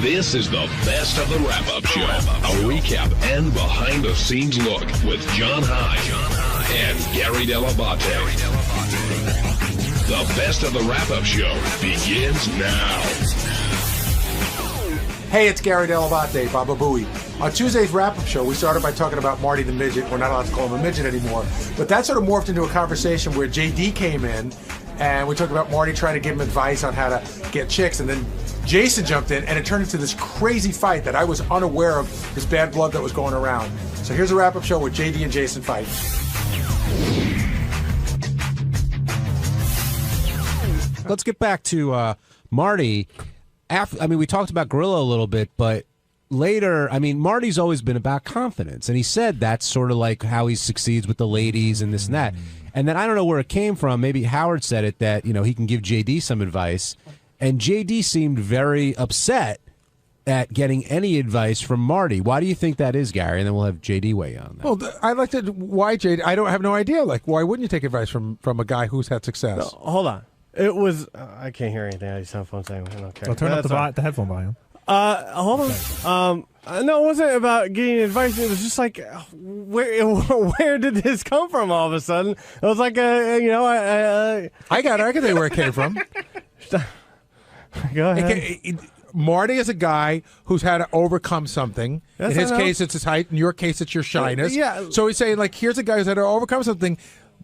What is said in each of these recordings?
This is the best of the wrap-up show. A recap and behind-the-scenes look with John High and Gary Dell'Abate. The best of the wrap-up show begins now. Hey, it's Gary Dell'Abate, Baba Booey. On Tuesday's wrap-up show, we started by talking about Marty the Midget. We're not allowed to call him a midget anymore. But that sort of morphed into a conversation where JD came in, and we talked about Marty trying to give him advice on how to get chicks, and then Jason jumped in, and it turned into this crazy fight that I was unaware of, this bad blood that was going around. So here's a wrap-up show where JD and Jason fight. Let's get back to Marty. We talked about Gorilla a little bit, but later, Marty's always been about confidence, and he said that's sort of like how he succeeds with the ladies and this and that. And then I don't know where it came from. Maybe Howard said it that, he can give JD some advice. And JD seemed very upset at getting any advice from Marty. Why do you think that is, Gary? And then we'll have JD weigh in on that. Well, I'd like to. Why, JD? I have no idea. Like, why wouldn't you take advice from a guy who's had success? No, hold on. It was. I can't hear anything. I just have phone saying. I don't care. Well, turn up the headphone volume. Hold on. No, it wasn't about getting advice. It was just like, where did this come from all of a sudden? It was like I got it. I can tell you where it came from. Go ahead. Marty is a guy who's had to overcome something. Yes, in his case, it's his height. In your case, it's your shyness. Yeah. So he's saying, like, here's a guy who's had to overcome something.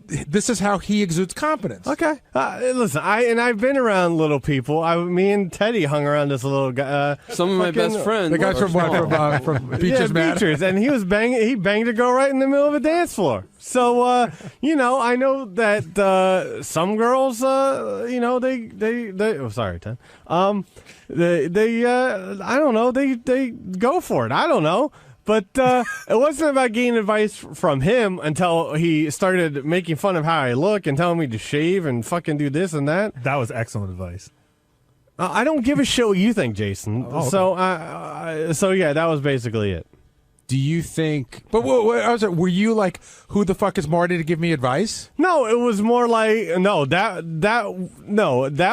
This is how he exudes confidence. Okay. Listen, I've been around little people. Me and Teddy hung around this little guy. Some of my best friends. The guys from Beacher's Man. Beacher's, and he banged a girl right in the middle of a dance floor. So, I know that some girls, oh, sorry, Ted. I don't know, they go for it. I don't know. But it wasn't about getting advice from him until he started making fun of how I look and telling me to shave and fucking do this and that. That was excellent advice. I don't give a shit what you think, Jason. Oh, okay. So yeah, that was basically it. Do you think? But were you like, who the fuck is Marty to give me advice? No, it was more like that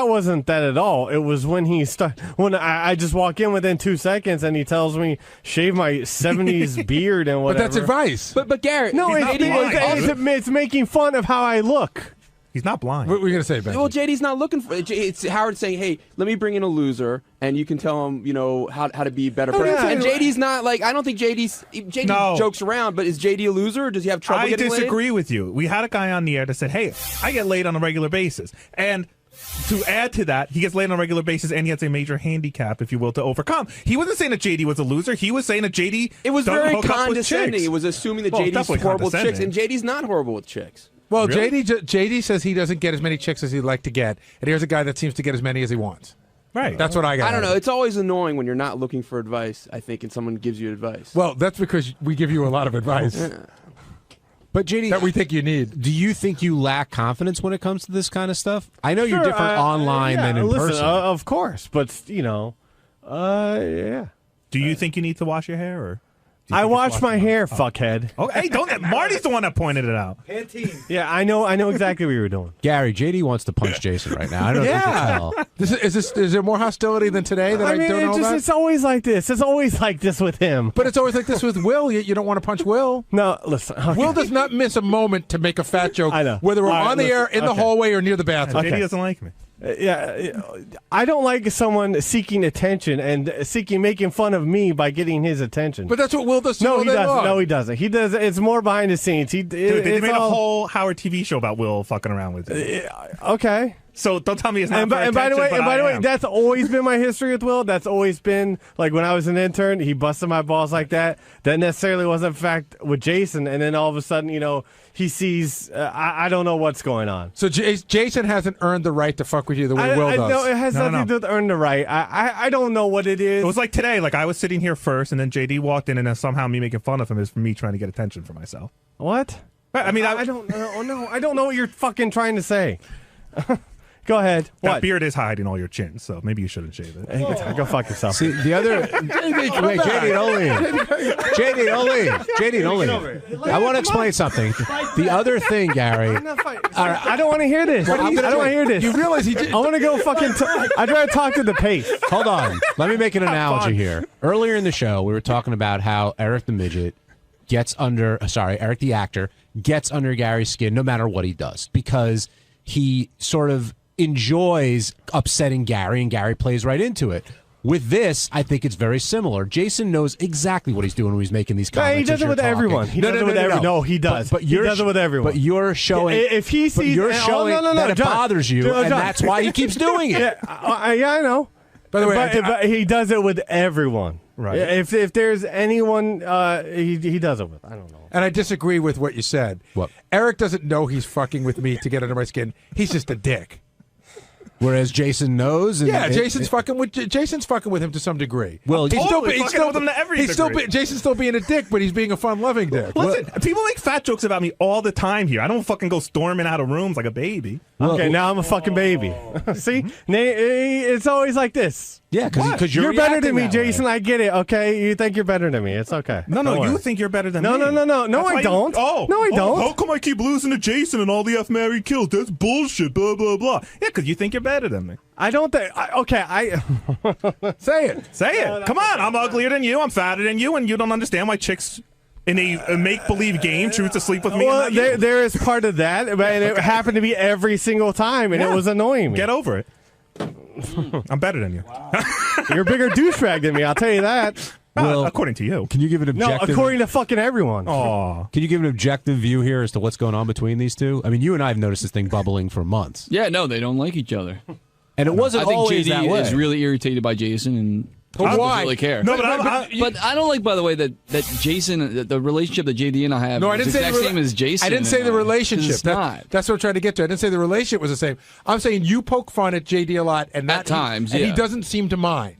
wasn't that at all. It was when when I just walk in within 2 seconds and he tells me shave my 70s beard and whatever. But that's advice. But Garrett, no, it's making fun of how I look. He's not blind. What were you going to say, Ben? Well, JD's not looking for it. It's Howard saying, hey, let me bring in a loser, and you can tell him, how to be a better person. Yeah. And JD's not like, I don't think JD jokes around, but is JD a loser, or does he have trouble getting laid? I disagree with you. We had a guy on the air that said, hey, I get laid on a regular basis. And to add to that, he gets laid on a regular basis, and he has a major handicap, if you will, to overcome. He wasn't saying that JD was a loser. He was saying that JD It was very hook up with condescending. chicks. It was assuming that Well, JD's definitely horrible with chicks, condescending. and JD's not horrible with chicks. Well, Really? JD says he doesn't get as many chicks as he'd like to get, and here's a guy that seems to get as many as he wants. Right. That's what I got. I don't know. It's always annoying when you're not looking for advice, I think, and someone gives you advice. Well, that's because we give you a lot of advice But JD, that we think you need. do you think you lack confidence when it comes to this kind of stuff? I know you're different online than in person. Of course, but yeah. Do you think you need to wash your hair? Or do you I think wash it's my washed hair, off? fuckhead. Oh, hey, don't. Marty's the one that pointed it out. Yeah, I know exactly what you were doing. Gary, JD wants to punch Jason right now. I don't know if you can tell. Is there more hostility than today that I don't know about? It's always like this. It's always like this with him. But it's always like this with Will. You don't want to punch Will. No, listen. Okay. Will does not miss a moment to make a fat joke, I know. whether we're All right, on the air, listen, in the okay. hallway, or near the bathroom. JD doesn't like me. Yeah, I don't like someone seeking attention and making fun of me by getting his attention. But that's what Will does. No, all he day doesn't. long. No, he doesn't. He does. It's more behind the scenes. Dude, they made a whole Howard TV show about Will fucking around with you. Okay. So don't tell me it's not And for by the way, attention, but that's always been my history with Will. That's always been like when I was an intern, he busted my balls like that. That necessarily wasn't a fact with Jason, and then all of a sudden, he sees. I don't know what's going on. So Jason hasn't earned the right to fuck with you the way Will does. No, it has No, nothing to do with earn the right. I don't know what it is. It was like today. Like I was sitting here first, and then JD walked in, and then somehow me making fun of him is for me trying to get attention for myself. What? I mean, I don't know. No, I don't know what you're fucking trying to say. Go ahead. That What? beard is hiding all your chin, so maybe you shouldn't shave it. Hey, go fuck yourself. See, the other... Wait, JD, don't leave. JD, don't leave. JD, don't leave. I want to explain something. The other thing, Gary... I don't want to hear this. I don't want to hear this. You realize he did. I want to go fucking... I'd rather talk to the pace. Hold on. Let me make an analogy here. Earlier in the show, we were talking about how Eric the Midget Eric the actor gets under Gary's skin no matter what he does because he sort of enjoys upsetting Gary and Gary plays right into it. With this, I think it's very similar. Jason knows exactly what he's doing when he's making these comments. He does it with everyone. He does it with everyone. No, he does. But he does it with everyone. But you're showing if he sees that it John, bothers you, John, and that's why he keeps doing it. Yeah, I know. By the way, but he does it with everyone. Right. If there's anyone he does it with, I don't know. and I disagree with what you said. What? Eric doesn't know he's fucking with me to get under my skin. He's just a dick. Whereas Jason knows. And Jason's fucking with him to some degree. Well, he's totally fucking with him to every degree. Jason's still being a dick, but he's being a fun-loving dick. Listen, people make fat jokes about me all the time here. I don't fucking go storming out of rooms like a baby. Okay, now I'm a fucking baby. See? It's always like this. Yeah, because you're better than me, Jason. I get it, okay? You think you're better than me. It's okay. No, you think you're better than me. No, I don't. No, I don't. How come I keep losing to Jason and all the F Mary kills? That's bullshit, blah, blah, blah. Yeah, because you think you're better than me. I don't think... Say it. Say it. Come on, I'm uglier than you, I'm fatter than you, and you don't understand why chicks in a make-believe game choose to sleep with me. Well, there is part of that, and it happened to be every single time, and it was annoying me. Get over it. I'm better than you. You're a bigger douchebag than me, I'll tell you that. Well, according to you. Can you give an objective? No, according to fucking everyone. Oh, can you give an objective view here as to what's going on between these two? I mean, you and I have noticed this thing bubbling for months. Yeah, no, they don't like each other. And it wasn't I think always JD that way. is really irritated by Jason, and But I why? don't really care. No, but I don't like, by the way, that Jason, the relationship that JD and I have No, I is didn't the say exact same as Jason. I didn't say the relationship. It's not. That's what I'm trying to get to. I didn't say the relationship was the same. I'm saying you poke fun at JD a lot, and At times, and he yeah. doesn't seem to mind.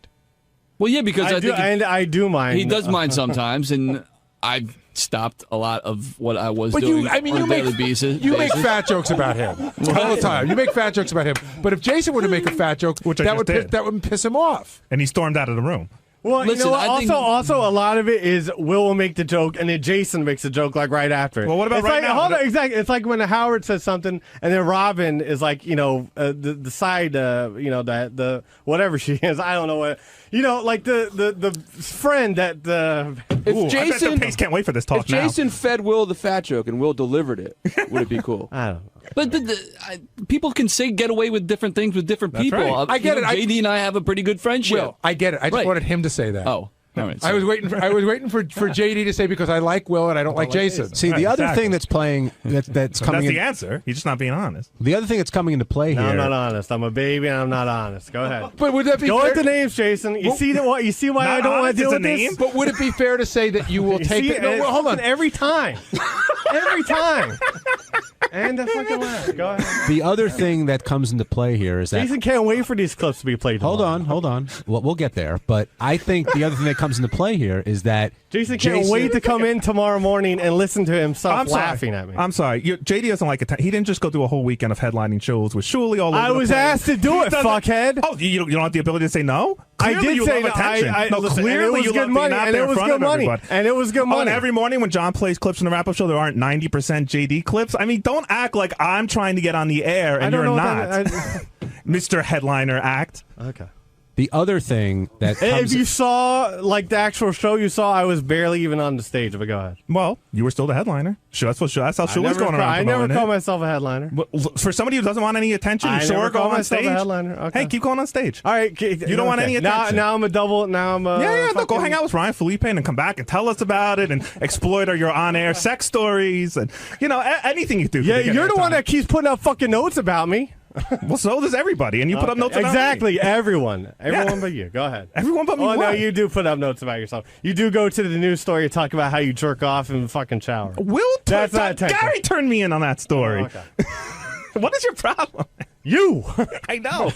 Well, yeah, because I do mind. he does mind sometimes, and I've stopped a lot of what I was But doing you, I mean, on you a make daily basis. you make fat jokes about him all the time. You make fat jokes about him. But if Jason were to make a fat joke, Which I that just would did. that would piss him off. and he stormed out of the room. Well, Listen, you know what? I think- Also, a lot of it is will make the joke, and then Jason makes the joke like right after. Well, what about it's right like, now? Hold on, exactly. It's like when Howard says something, and then Robin is like, the side, the whatever she is. I don't know what. Like the friend that the. If Ooh, I bet Jason, the Pace can't wait for this talk If Jason fed Will the fat joke and Will delivered it, would it be cool? I don't know. but people can get away with different things with different people. right. I get it. JD and I have a pretty good friendship. Will, I get it. I just Right. wanted him to say that. Oh, all right. I was waiting for JD to say because I like Will and I don't like Jason. See, the Right, other exactly. thing that's playing that's That's coming the in, answer. He's just not being honest. the other thing that's coming into play No, here. I'm not honest. I'm a baby, and I'm not honest. Go ahead. But would that be Go fair? with the names, Jason. You see what? You see why Not I don't want honest to deal is a with this? name? But would it be fair to say that you will You take see, it? No, it's hold on. every time. Every time. And the fucking laugh. Go ahead. The other thing that comes into play here is that. Jason can't wait for these clips to be played. Hold tomorrow. on. We'll get there. But I think the other thing that comes into play here is that Jason can't wait to come in tomorrow morning and listen to himself I'm sorry. laughing at me. I'm sorry. JD doesn't like it. He didn't just go through a whole weekend of headlining shows with Shuli all over I the was place. asked to do He it, doesn't- fuckhead. Oh, you don't have the ability to say no? I Clearly did you say love that. attention. No, Listen, clearly and it was you good love being money, out and there it in was front good of money, everybody. and it was good money. And every morning when John plays clips in the wrap-up show, there aren't 90% JD clips. I mean, don't act like I'm trying to get on the air and I don't you're know not. what that- Mr. Headliner Act. Okay. the other thing that If comes. you saw like the actual show you saw, I was barely even on the stage. But go ahead. Well, you were still the headliner. Sure, that's how I Shuli's never going around I never promoting call it. myself a headliner. Well, for somebody who doesn't want any attention, I sure never go call on myself a stage. headliner. Okay. Hey, keep going on stage. All right. You don't want any attention. Now I'm a double. Now I'm a. Yeah, no, go fucking- hang out with Ryan Felipe and then come back and tell us about it and exploit your on-air sex stories and, anything you do. Yeah, you're the one that keeps putting up fucking notes about me. Well, so does everybody, and you put up notes about Exactly, me. everyone but you. Go ahead. Everyone but me. Oh no, what? you do put up notes about yourself. You do go to the news story and talk about how you jerk off and fucking shower. Will That's not attention. Gary turned me in on that story. Oh, okay. What is your problem? You. I know.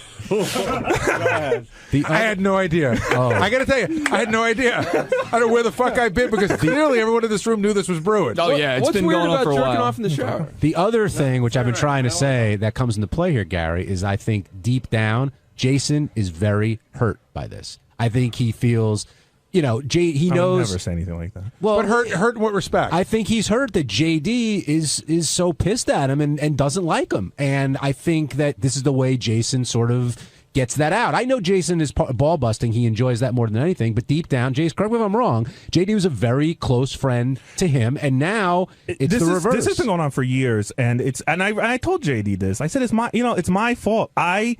I had no idea. I got to tell you, I had no idea. I don't know where the fuck I've been because clearly everyone in this room knew this was brewing. Oh yeah, it's What's been weird going on about for a jerking while. off in the shower? The other thing, which I've been trying to say, that comes into play here, Gary, is I think deep down, Jason is very hurt by this. I think he feels, he I would knows. never say anything like that. Well, But hurt in what respect? I think he's hurt that JD is so pissed at him and doesn't like him. And I think that this is the way Jason sort of gets that out. I know Jason is ball busting. He enjoys that more than anything. But deep down, Jason, correct me if I'm wrong, JD was a very close friend to him. And now it's the reverse. This has been going on for years. And I told JD this. I said, it's my fault. I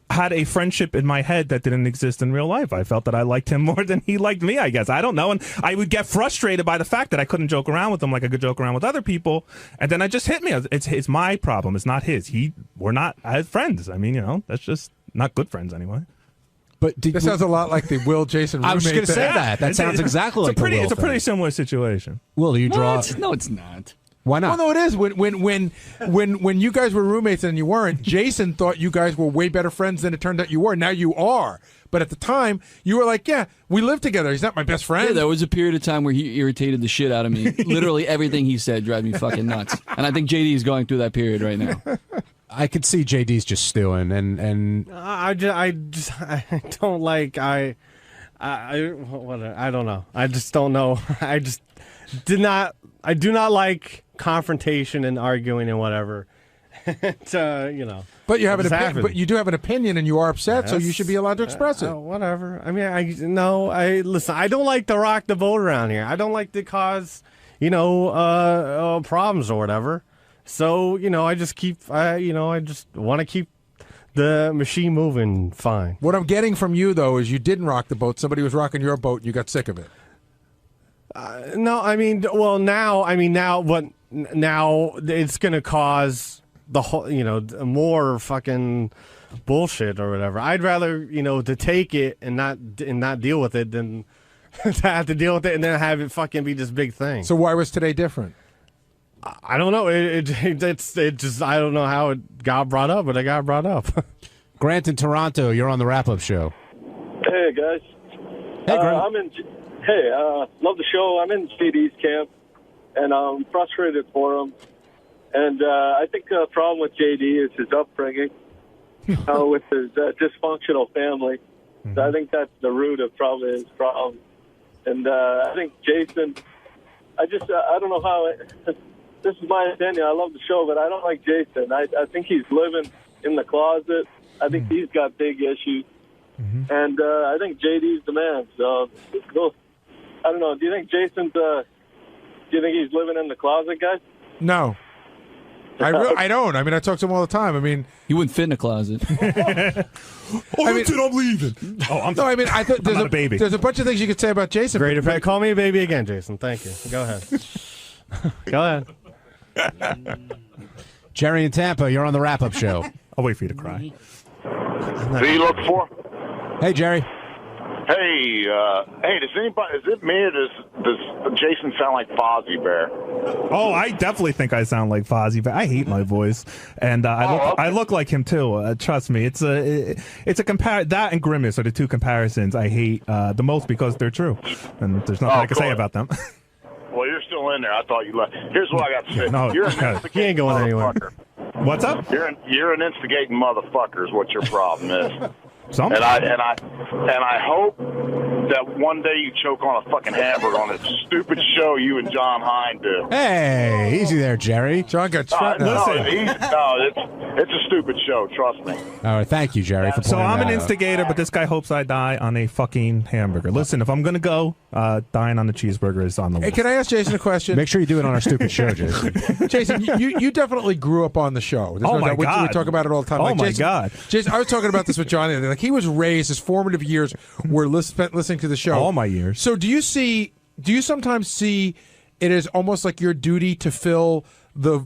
had a friendship in my head that didn't exist in real life. I felt that I liked him more than he liked me, I guess. I don't know. And I would get frustrated by the fact that I couldn't joke around with him like I could joke around with other people. And then it just hit me. It's my problem. It's not his. We're not as friends. I mean, that's just not good friends anyway. But this sounds a lot like the Will Jason roommate. I was just going to say thing. that. That sounds exactly like the Will It's a pretty thing. similar situation. Will, do you draw? No, it's not. Why not? Well, no, it is. When you guys were roommates and you weren't, Jason thought you guys were way better friends than it turned out you were. Now you are. But at the time, you were like, yeah, we live together. He's not my best friend. Yeah, there was a period of time where he irritated the shit out of me. Literally everything he said drives me fucking nuts. And I think JD is going through that period right now. I could see JD's just stewing and I don't like I don't know. I just don't know. I do not like confrontation and arguing and whatever. But you have but you do have an opinion and you are upset, so you should be allowed to express it. Whatever. I mean, listen. I don't like to rock the boat around here. I don't like to cause problems or whatever. So I just want to keep the machine moving fine. What I'm getting from you though is you didn't rock the boat. Somebody was rocking your boat and you got sick of it. No, now it's going to cause the whole, more fucking bullshit or whatever. I'd rather, to take it and not deal with it than to have to deal with it and then have it fucking be this big thing. So why was today different? I don't know. It's just, I don't know how it got brought up, but it got brought up. Grant in Toronto, you're on the wrap-up show. Hey, guys. Hey, Grant. Love the show. I'm in JD's camp, and I'm frustrated for him. And I think the problem with JD is his upbringing with his dysfunctional family. Mm-hmm. So I think that's the root of probably his problem. And I think Jason, I don't know how this is my opinion. I love the show, but I don't like Jason. I think he's living in the closet. I think he's got big issues. Mm-hmm. And I think JD's the man. So, I don't know. Do you think Jason's, do you think he's living in the closet, guys? No. I don't. I mean, I talk to him all the time. I mean, you wouldn't fit in a closet. I'm leaving. I thought I'm not a baby. There's a bunch of things you could say about Jason. Great. Call me a baby again, Jason. Thank you. Go ahead. Go ahead. Jerry in Tampa, you're on the wrap-up show. I'll wait for you to cry. Who you look for? Hey, Jerry. Hey, does anybody? Is it me or does Jason sound like Fozzie Bear? Oh, I definitely think I sound like Fozzie Bear. I hate my voice, and I look like him too. Trust me, it's a that and Grimace are the two comparisons I hate the most because they're true, and there's nothing I can say about them. Well, you're still in there. I thought you left. Here's what I got to say. No, you're an instigating he ain't going anywhere. What's up? You're an instigating motherfucker is what your problem is. Something. And I hope that one day you choke on a fucking hamburger on this stupid show you and John Hine do. Hey, easy there, Jerry. John got shot. It's a stupid show. Trust me. All right, thank you, Jerry, for pointing So I'm that an out. instigator, but this guy hopes I die on a fucking hamburger. Listen, if I'm gonna go, dying on the cheeseburger is on the list. Hey, can I ask Jason a question? Make sure you do it on our stupid show, Jason. Jason, you definitely grew up on the show. There's no my doubt. God. We talk about it all the time. Oh, like, my Jason, God. Jason, I was talking about this with John the other day. Like, he was raised, his formative years were spent listening to the show. All my years. So do you sometimes see it as almost like your duty to fill the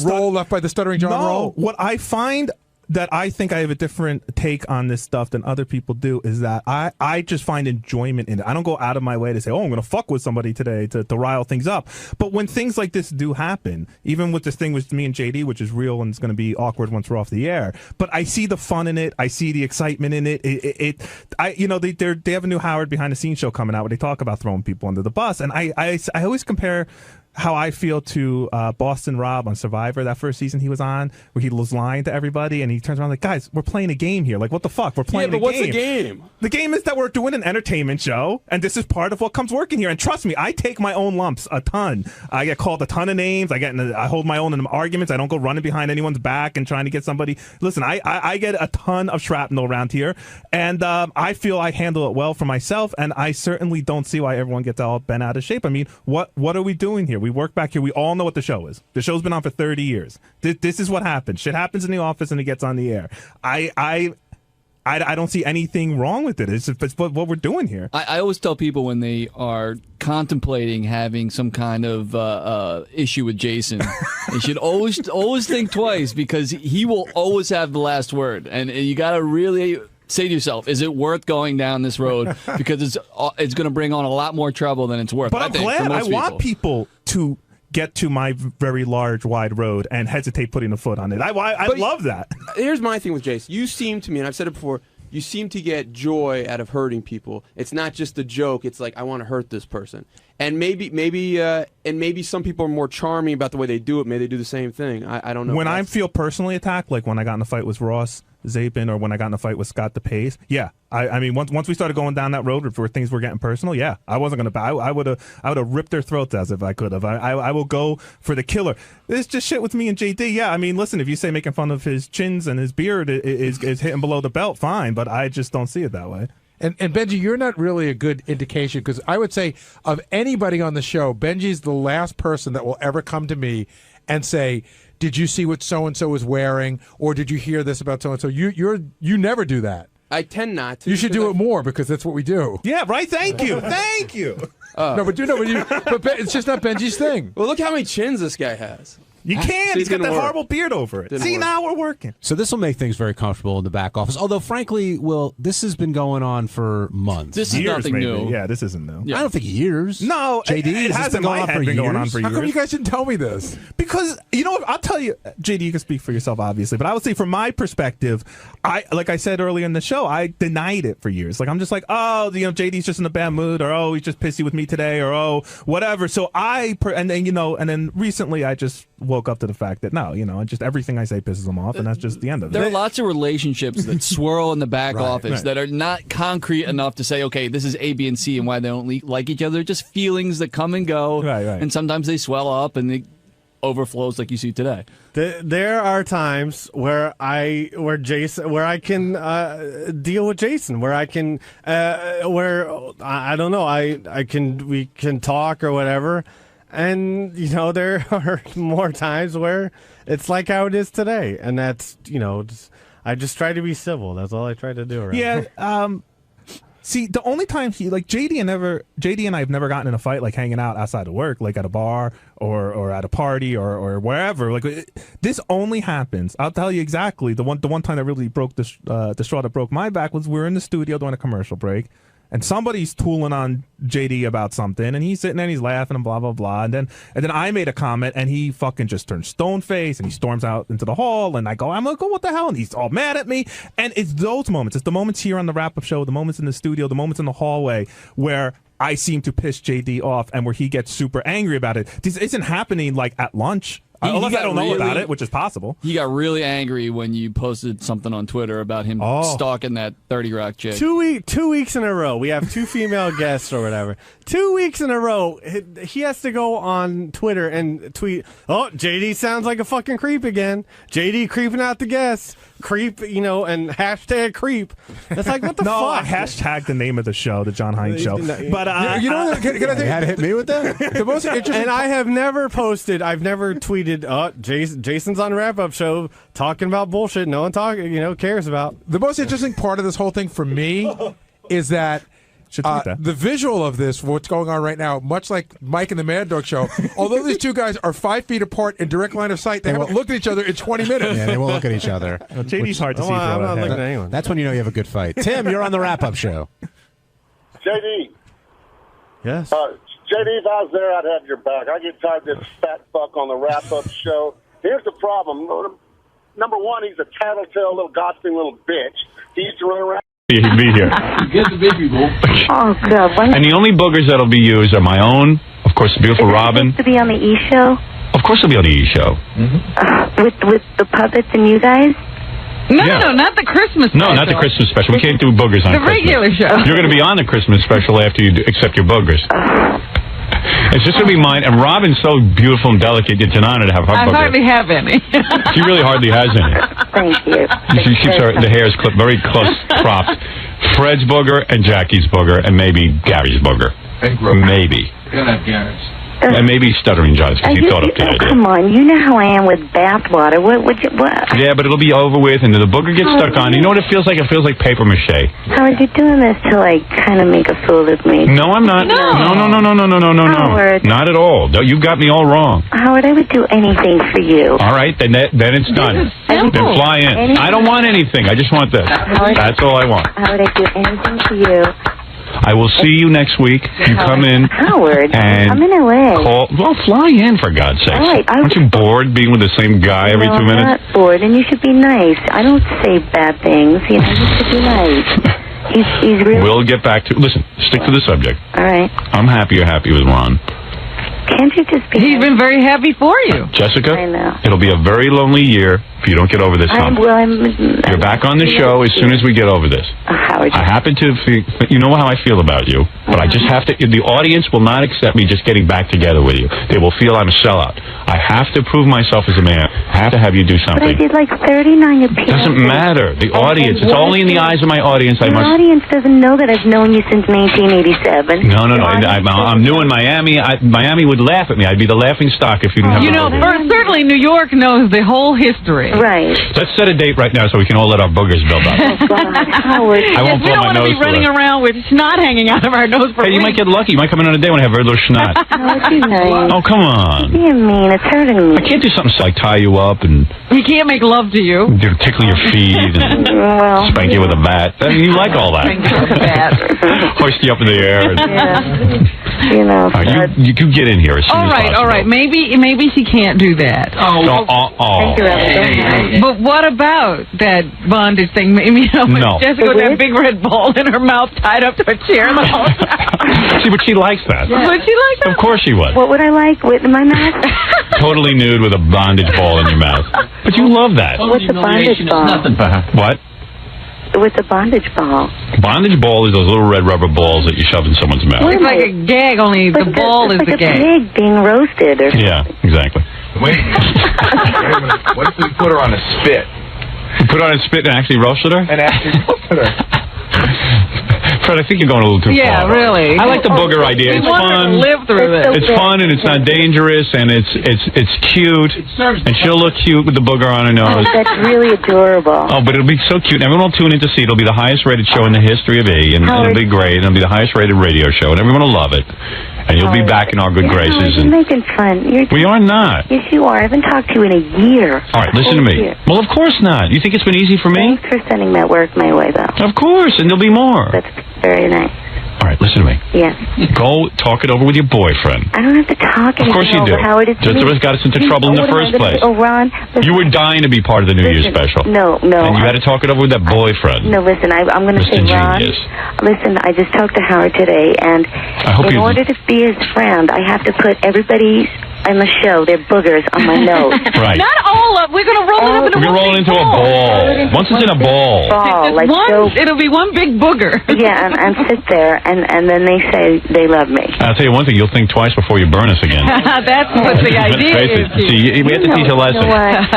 role left by the Stuttering John role? What I find that I think I have a different take on this stuff than other people do is that I just find enjoyment in it. I don't go out of my way to say, oh, I'm going to fuck with somebody today to rile things up. But when things like this do happen, even with this thing with me and JD, which is real and it's going to be awkward once we're off the air, but I see the fun in it. I see the excitement in it. They have a new Howard behind the scenes show coming out where they talk about throwing people under the bus. And I always compare how I feel to Boston Rob on Survivor, that first season he was on, where he was lying to everybody, and he turns around like, guys, we're playing a game here. Like, what the fuck? We're playing a game. What's the game? The game is that we're doing an entertainment show, and this is part of what comes working here. And trust me, I take my own lumps a ton. I get called a ton of names. I hold my own in arguments. I don't go running behind anyone's back and trying to get somebody. Listen, I get a ton of shrapnel around here, and I feel I handle it well for myself, and I certainly don't see why everyone gets all bent out of shape. I mean, what are we doing here? We work back here. We all know what the show is. The show's been on for 30 years. This is what happens. Shit happens in the office and it gets on the air. I don't see anything wrong with it. It's what we're doing here. I always tell people when they are contemplating having some kind of issue with Jason, they should always think twice, because he will always have the last word. And you got to really say to yourself, is it worth going down this road? Because it's going to bring on a lot more trouble than it's worth. But I'm glad. I want people to get to my very large, wide road and hesitate putting a foot on it. I love that. Here's my thing with Jace. You seem to me, and I've said it before, you seem to get joy out of hurting people. It's not just a joke. It's like, I want to hurt this person. And maybe some people are more charming about the way they do it. Maybe they do the same thing. I don't know. When I feel personally attacked, like when I got in a fight with Ross Zapin or when I got in a fight with Scott DePace, yeah. I mean, once we started going down that road where things were getting personal, yeah, I wasn't gonna. I would have ripped their throats as if I could have. I will go for the killer. It's just shit with me and JD. Yeah, I mean, listen, if you say making fun of his chins and his beard is hitting below the belt, fine. But I just don't see it that way. And Benji, you're not really a good indication, because I would say of anybody on the show, Benji's the last person that will ever come to me and say, did you see what so-and-so is wearing? Or did you hear this about so-and-so? You never do that. I tend not to. You should do it more, because that's what we do. Yeah, right? Thank you. Thank you. But it's just not Benji's thing. Well, look how many chins this guy has. You can't. He's got that horrible beard over it. See, now we're working. So this will make things very comfortable in the back office. Although, frankly, Will, this has been going on for months. This is nothing new. Yeah, this isn't new. Yeah. I don't think years. No, JD, it has been going on for years. How come you guys didn't tell me this? Because, you know what, I'll tell you, JD, you can speak for yourself, obviously, but I would say from my perspective, like I said earlier in the show, I denied it for years. Like, I'm just like, oh, JD's just in a bad mood, or oh, he's just pissy with me today, or oh, whatever. So and then recently I just woke up to the fact that no, just everything I say pisses them off, and that's just the end of it. There are lots of relationships that swirl in the back office that are not concrete enough to say, okay, this is A, B, and C, and why they don't like each other. They're just feelings that come and go, right. And sometimes they swell up and it overflows like you see today. There are times where I can deal with Jason, where I can, where I don't know, we can talk or whatever. And, there are more times where it's like how it is today. And that's, I just try to be civil. That's all I try to do. Right? Yeah. See, the only time JD and I have never gotten in a fight, like hanging out outside of work, like at a bar or at a party or wherever. Like this only happens. I'll tell you exactly. The one time that really broke the straw that broke my back was we were in the studio doing a commercial break. And somebody's tooling on JD about something, and he's sitting there and he's laughing and blah, blah, blah. And then I made a comment, and he fucking just turns stone-faced, and he storms out into the hall, and I'm like, oh, what the hell? And he's all mad at me. And it's those moments. It's the moments here on the wrap-up show, the moments in the studio, the moments in the hallway where I seem to piss JD off and where he gets super angry about it. This isn't happening, like, at lunch. Unless I don't know about it, which is possible. He got really angry when you posted something on Twitter about him stalking that 30 Rock chick. 2 weeks in a row. We have 2 female guests or whatever. 2 weeks in a row. He has to go on Twitter and tweet, oh, JD sounds like a fucking creep again. JD creeping out the guests. Creep, and hashtag creep. It's like, what the fuck? I hashtag the name of the show, the John Hines Show. But can I think? You had to hit me with that? The most interesting. And I have never posted. I've never tweeted. Jason's on Wrap Up Show talking about bullshit. No one cares about. The most interesting part of this whole thing for me is that Should tweet that. The visual of this, what's going on right now, much like Mike and the Mad Dog Show, although these two guys are 5 feet apart in direct line of sight, they haven't looked at each other in 20 minutes. Yeah, they won't look at each other. Well, JD's hard to see. I'm not looking at anyone. That's when you know you have a good fight. Tim, you're on the wrap-up show. JD. Yes. JD, if I was there, I'd have your back. I get tired of this fat fuck on the wrap-up show. Here's the problem. Number one, he's a tattletale little gossiping little bitch. He used to run around. He'd be here. Get the big people. Oh, God. And the only boogers that'll be used are my own, of course, the beautiful Robin. To be on the E! Show? Of course it'll be on the E! Show. With the puppets and you guys? No, not the Christmas special. No, not the Christmas special. We can't do boogers on the regular show. You're going to be on the Christmas special after you accept your boogers. It's just going to be mine. And Robin's so beautiful and delicate, it's an honor to have her I boogers. hardly have any. She really hardly has any. Thank you. She keeps the hairs clipped very close cropped. Fred's booger and Jackie's booger and maybe Gary's booger. Maybe. You're going to have Gary's. And maybe Stuttering John's because he thought up the idea. Come on, you know how I am with bathwater. What? Yeah, but it'll be over with, and the booger gets stuck on. You know what it feels like? It feels like paper mache. Howard, you're doing this to, like, kind of make a fool of me. No, I'm not. No. Howard. Not at all. You've got me all wrong. Howard, I would do anything for you. All right, then it's done. Then fly in. I don't want anything. I just want this. Howard, that's all I want. Howard, I'd do anything for you. I will see you next week. You come in. Howard, and I'm in L.A. Well, fly in, for God's sake. Right, aren't you bored being with the same guy every 2 minutes? I'm not bored, and you should be nice. I don't say bad things. You know, you should be nice. He's really... We'll get back to... Listen, stick to the subject. All right. I'm happy you're happy with Ron. Can't you just be... He's been very happy for you. Jessica, I know. It'll be a very lonely year if you don't get over this hump. You're back on the show as soon as we get over this. Howard. I happen to feel, you know how I feel about you, but I just have to, the audience will not accept me just getting back together with you. They will feel I'm a sellout. I have to prove myself as a man. I have to have you do something. But I did like 39 appearances. Doesn't matter. The audience, it's only in the eyes of my audience I The must... audience doesn't know that I've known you since 1987. No. I'm new in Miami. Miami would laugh at me. I'd be the laughing stock if you didn't have You know, certainly New York knows the whole history. Right. Let's set a date right now so we can all let our boogers build up. Oh, God. Howard. I won't We blow don't my want to nose be running around with snot hanging out of our nose for Hey, you might get lucky. You might come in on a day when I have very little snot. Oh, come on. You're mean. It's hurting me. I can't do something like tie you up and He can't make love to you. tickle your feet and spank you with a bat. I mean, you like all that. Hoist you up in the air. You know. You get in here as soon as possible. All right. Maybe she can't do that. But what about that bondage thing? Maybe, you know, No. Jessica with that big red ball in her mouth tied up to a chair the whole time. See, but she likes that. Would she like that? Of course she would. What would I like with my mouth? Totally nude with a bondage ball in your mouth. But you love that. What's the bondage ball? Nothing for her. What? With the bondage ball. Bondage ball is those little red rubber balls that you shove in someone's mouth. It's like a gag, only the ball is like the gag. a pig being roasted. Or Yeah, exactly. Wait a minute. What if we put her on a spit? You put her on a spit and actually roasted her? And actually roasted her. Fred, I think you're going a little too far. Yeah, really. I like the booger idea. It's want her to fun. live through this. It's fun and it's not dangerous and it's cute. And she'll look cute with the booger on her nose. That's really adorable. Oh, but it'll be so cute. Everyone will tune in to see it. It'll be the highest rated show in the history of E! And it'll be great. It'll be the highest rated radio show and everyone will love it. And you'll be back in our good graces. You're making fun. We are not. Yes, you are. I haven't talked to you in a year. All right, listen to me. Well, of course not. You think it's been easy for me? Thanks for sending that work my way, though. Of course, and there'll be more. That's very nice. All right, listen to me. Yes. Go talk it over with your boyfriend. I don't have to talk Of course you do. Howard, Just got us into trouble in the first place. Oh, Ron. You were dying to be part of the New Year's special. No. And you had to talk it over with that boyfriend. No, listen, I'm going to say, Ron. Genius. Listen, I just talked to Howard today, and in order to be his friend, I have to put everybody on the show, their boogers on my nose. Right. Not all of. We're going to roll it up into We're going to roll it into a ball. Once it's in a ball. It'll be one big booger. Yeah, and sit there, and then they say they love me. I'll tell you one thing. You'll think twice before you burn us again. That's what the idea is. See, we have to teach a lesson.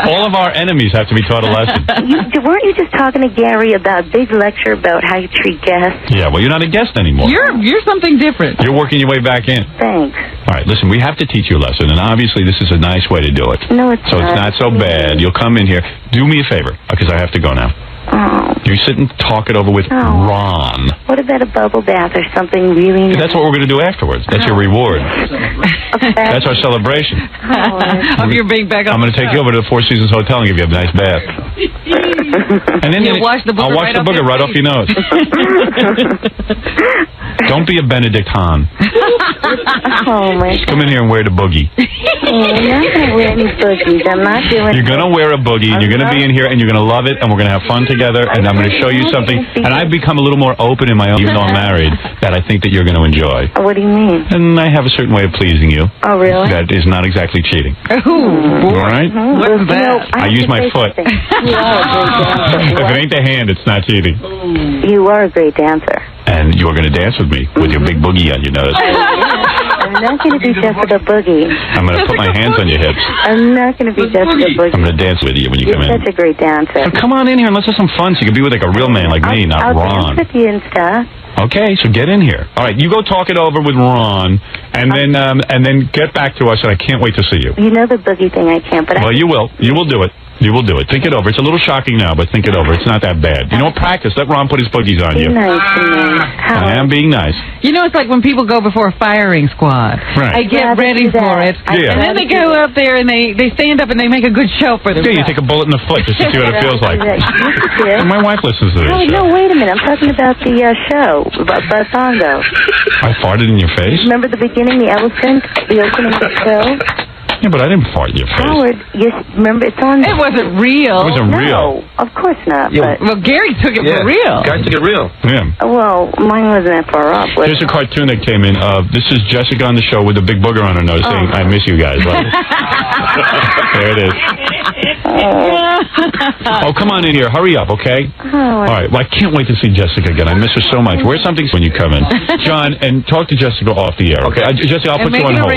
All of our enemies have to be taught a lesson. Weren't you just talking to Gary about a big lecture about how you treat guests? Yeah, well, you're not a guest anymore. You're something different. You're working your way back in. Thanks. All right, listen, we have to teach you a lesson, and obviously this is a nice way to do it. No, it's so not. it's not so bad. You'll come in here. Do me a favor, because I have to go now. Oh. You sit and talk it over with Ron. What about a bubble bath or something really nice? That's what we're going to do afterwards. That's your reward. That's our celebration. Of your being back on I'm going to take you over to the Four Seasons Hotel and give you a nice bath. And then You'll wash the booger I'll wash the booger right off your nose. Don't be a Benedict Hahn. Oh, my God. Come in here and wear the boogie. I'm not going to wear any boogies. I'm not doing You're going to wear a boogie, and you're going to be in here, and you're going to love it, and we're going to have fun together, and I'm going to show you something. And I've become a little more open in my own, even though I'm married, that I think that you're going to enjoy. What do you mean? And I have a certain way of pleasing you. Oh, really? That is not exactly cheating. Ooh. All right? What's that? I use my foot. You are a great dancer. If it ain't the hand, it's not cheating. You are a great dancer. And you're going to dance with me with your big boogie on your nose. I'm not going to be just with a boogie. I'm going to put my hands on your hips. I'm not going to be just with a boogie. I'm going to dance with you when you You're come in. such a great dancer. So come on in here and let's have some fun so you can be with like a real man like me, not I'll Ron. dance with you and stuff. Okay, so get in here. All right, you go talk it over with Ron, and then get back to us, and I can't wait to see you. You know the boogie thing I can't, but Well, you will. You will do it. You will do it. Think it over. It's a little shocking now, but think it over. It's not that bad. You know, practice. Let Ron put his boogies on you. Be nice to me. I am being nice. You know, it's like when people go before a firing squad. Right. They get ready for it. Yeah. And then they go up there and they stand up and they make a good show for themselves. Yeah, you take a bullet in the foot just to see what it feels like. My wife listens to this Oh, show. no, wait a minute. I'm talking about the show, about Bongo. I farted in your face? Remember the beginning, the elephant, the opening of the show? Yeah, but I didn't fart in your face. Howard, you remember it's on... It wasn't real. It wasn't real. No, of course not. Yeah. But, Well, Gary took it for real. Guys took it real. Yeah. well, mine wasn't that far up. Was Here's a cartoon that came in. This is Jessica on the show with a big booger on her nose saying, I miss you guys. Right? There it is. Oh, come on in here. Hurry up, okay? All right. Well, I can't wait to see Jessica again. I miss her so much. Wear something when you come in. John, and talk to Jessica off the air, okay? Jessica, I'll And put you on hold.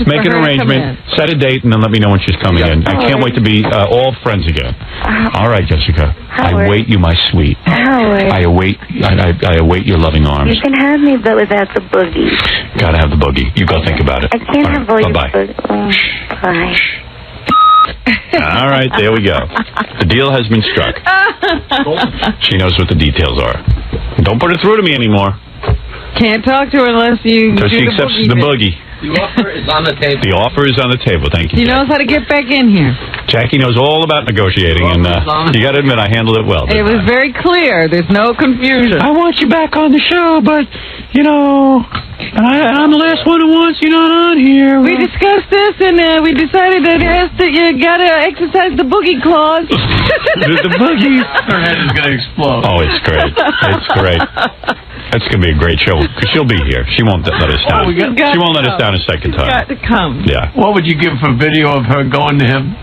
Make an arrangement. Set a date, and then let me know when she's coming in. I can't wait to be all friends again. All right, Jessica. I await you, my sweet. Howard. I await your loving arms. You can have me, but without the boogie. Gotta have the boogie. You go think about it. I can't have all your bye-bye. boogie. Bye. All right, there we go. The deal has been struck. She knows what the details are. Don't put it through to me anymore. Can't talk to her unless you So do she accepts the boogie. The offer is on the table. The offer is on the table. Thank you. She knows how to get back in here. Jackie knows all about negotiating, and you got to admit I handled it well. It was very clear. There's no confusion. I want you back on the show, but, you know, I'm the last one who wants you not on here. We discussed this, and we decided that you got to exercise the boogie clause. the boogie. Her head is going to explode. Oh, it's great. It's great. That's going to be a great show, because she'll be here. She won't let us down. She won't let us down a second time. Got to come. Yeah. What would you give for a video of her going to him?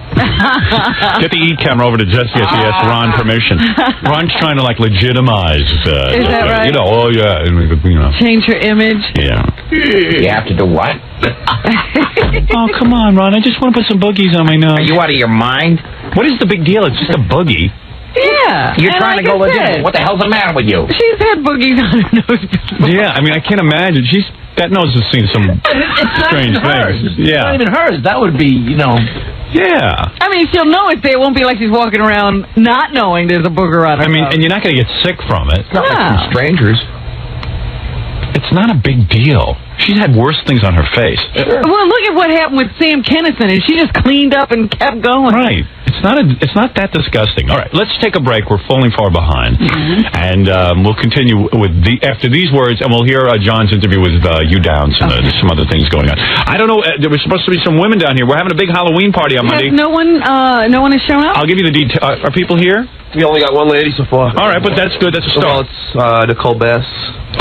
Get the e-camera over to Jessica. She asked Ron permission. Ron's trying to, like, legitimize. Is that right? You know, oh, yeah. You know. Change her image. Yeah. You have to do what? Oh, come on, Ron. I just want to put some boogies on my nose. Are you out of your mind? What is the big deal? It's just a boogie. Yeah. You're and trying like to go I legit. said, What the hell's the matter with you? She's had boogies on her nose before. Yeah, I mean, I can't imagine. That nose has seen some strange things. It's Yeah. not even hers. That would be, you know. Yeah. I mean, she'll know it's there. It won't be like she's walking around not knowing there's a booger on her I mean, nose. and you're not going to get sick from it. It's not like some strangers. It's not a big deal. She's had worse things on her face. Well, look at what happened with Sam Kennison, and she just cleaned up and kept going. Right. It's not that disgusting. All right, let's take a break. We're falling far behind. And we'll continue with after these words, and we'll hear John's interview with you Downs and there's some other things going on. I don't know. There was supposed to be some women down here. We're having a big Halloween party on Monday. No one has shown up? I'll give you the detail. Are people here? We only got one lady so far. All right, but that's good. That's a start. Well, it's Nicole Bass.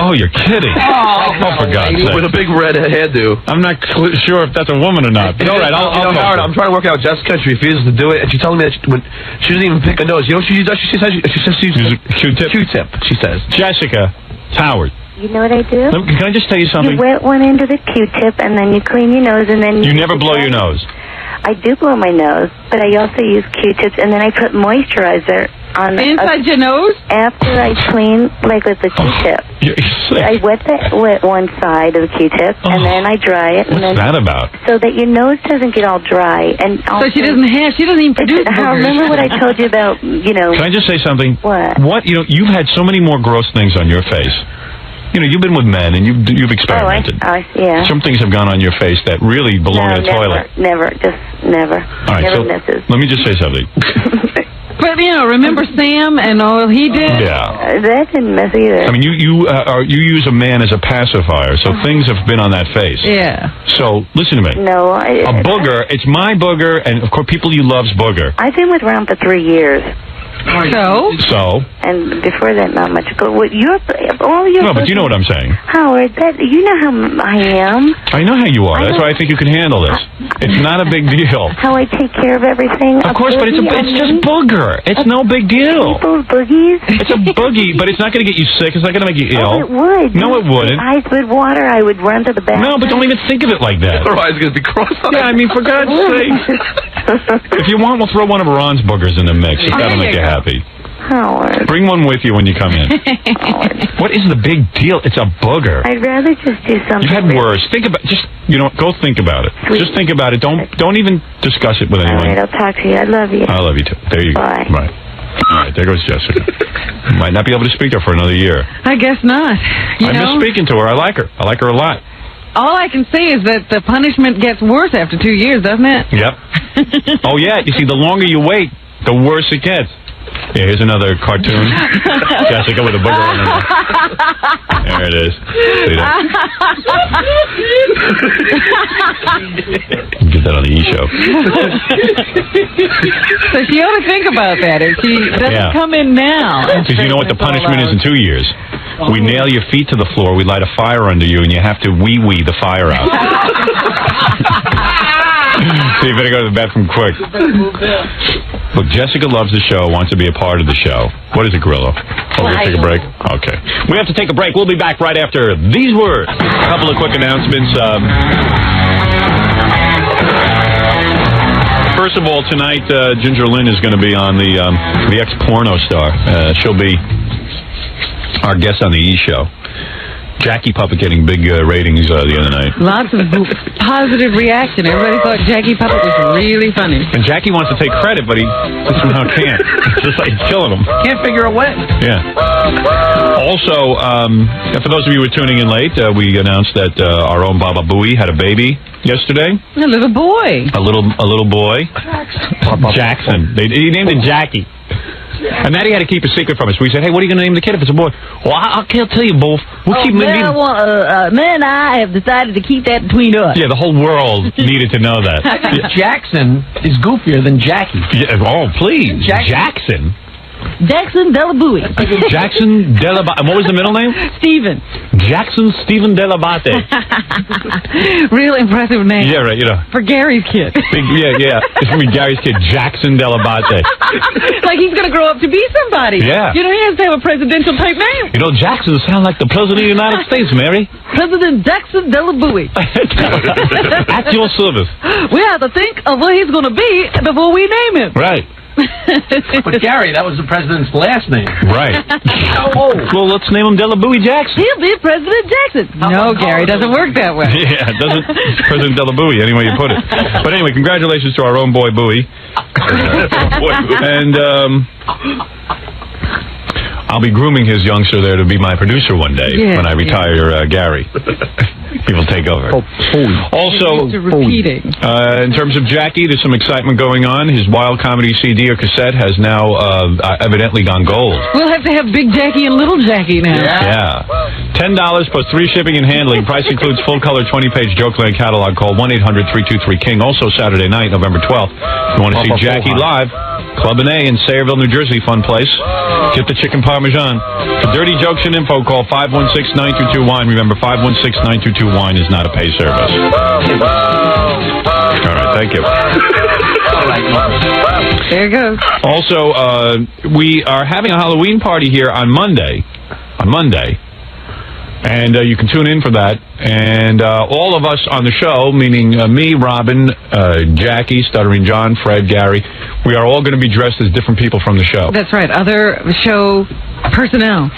Oh, you're kidding. Oh, for God's sake. With a big red hairdo. I'm not sure if that's a woman or not. But all right, I'll Howard, I'm trying to work out Jessica. She refuses to do it, and she's telling me that she doesn't even pick a nose. You know what she does? She says she uses a Q-tip. Q-tip, she says. Jessica, it's Howard. You know what I do? Can I just tell you something? You wet one into the Q-tip, and then you clean your nose, and then You never blow your nose. I do blow my nose, but I also use Q-tips, and then I put moisturizer Inside your nose? After I clean, like with the Q-tip. I wet one side of the Q-tip, and then I dry it. What's that about? So that your nose doesn't get all dry. And also, so she doesn't even produce boogers. Remember what I told you about, Can I just say something? What? You've had so many more gross things on your face. You've been with men and you've experimented. Yeah. Some things have gone on your face that really belong in a toilet. Never. All right, so misses. let me just say something. But remember Sam and all he did? Yeah. That didn't miss either. I mean, you use a man as a pacifier, so things have been on that face. Yeah. So listen to me. No, a booger. It's my booger, and of course, people you love's booger. I've been with Ron for 3 years. So? And before that, not much ago. No, but you know what I'm saying. Howard, you know how I am. I know how you are. That's why I think you can handle this. It's not a big deal. How I take care of everything. Of course, but it's just booger. It's no big deal. People's boogies? It's a boogie, but it's not going to get you sick. It's not going to make you ill. Oh, it would. No, it wouldn't. Ice with water, I would run to the bathroom. No, but don't even think of it like that. Her eyes going to be crossed. Yeah, I mean, for God's sake. If you want, we'll throw one of Ron's boogers in the mix. That'll make you happy. Howard. Bring one with you when you come in. What is the big deal? It's a booger. I'd rather just do something. You've had worse. Think about go think about it. Sweet. Just think about it. Don't even discuss it with anyone. All right, I'll talk to you. I love you. I love you too. There you go. Bye. Right. All right, there goes Jessica. Might not be able to speak to her for another year. I guess not. I miss speaking to her. I like her. I like her a lot. All I can say is that the punishment gets worse after 2 years, doesn't it? Yep. Oh, yeah. You see, the longer you wait, the worse it gets. Yeah, here's another cartoon. Jessica with a booger on her nose. There it is. See that? Get that on the E-show. So she ought to think about that if she doesn't come in now. Because you know what the punishment is in 2 years? We nail your feet to the floor, we light a fire under you, and you have to wee-wee the fire out. So you better go to the bathroom quick. Look, Jessica loves the show, wants to be a part of the show. What is it, Grillo? Oh, we'll take a break? Okay. We have to take a break. We'll be back right after these words. A couple of quick announcements. First of all, tonight, Ginger Lynn is going to be on the ex-porno star. She'll be our guest on the E! Show. Jackie Puppet getting big ratings the other night. Lots of positive reaction. Everybody thought Jackie Puppet was really funny. And Jackie wants to take credit, but he somehow can't. It's just like killing him. Can't figure a way. Yeah. Also, for those of you who were tuning in late, we announced that our own Baba Booey had a baby yesterday. A little boy. A little boy. Jackson. He named it Jackie. And Maddie had to keep a secret from us. We said, hey, what are you going to name the kid if it's a boy? Well, I can't tell you both. We'll keep Ned and I have decided to keep that between us. Yeah, the whole world needed to know that. Jackson is goofier than Jackie. Yeah, oh, please. Jackson? Jackson Delabouie. Jackson Delabate. And what was the middle name? Stephen. Jackson Stephen Delabate. Real impressive name. Yeah, right, For Gary's kid. Yeah. It's going to be Gary's kid, Jackson Delabate. Like he's going to grow up to be somebody. Yeah. He has to have a presidential type name. Jackson sounds like the President of the United States, Mary. President Jackson Delabouie. At your service. We have to think of what he's going to be before we name him. Right. But Gary, that was the president's last name. Right. Well, let's name him Delabouie Jackson. He'll be President Jackson. No, Gary, doesn't work that way. Yeah, it doesn't. President Delabouie, any way you put it. But anyway, congratulations to our own boy Bowie. And I'll be grooming his youngster there to be my producer one day when I retire Gary. He will take over. Also, in terms of Jackie, there's some excitement going on. His Wild Comedy CD or cassette has now evidently gone gold. We'll have to have Big Jackie and Little Jackie now. Yeah. $10 plus free shipping and handling. Price includes full-color 20-page Jokeland catalog. Call 1-800-323-KING. Also Saturday night, November 12th. If you want to see Jackie live, Club N A in Sayreville, New Jersey. Fun place. Get the chicken parmesan. For dirty jokes and info, call 516-922-WINE. Remember, 516-922-WINE is not a pay service. All right, thank you. There it goes. Also, we are having a Halloween party here on Monday. And you can tune in for that. And all of us on the show, meaning me, Robin, Jackie, Stuttering John, Fred, Gary, we are all going to be dressed as different people from the show. That's right. Other show personnel.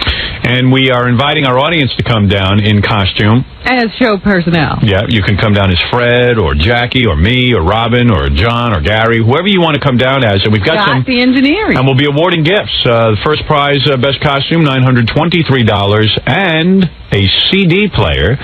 And we are inviting our audience to come down in costume. As show personnel. Yeah, you can come down as Fred or Jackie or me or Robin or John or Gary, whoever you want to come down as. And we've got some... the engineering. And we'll be awarding gifts. The first prize, best costume, $923, and a CD player,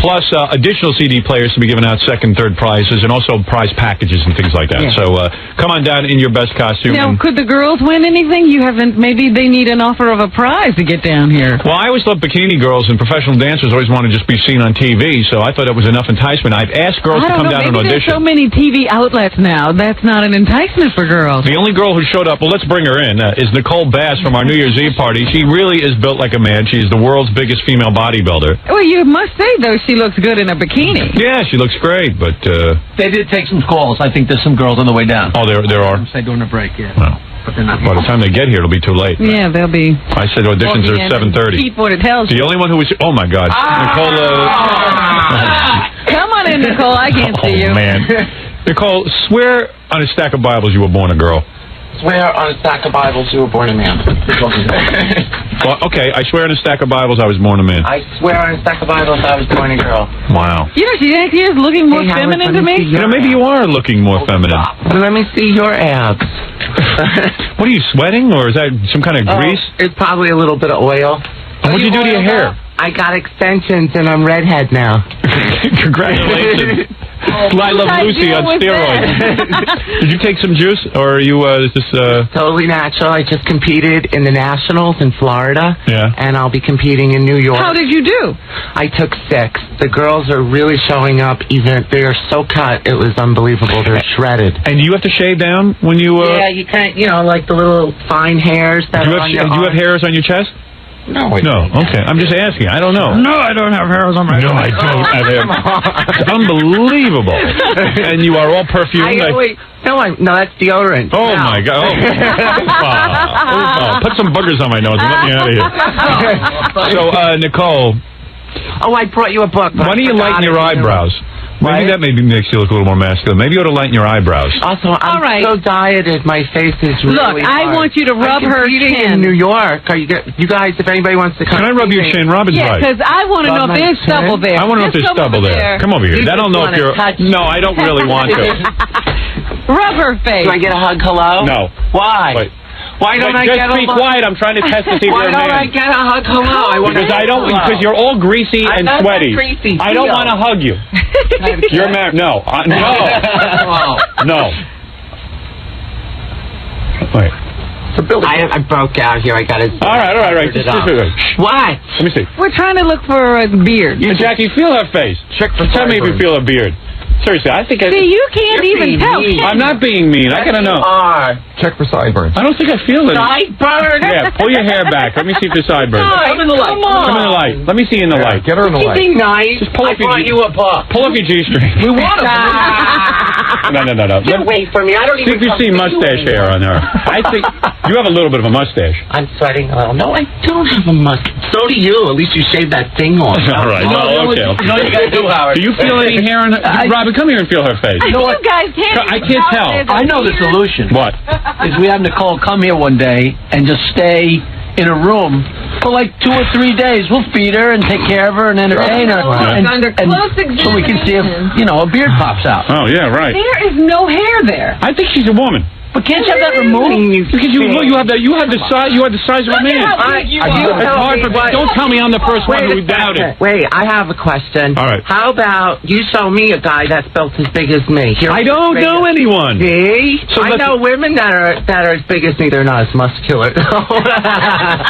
plus additional CD players to be given out, second, third prizes, and also prize packages and things like that. Yeah. So come on down in your best costume. Now, could the girls win anything? You haven't. Maybe they need an offer of a prize to get down here. Well, I always thought bikini girls and professional dancers always want to just be seen on TV, so I thought it was enough enticement. I've asked girls to come down and maybe audition. there's so many TV outlets now. That's not an enticement for girls. The only girl who showed up, well, let's bring her in, is Nicole Bass from our New Year's Eve party. She really is built like a man. She's the world's biggest female bodybuilder. Well, you must say, though, she looks good in a bikini. Yeah, she looks great, but... They did take some calls. I think there's some girls on the way down. Oh, there are? Say during the break, yeah. Well, but they're not by the time they get here, it'll be too late. Yeah, they'll be... I said auditions are at 7:30. Keep what it tells The you. only one who was... Oh, my God. Nicole... Come on in, Nicole. I can't see you. Oh, man. Nicole, swear on a stack of Bibles you were born a girl. Swear on a stack of Bibles you were born a man. Well, okay, I swear on a stack of Bibles I was born a man. I swear on a stack of Bibles I was born a girl. Wow. You know, she actually is looking more feminine to me. You know, maybe you are looking more feminine. Let me see your abs. What are you, sweating, or is that some kind of grease? It's probably a little bit of oil. And what'd you do to your hair? I got extensions and I'm redhead now. Congratulations. I Love Lucy on steroids. Did you take some juice, or are you just... Totally natural. I just competed in the Nationals in Florida. Yeah. And I'll be competing in New York. How did you do? I took 6. The girls are really showing up. Even they are so cut, it was unbelievable. They're shredded. And do you have to shave down when you... Yeah, you can't, like the little fine hairs that are on your Do you have hairs on your chest? No. Okay. I'm just asking. I don't know. No, I don't have hairs on my No, I don't have hair. It's unbelievable. And you are all perfumed. No, that's deodorant. Oh, my God. Oh. Put some boogers on my nose and let me out of here. So, Nicole. Oh, I brought you a book. Why don't you lighten your eyebrows? Maybe that makes you look a little more masculine. Maybe you ought to lighten your eyebrows. Also, I'm so dieted. My face is really Look, I hard. want you to rub her chin. In New York. Are you guys, if anybody wants to come. Can I rub your chin? Robin's right. Yeah, because I want to know if there's stubble there. I want to know if there's stubble there. Come over here. I don't know if you're... No, I don't really want to. Rub her face. Do I get a hug hello? No. Why? Wait. Why don't I get a hug? Just be quiet. I'm trying to test to see if you're a man. Why don't I get a hug hello? Because you're all greasy and sweaty. I don't want to hug you. You're married. No. No. Wait. I broke out here. I got it. All right. What? Let me see. We're trying to look for a beard. Jackie, feel her face. Tell me if you feel a beard. Seriously, I think See, you can't even tell. I'm not being mean. I gotta know. Check for sideburns. I don't think I feel it. Sideburns? Yeah, pull your hair back. Let me see if there's sideburns. Come in the light. Come in the light. Let me see in the light. Get her in the light. Being nice. Just pull up your you a book. Pull up your G-string. We want to. No. Get away from me. I don't See even if you see mustache hair on her. I think you have a little bit of a mustache. I'm sweating a little. No, I don't have a mustache. So do you. At least you shaved that thing off. All right. No, okay. You know what you got to do, Howard. Do you feel any hair on her? Robin, come here and feel her face. You guys can't. I can't tell. I know the solution. What? Is we have Nicole come here one day and just stay in a room for like 2 or 3 days. We'll feed her and take care of her and entertain her. And so we can see if, a beard pops out. Oh, yeah, right. There is no hair there. I think she's a woman. But can't you have that removed? Because you have the size of a man. It's hard for me. Don't tell me I'm the first one who doubted. Wait, I have a question. All right. How about you show me a guy that's built as big as me? I don't know anyone. See? So I know women that are as big as me. They're not as muscular. I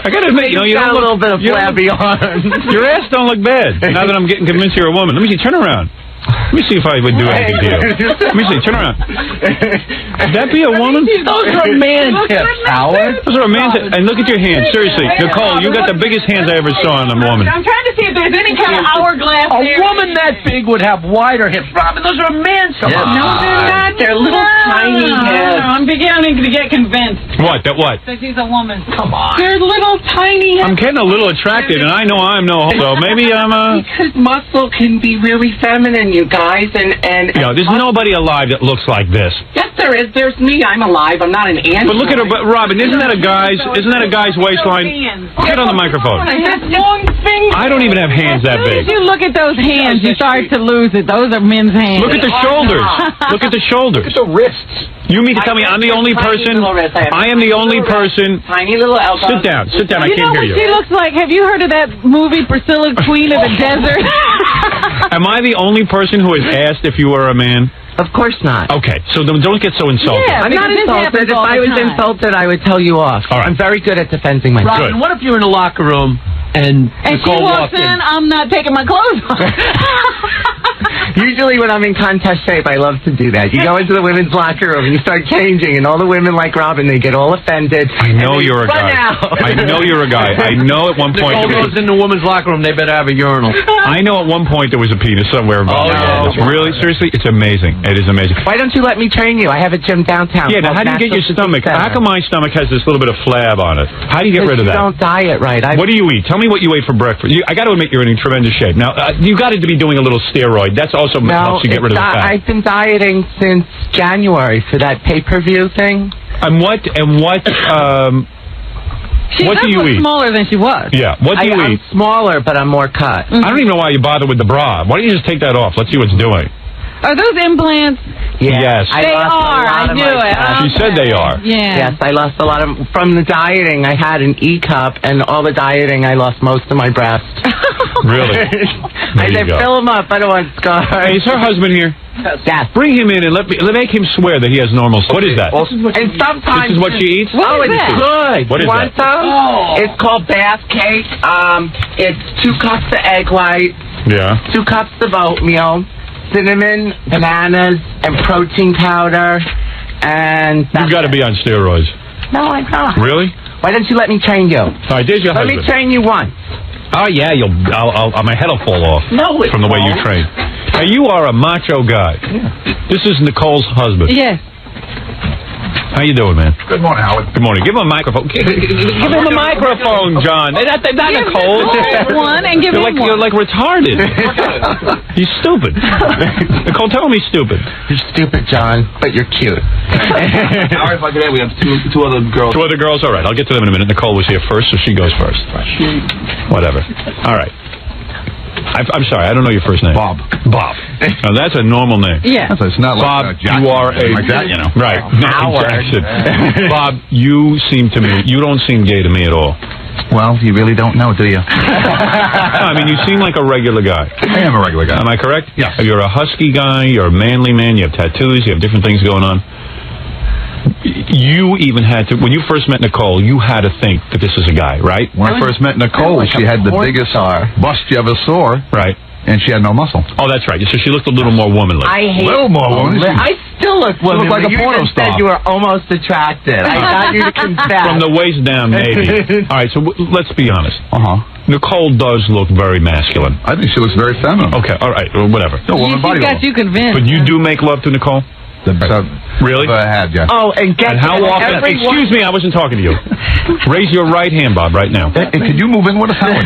gotta admit, you got a little bit of flabby arms. Your ass don't look bad. Now that I'm getting convinced you're a woman. Let me see. Turn around. Let me see if I would do anything to you. Let me see. Turn around. Would that be a woman? Those are a man's hips, Howard. Those are a man's hips. And look at your hands. Seriously. Nicole, you got the biggest hands I ever saw on a woman. I'm trying to see see if there's any kind of hourglass A there. woman that big would have wider hips. Robin, those are man's hips. No, they're not. They're little tiny hips. I'm beginning to get convinced What? That what? that she's a woman. Come on. They're little tiny hips. I'm getting a little attracted, and I know I'm no so maybe I'm Because muscle can be really feminine, you guys, and You know, there's nobody alive that looks like this. yes, there is. There's me. I'm alive. I'm not an android. But look at her, but Robin, isn't that a guy's waistline? Get on the microphone. I have long fingers. I don't even have hands that As soon big. as you look at those hands, you start to lose it. Those are men's hands. Look at the shoulders. Look at the shoulders. Look at the wrists. You mean to tell me I'm the only person? I am the only person. Tiny little elbows. Sit down. Sit down. I You know can't what hear she you. looks like? Have you heard of that movie Priscilla, Queen of the Desert? Am I the only person who has asked if you were a man? Of course not. Okay, so don't get so insulted. Yeah. I'm not Because this insulted. happens If all I the was time. insulted, I would tell you off. All right. I'm very good at defending myself. Robin, what if you're in a locker room and And she Nicole walks walked in, I'm not taking my clothes off. Usually when I'm in contest shape, I love to do that. You go into the women's locker room and you start changing, and all the women like Robin, they get all offended. I know and they you're a run guy. out. I know you're a guy. I know at one point. Nicole goes in the women's locker room, they better have a urinal. I know at one point there was a penis somewhere involved. Oh, yeah. Really? Seriously? It's amazing. It is amazing. Why don't you let me train you? I have a gym downtown. Yeah, now called how do you get your Natural stomach? Physique How come my stomach has this little bit of flab on it? How do you get rid of You that? don't diet right. What do you eat? Tell me what you ate for breakfast. I got to admit you're in tremendous shape. Now, you got to be doing a little steroid. That's also helps you get rid of the fat. I've been dieting since January for that pay-per-view thing. And what She what does do you look eat? smaller than she was. Yeah, what do you I'm eat? smaller, but I'm more cut. I don't even know why you bother with the bra. Why don't you just take that off? Let's see what it's doing. Are those implants? Yes. I They lost a are. lot I of knew my it. fat. She said they are. Yeah. Yes, I lost a lot of from the dieting. I had an E cup, and all the dieting, I lost most of my breast. Really? I you said, go. fill them up. I don't want scars. Hey, is her husband here? Yes. Bring him in and let make him swear that he has normal. What is that? And sometimes This is what she eats? Oh, it's good. What is you want that? some? Oh. It's called bath cake. It's 2 cups of egg white, Yeah. 2 cups of oatmeal, cinnamon, bananas, and protein powder. And You've got to be on steroids. no, I'm not. Really? Why don't you let me train you? All right, there's your Let husband. me train you once. Oh yeah, my head will fall off. No, it from the way you won't. train. Now you are a macho guy. This is Nicole's husband. Yes. How you doing, man? Good morning, Howard. Good morning. Give him a microphone. Give him a microphone, John. Not Nicole. One and give You're him like, you're one. like retarded. He's stupid. Nicole, tell him he's stupid. You're stupid, John, but you're cute. Howard, if I could add, we have two other girls. Two other girls? All right, I'll get to them in a minute. Nicole was here first, so she goes first. Whatever. All right. I'm sorry, I don't know your first name. Bob. Bob. Now, that's a normal name. Yeah. It's not Bob, like Jackson, you are a... like that, you know. Right. Not Jackson. Bob, you seem to me... You don't seem gay to me at all. Well, you really don't know, do you? I mean, you seem like a regular guy. I am a regular guy. Am I correct? Yes. You're a husky guy. You're a manly man. You have tattoos. You have different things going on. You even had to... When you first met Nicole, you had to think that this is a guy, right? When I first met Nicole, she had the biggest bust you ever saw. Right. And she had no muscle. Oh, that's right. So she looked a little more womanly. I hate Little more womanly. I still look womanly. like a you porno just said star. you were almost attracted. I got you to confess. From the waist down, maybe. All right, so let's be honest. Uh-huh. Nicole does look very masculine. I think she looks very feminine. Okay, all right, well, whatever. No, woman body. She's got you convinced. But you do make love to Nicole? Really? I had, yeah. Oh, and get And how often? Excuse me, I wasn't talking to you. Raise your right hand, Bob, right now. And could you move in with us, Howard?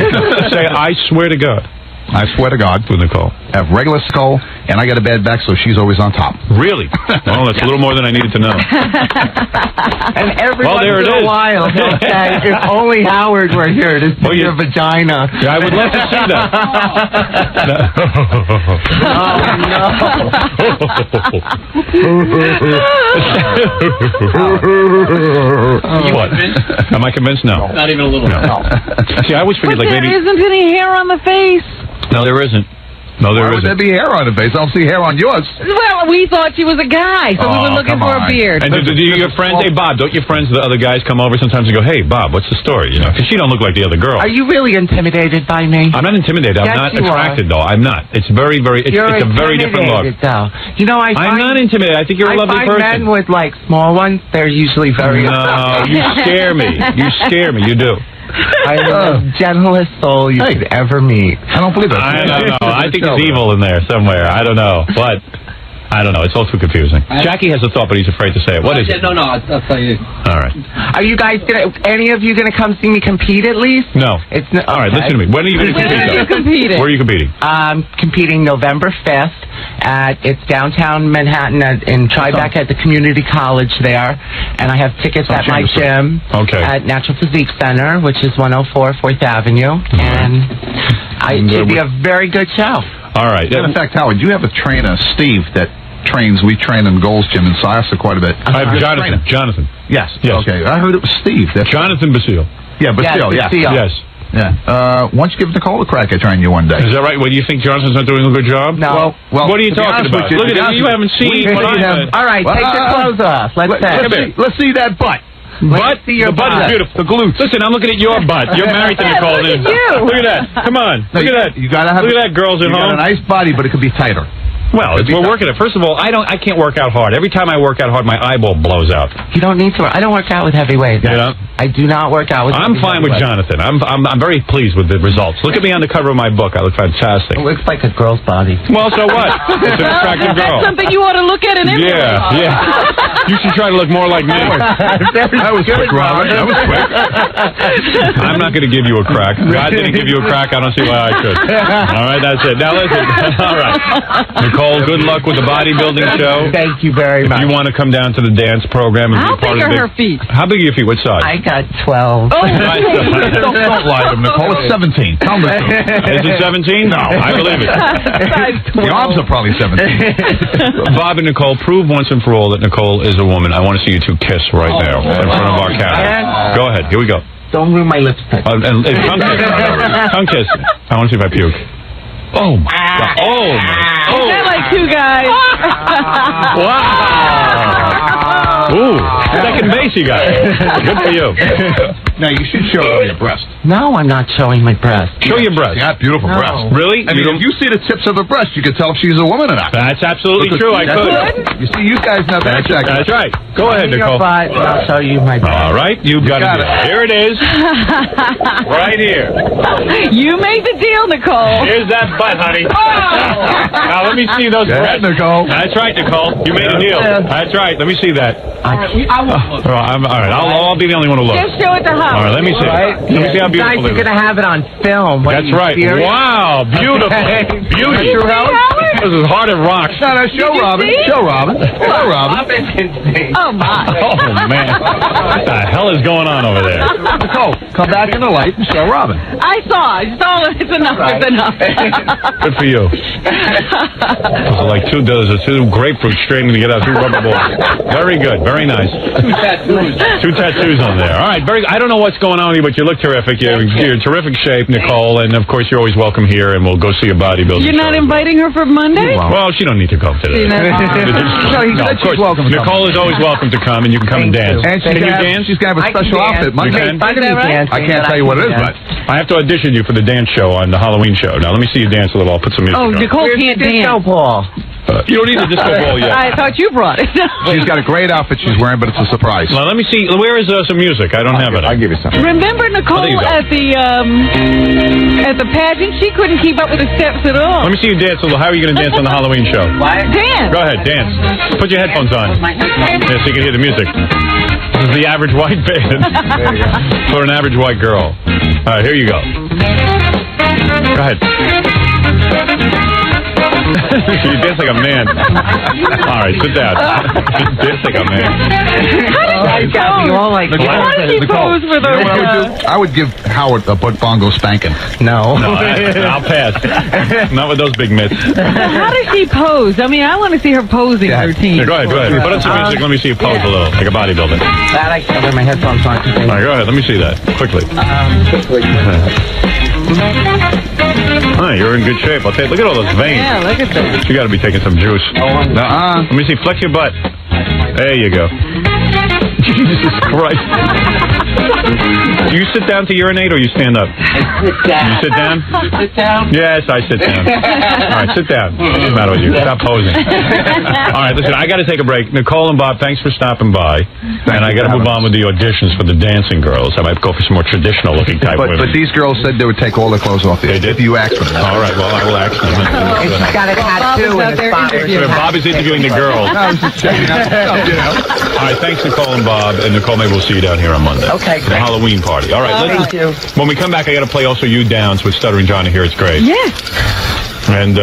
Say, I swear to God. I swear to God. To Nicole. Have regular skull, and I got a bad back, so she's always on top. Really? Well, that's a little more than I needed to know. And every Well, once there in it a is. while, he'll say, if only Howard were here to see your vagina. Yeah, I would love to see that. What? Am I convinced? No. Not even a little. No. See, I always figured But like there maybe... isn't any hair on the face. No, there isn't. No, there Why would isn't. there be hair on her face? I don't see hair on yours. Well, we thought she was a guy, so we were looking come for a on. beard. And do your friends, hey, Bob, don't your friends, the other guys, come over sometimes and go, hey, Bob, what's the story? You know, because she don't look like the other girl. Are you really intimidated by me? I'm not intimidated. I'm Yes, not you attracted, though. I'm not. It's very, very, it's You're a very different look. intimidated, though. You know, I'm not intimidated. I think you're a lovely person. I find men with, like, small ones, they're usually very... No, you scare me. You scare me. You do. I'm the gentlest soul you could ever meet. I don't believe it. I don't know. I think there's evil in there somewhere. I don't know. But I don't know. It's all too confusing. Jackie has a thought, but he's afraid to say it. What is it? No, I'll tell you. All right. Are you guys any of you gonna come see me compete at least? No. It's no, all right. Listen to me. When are you going to compete? Where are you competing? Where are you competing? Competing November 5th it's downtown Manhattan in Tribeca at the community college there, and I have tickets at my gym at Natural Physique Center, which is 104 4th Avenue, and it should be a very good show. All right. In fact, Howard, you have a trainer, Steve, that we train in Gold's Gym in Syosset quite a bit. Jonathan. Yes. Okay. I heard it was Steve. Jonathan Basile. Yeah, Basile. Yes. Yeah. Why don't you give Nicole a crack at trying you one day? Is that right? Well, do you think Jonathan's not doing a good job? No. Well, what are you talking about? Look at it. You haven't seen what I have. All right, take your clothes off. Let's see that butt. What? The butt is beautiful. The glutes. Listen, I'm looking at your butt. You're married to Nicole. Look at you. Look at that. Come on. Look at that. You gotta have. Look at that, girls at home. You got a nice body, but it could be tighter. Well, we're working it. First of all, I can't work out hard. Every time I work out hard, my eyeball blows out. You don't need to. I don't work out with heavy weights. You know? I do not work out with. I'm fine with Jonathan. I'm very pleased with the results. Look at me on the cover of my book. I look fantastic. It looks like a girl's body. Well, so what? It's an attractive girl. That's something you ought to look at in every way. Yeah. You should try to look more like me. That was quick, Robin. That was quick. I'm not going to give you a crack. God didn't give you a crack. I don't see why I should. All right, that's it. Now listen. All right, Nicole. Good luck with the bodybuilding show. Thank you very much. If you want to come down to the dance program and How be part big of are her feet? How big are your feet? What size? I got 12. Oh, Don't lie to him, Nicole. It's 17. Tell him the truth. Is it 17? No, I believe it. The arms are probably 17. Bob and Nicole, prove once and for all that Nicole is a woman. I want to see you two kiss right now in front of our camera. Go ahead. Here we go. Don't ruin my lipstick. And tongue kiss. Tongue kiss. I want to see if I puke. Oh my God. Oh my. Is that like two guys? Wow. Ooh, second base you got. Good for you. Now, you should show your breast. No, I'm not showing my breast. Show your breast. You got beautiful breast. Really? I mean, if you see the tips of the breast, you can tell if she's a woman or not. That's absolutely true. I could. You see, you guys know that. That's right. Go ahead, Nicole. I'll show you my breast. All right, you got it. Here it is. Right here. You made the deal, Nicole. Here's that butt, honey. Now, let me see those breasts. Nicole. That's right, Nicole. You made a deal. That's right. Let me see that. I won't look. All right. I'll be the only one who looks. Just show it to her. All right, let me see. Let me see how beautiful You guys are going to have it on film. That's right. Wow, beautiful. Beauty. This is hard as rocks. No, show Robin. Show Robin. Show Robin. Oh, my. Oh, man. What the hell is going on over there? Nicole, come back in the light and show Robin. I saw. It's enough. Right. It's enough. Good for you. Those are like two grapefruit straining to get out 2 rubber balls. Very good. Very nice. 2 tattoos. 2 tattoos on there. All right. I don't know what's going on with you, but you look terrific. You're in terrific shape, Nicole. And, of course, you're always welcome here, and we'll go see a bodybuilding You're not inviting her for Monday? Well, she don't need to come today. No, of course. Welcome. Nicole is always welcome to come, and you can come and dance. And can you dance? She's going to have a special outfit. I can't tell you what it is, but I have to audition you for the dance show on the Halloween show. Now, let me see you dance a little. I'll put some music on. Nicole can't dance. You don't need a disco ball yet. I thought you brought it. She's got a great outfit she's wearing, but it's a surprise. Well, let me see. Where is some music? I don't have it. I'll give you some. Remember Nicole at the pageant? She couldn't keep up with the steps at all. Let me see you dance a little. How are you going to dance on the Halloween show? Dance. Go ahead, dance. Put your headphones on. Yeah, so you can hear the music. This is the average white band for an average white girl. All right, here you go. Go ahead. You dance like a man. All right, sit down. Dance like a man. How did he pose for those? You know what I would do? I would give Howard a butt bongo spanking. No, I'll pass. Not with those big mitts. How does she pose? I mean, I want to see her posing routine. Yeah, go ahead. Put on some music. Let me see you pose a little, like a bodybuilder. That I can wear my headphones on. All right, go ahead. Let me see that quickly. All right, you're in good shape. Look at all those veins. Yeah, look at that. You got to be taking some juice. Let me see. Flex your butt. There you go. Jesus Christ. Do you sit down to urinate or you stand up? Sit down. You sit down? Sit down? Yes, I sit down. All right, sit down. What's the matter with you? Stop posing. All right, listen, I got to take a break. Nicole and Bob, thanks for stopping by. And I got to move on with the auditions for the dancing girls. I might go for some more traditional-looking type women. But these girls said they would take all their clothes off. They did? If you asked them. All right, well, I will ask them. And she's got a tattoo in his body. Bob is interviewing the girls. I was just checking out stuff, you know. All right, thanks, Nicole and Bob. And Nicole, maybe we'll see you down here on Monday. Okay, The Halloween party. All right, Thank you. when we come back, I got to play also You Downs with Stuttering John here. It's great. Yes. And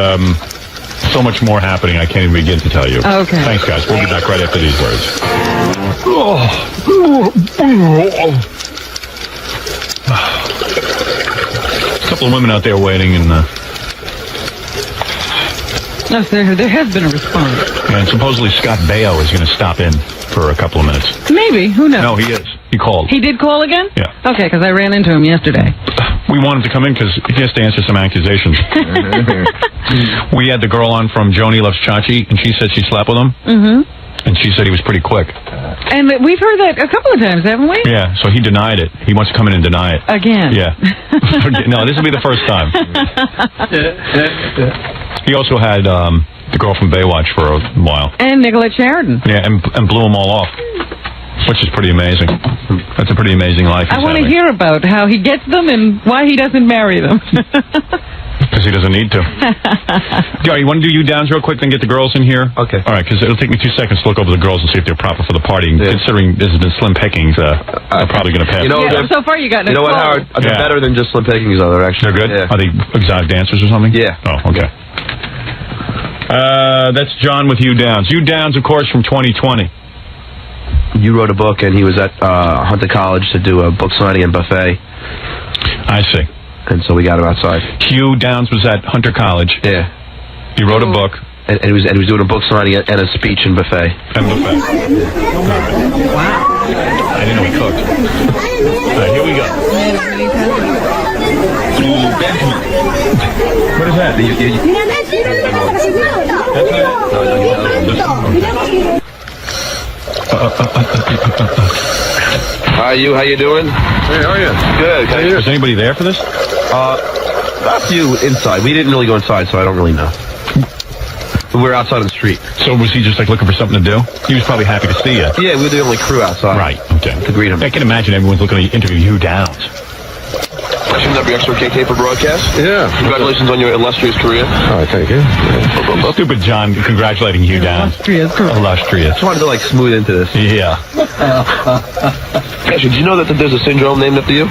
so much more happening. I can't even begin to tell you. Okay. Thanks, guys. We'll be back right after these words. A couple of women out there waiting, and Yes, there has been a response. and supposedly Scott Baio is going to stop in for a couple of minutes. Maybe. Who knows? No, he is. He called. He did call again? Yeah. Okay, because I ran into him yesterday. We want him to come in because he has to answer some accusations. We had the girl on from Joni Loves Chachi, and she said she slept with him. Mm-hmm. And she said he was pretty quick. And we've heard that a couple of times, haven't we? Yeah, so he denied it. He wants to come in and deny it. Again. Yeah. No, this will be the first time. He also had the girl from Baywatch for a while. And Nicolette Sheridan. Yeah, and blew them all off, which is pretty amazing. That's a pretty amazing life he's I want to having. hear about how he gets them and why he doesn't marry them. Because he doesn't need to. Gary, you want to do You Downs real quick, then get the girls in here? Okay. All right, because it'll take me 2 seconds to look over the girls and see if they're proper for the party. And considering this has been slim pickings, they're probably going to pass. You know, so far you got You know what, Howard? They're better than just slim pickings, though. They're actually They're good? Yeah. Are they exotic dancers or something? Yeah. Oh, okay. That's John with You Downs. You Downs, of course, from 2020. You wrote a book, and he was at Hunter College to do a book signing and buffet. I see. And so we got him outside. Hugh Downs was at Hunter College. Yeah. He wrote a book. And he was doing a book signing and a speech and buffet. And buffet. Wow. I didn't know he cooked. All right, here we go. What is that? Hi, you. How you doing? Hey, how are you? Good. Was anybody there for this? A few inside. We didn't really go inside, so I don't really know. We were outside on the street. So was he just like looking for something to do? He was probably happy to see you. Yeah, we were the only crew outside. Right. Okay. To greet him. I can imagine everyone's looking to interview you Downs. Shouldn't that be extra KK for broadcast? Yeah. Congratulations on your illustrious career. All right, thank you. Stupid John congratulating you, Downs. Illustrious. Just wanted to like smooth into this. Yeah. Actually, did you know that there's a syndrome named after you?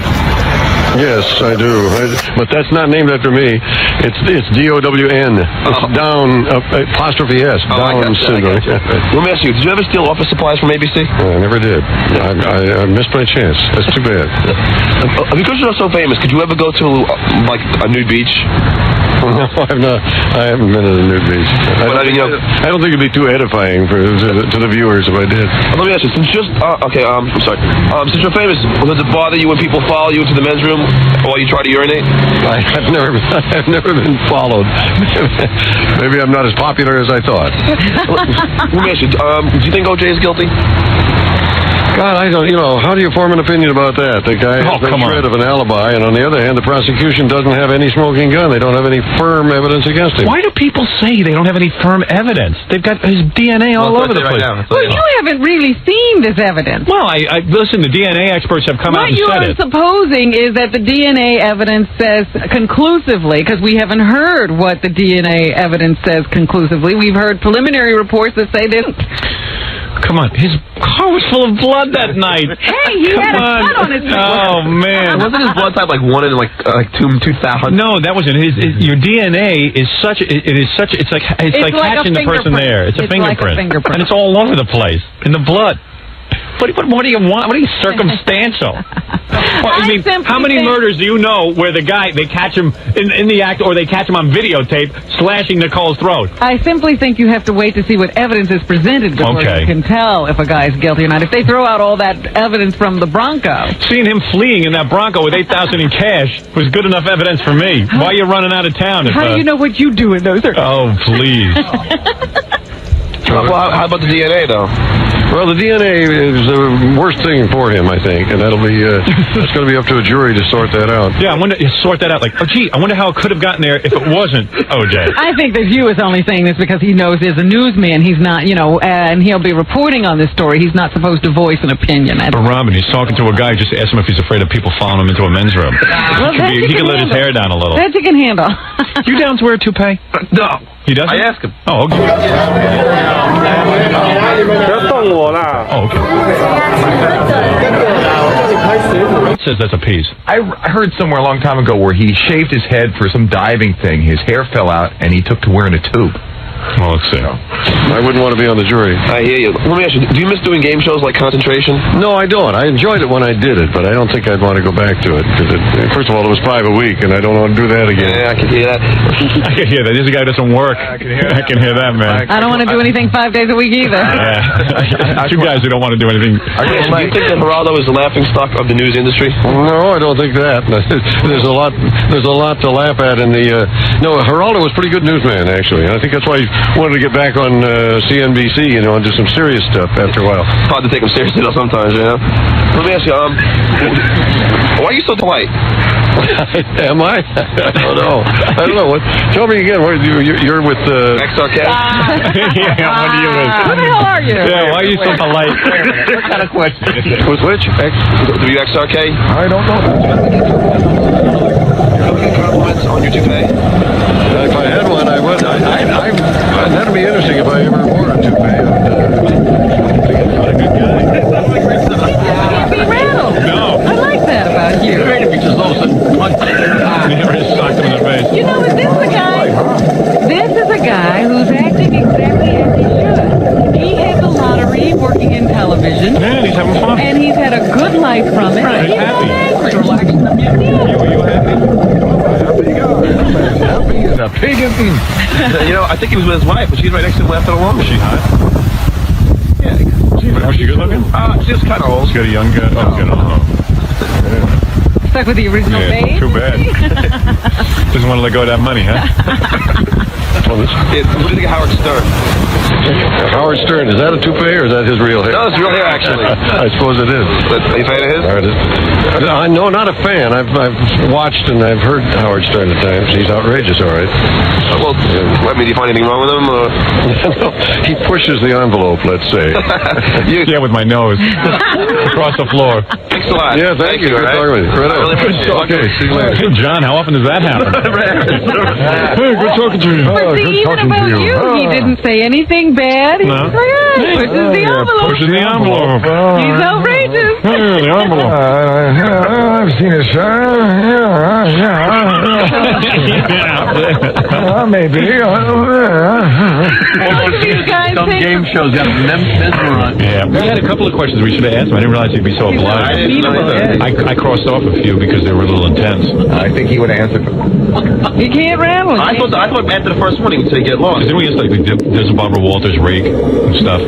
Yes, I do. But that's not named after me. It's D-O-W-N. It's Down, apostrophe S, Down syndrome. Let me ask you, did you ever steal office supplies from ABC? I never did. I missed my chance. That's too bad. Because you're so famous, could you ever go to, like, a nude beach? No, I've not. I haven't been at a nude beach. I don't think it'd be too edifying to the viewers if I did. Let me ask you, since I'm sorry. Since you're famous, does it bother you when people follow you into the men's room while you try to urinate? I've never been followed. Maybe I'm not as popular as I thought. Let me ask you, do you think O.J. is guilty? God, I don't, how do you form an opinion about that? The guy has been shred of an alibi, and on the other hand, the prosecution doesn't have any smoking gun. They don't have any firm evidence against him. Why do people say they don't have any firm evidence? They've got his DNA all over the place. Well, you haven't really seen this evidence. Well, I listen, the DNA experts have come out and said What you are supposing is that the DNA evidence says conclusively, because we haven't heard what the DNA evidence says conclusively. We've heard preliminary reports that say this. Come on, his car was full of blood that night. Hey, he had a cut on his Oh man, wasn't his blood type like 1 in like 2000? No, that wasn't his. Your DNA is such. It's like catching the person there. It's a fingerprint, and it's all over the place in the blood. What do you want? What are you circumstantial? I mean, how many murders do you know where the guy, they catch him in the act, or they catch him on videotape slashing Nicole's throat? I simply think you have to wait to see what evidence is presented before you can tell if a guy's guilty or not. If they throw out all that evidence from the Bronco. Seeing him fleeing in that Bronco with $8,000 in cash was good enough evidence for me. Why are you running out of town? How do you know what you do in those circumstances? Oh, please. Well, how about the DNA, though? Well, the DNA is the worst thing for him, I think, and that'll be it's going to be up to a jury to sort that out. Yeah, I wonder sort that out. Like, oh, gee, I wonder how it could have gotten there if it wasn't OJ. I think that Hugh is only saying this because he knows as a newsman he's not, and he'll be reporting on this story. He's not supposed to voice an opinion. But Robin, he's talking to a guy. Just ask him if he's afraid of people following him into a men's room. Well, he can let his hair down a little. That you can handle. You down to wear a toupee? No. He doesn't? I asked him. Oh, okay. Oh, okay. Says that's a piece. I heard somewhere a long time ago where he shaved his head for some diving thing. His hair fell out, and he took to wearing a tube. Well, let's see. I wouldn't want to be on the jury. I hear you. Let me ask you, do you miss doing game shows like Concentration? No, I don't. I enjoyed it when I did it, but I don't think I'd want to go back to it. Because first of all, it was 5 a week, and I don't want to do that again. Yeah, I can hear that. I can hear that. This guy doesn't work. I can hear that, man. I don't want to do anything 5 days a week either. Yeah. Two guys who don't want to do anything. Do you think that Geraldo is the laughing stock of the news industry? No, I don't think that. There's a lot to laugh at in the... No, Geraldo was a pretty good newsman, actually. I think that's why he wanted to get back on CNBC, and do some serious stuff after a while. Hard to take him seriously, though, sometimes, Let me ask you, why are you so polite? Am I? I don't know. Tell me again. You're with XRK? Yeah, what are you with? What the hell are you? Yeah, why are you so polite? What kind of question is it? with which? WXRK? I don't know. Compliments on your toupee? If I had one, I would. That'd be interesting if I ever wore a toupee. Not a good guy. Be rattled. No. I like that about you. Great if he just loves it. Socked him in the face. This is a guy who's acting exactly as he should. He had the lottery working in television. Man, he's having fun. And he's had a good life from it. Right, He's happy. not angry. Relaxing the music. You happy? Happy as a pig in I think he was with his wife, but she's right next to him left alone. Was she hot? Yeah. Was she good looking? She was kind of old. She's got a young guy. Oh, Stuck with the original babe? Too bad. Doesn't want to let go of that money, huh? What do you think of Howard Stern? Howard Stern, is that a toupee or is that his real hair? No, it's real hair, actually. I suppose it is. Are you a fan of his? No, not a fan. I've watched and I've heard Howard Stern at times. He's outrageous, all right. Well, do you find anything wrong with him? No, he pushes the envelope, let's say. Yeah, with my nose. Across the floor. Thanks a lot. Yeah, thank you. Good talking with you. I really appreciate it. Okay, see you later. Hey, John, how often does that happen? Hey, good talking to you. But see, even about you, he didn't say anything bad. He was like, pushes the envelope. Pushes the envelope. He's outrageous. The envelope. I've seen it, sir. Maybe. Some game shows got men's run. Yeah, we had a couple of questions we should have asked him. I didn't realize he'd be so obliged. I crossed off a few because they were a little intense. I think he would have answered them. You can't rattle him. I thought after the first one he would say get lost. Then we just there's a Barbara Walters rake and stuff.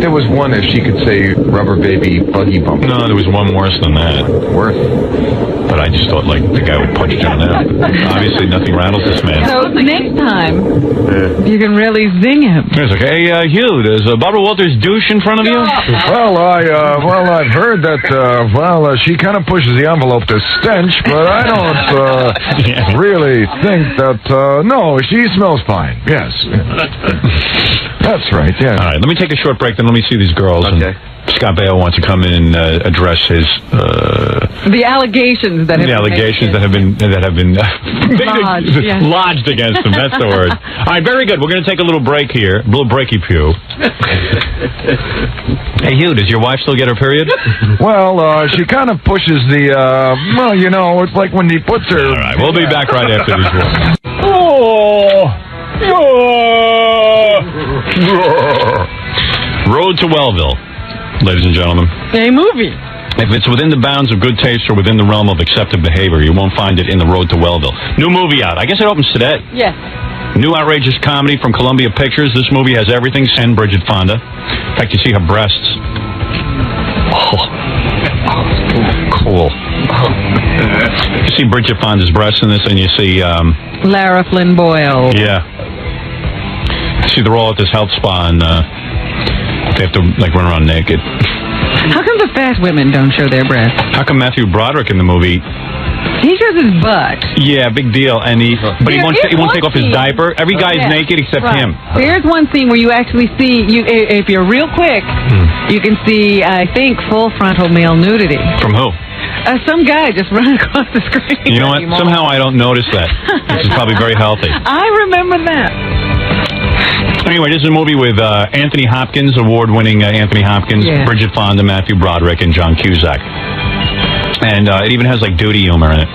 There was one if she could say rubber baby buggy bump. No, there was one worse than that. Worse. But I just thought the guy would punch John out. Obviously nothing rattles this man. So next time, you can really zing him. It's okay. Hey, Hugh, does Barbara Walters douche in front of you? Well, I've heard that, she kind of pushes the envelope to stench, but I don't really think that, no, she smells fine. Yes. That's right, yeah. All right, let me take a short break, then let me see these girls. Okay. And Scott Baio wants to come in and address his the allegations that have been lodged against him. That's the word. All right, very good. We're going to take a little break here, a little breaky pew. Hey, Hugh, does your wife still get her period? Well, she kind of pushes the. It's like when he puts her. All right, we'll be back right after these words. Road to Wellville, ladies and gentlemen. A movie. If it's within the bounds of good taste or within the realm of accepted behavior, you won't find it in The Road to Wellville. New movie out. I guess it opens today. Yes. New outrageous comedy from Columbia Pictures. This movie has everything. And Bridget Fonda. In fact, you see her breasts. Cool. You see Bridget Fonda's breasts in this, and you see... Lara Flynn Boyle. Yeah. See, they're all at this health spa, and They have to like run around naked. How come the fat women don't show their breasts? How come Matthew Broderick in the movie? He shows his butt. Yeah, big deal. And he won't take off his diaper. Every guy is naked except him. Here's one scene where you actually see if you're real quick, you can see I think full frontal male nudity. From who? Some guy just running across the screen. You know what? Somehow I don't notice that, which is probably very healthy. I remember that. Anyway, this is a movie with Anthony Hopkins, award-winning Anthony Hopkins, Bridget Fonda, Matthew Broderick, and John Cusack. And it even has like duty humor in it.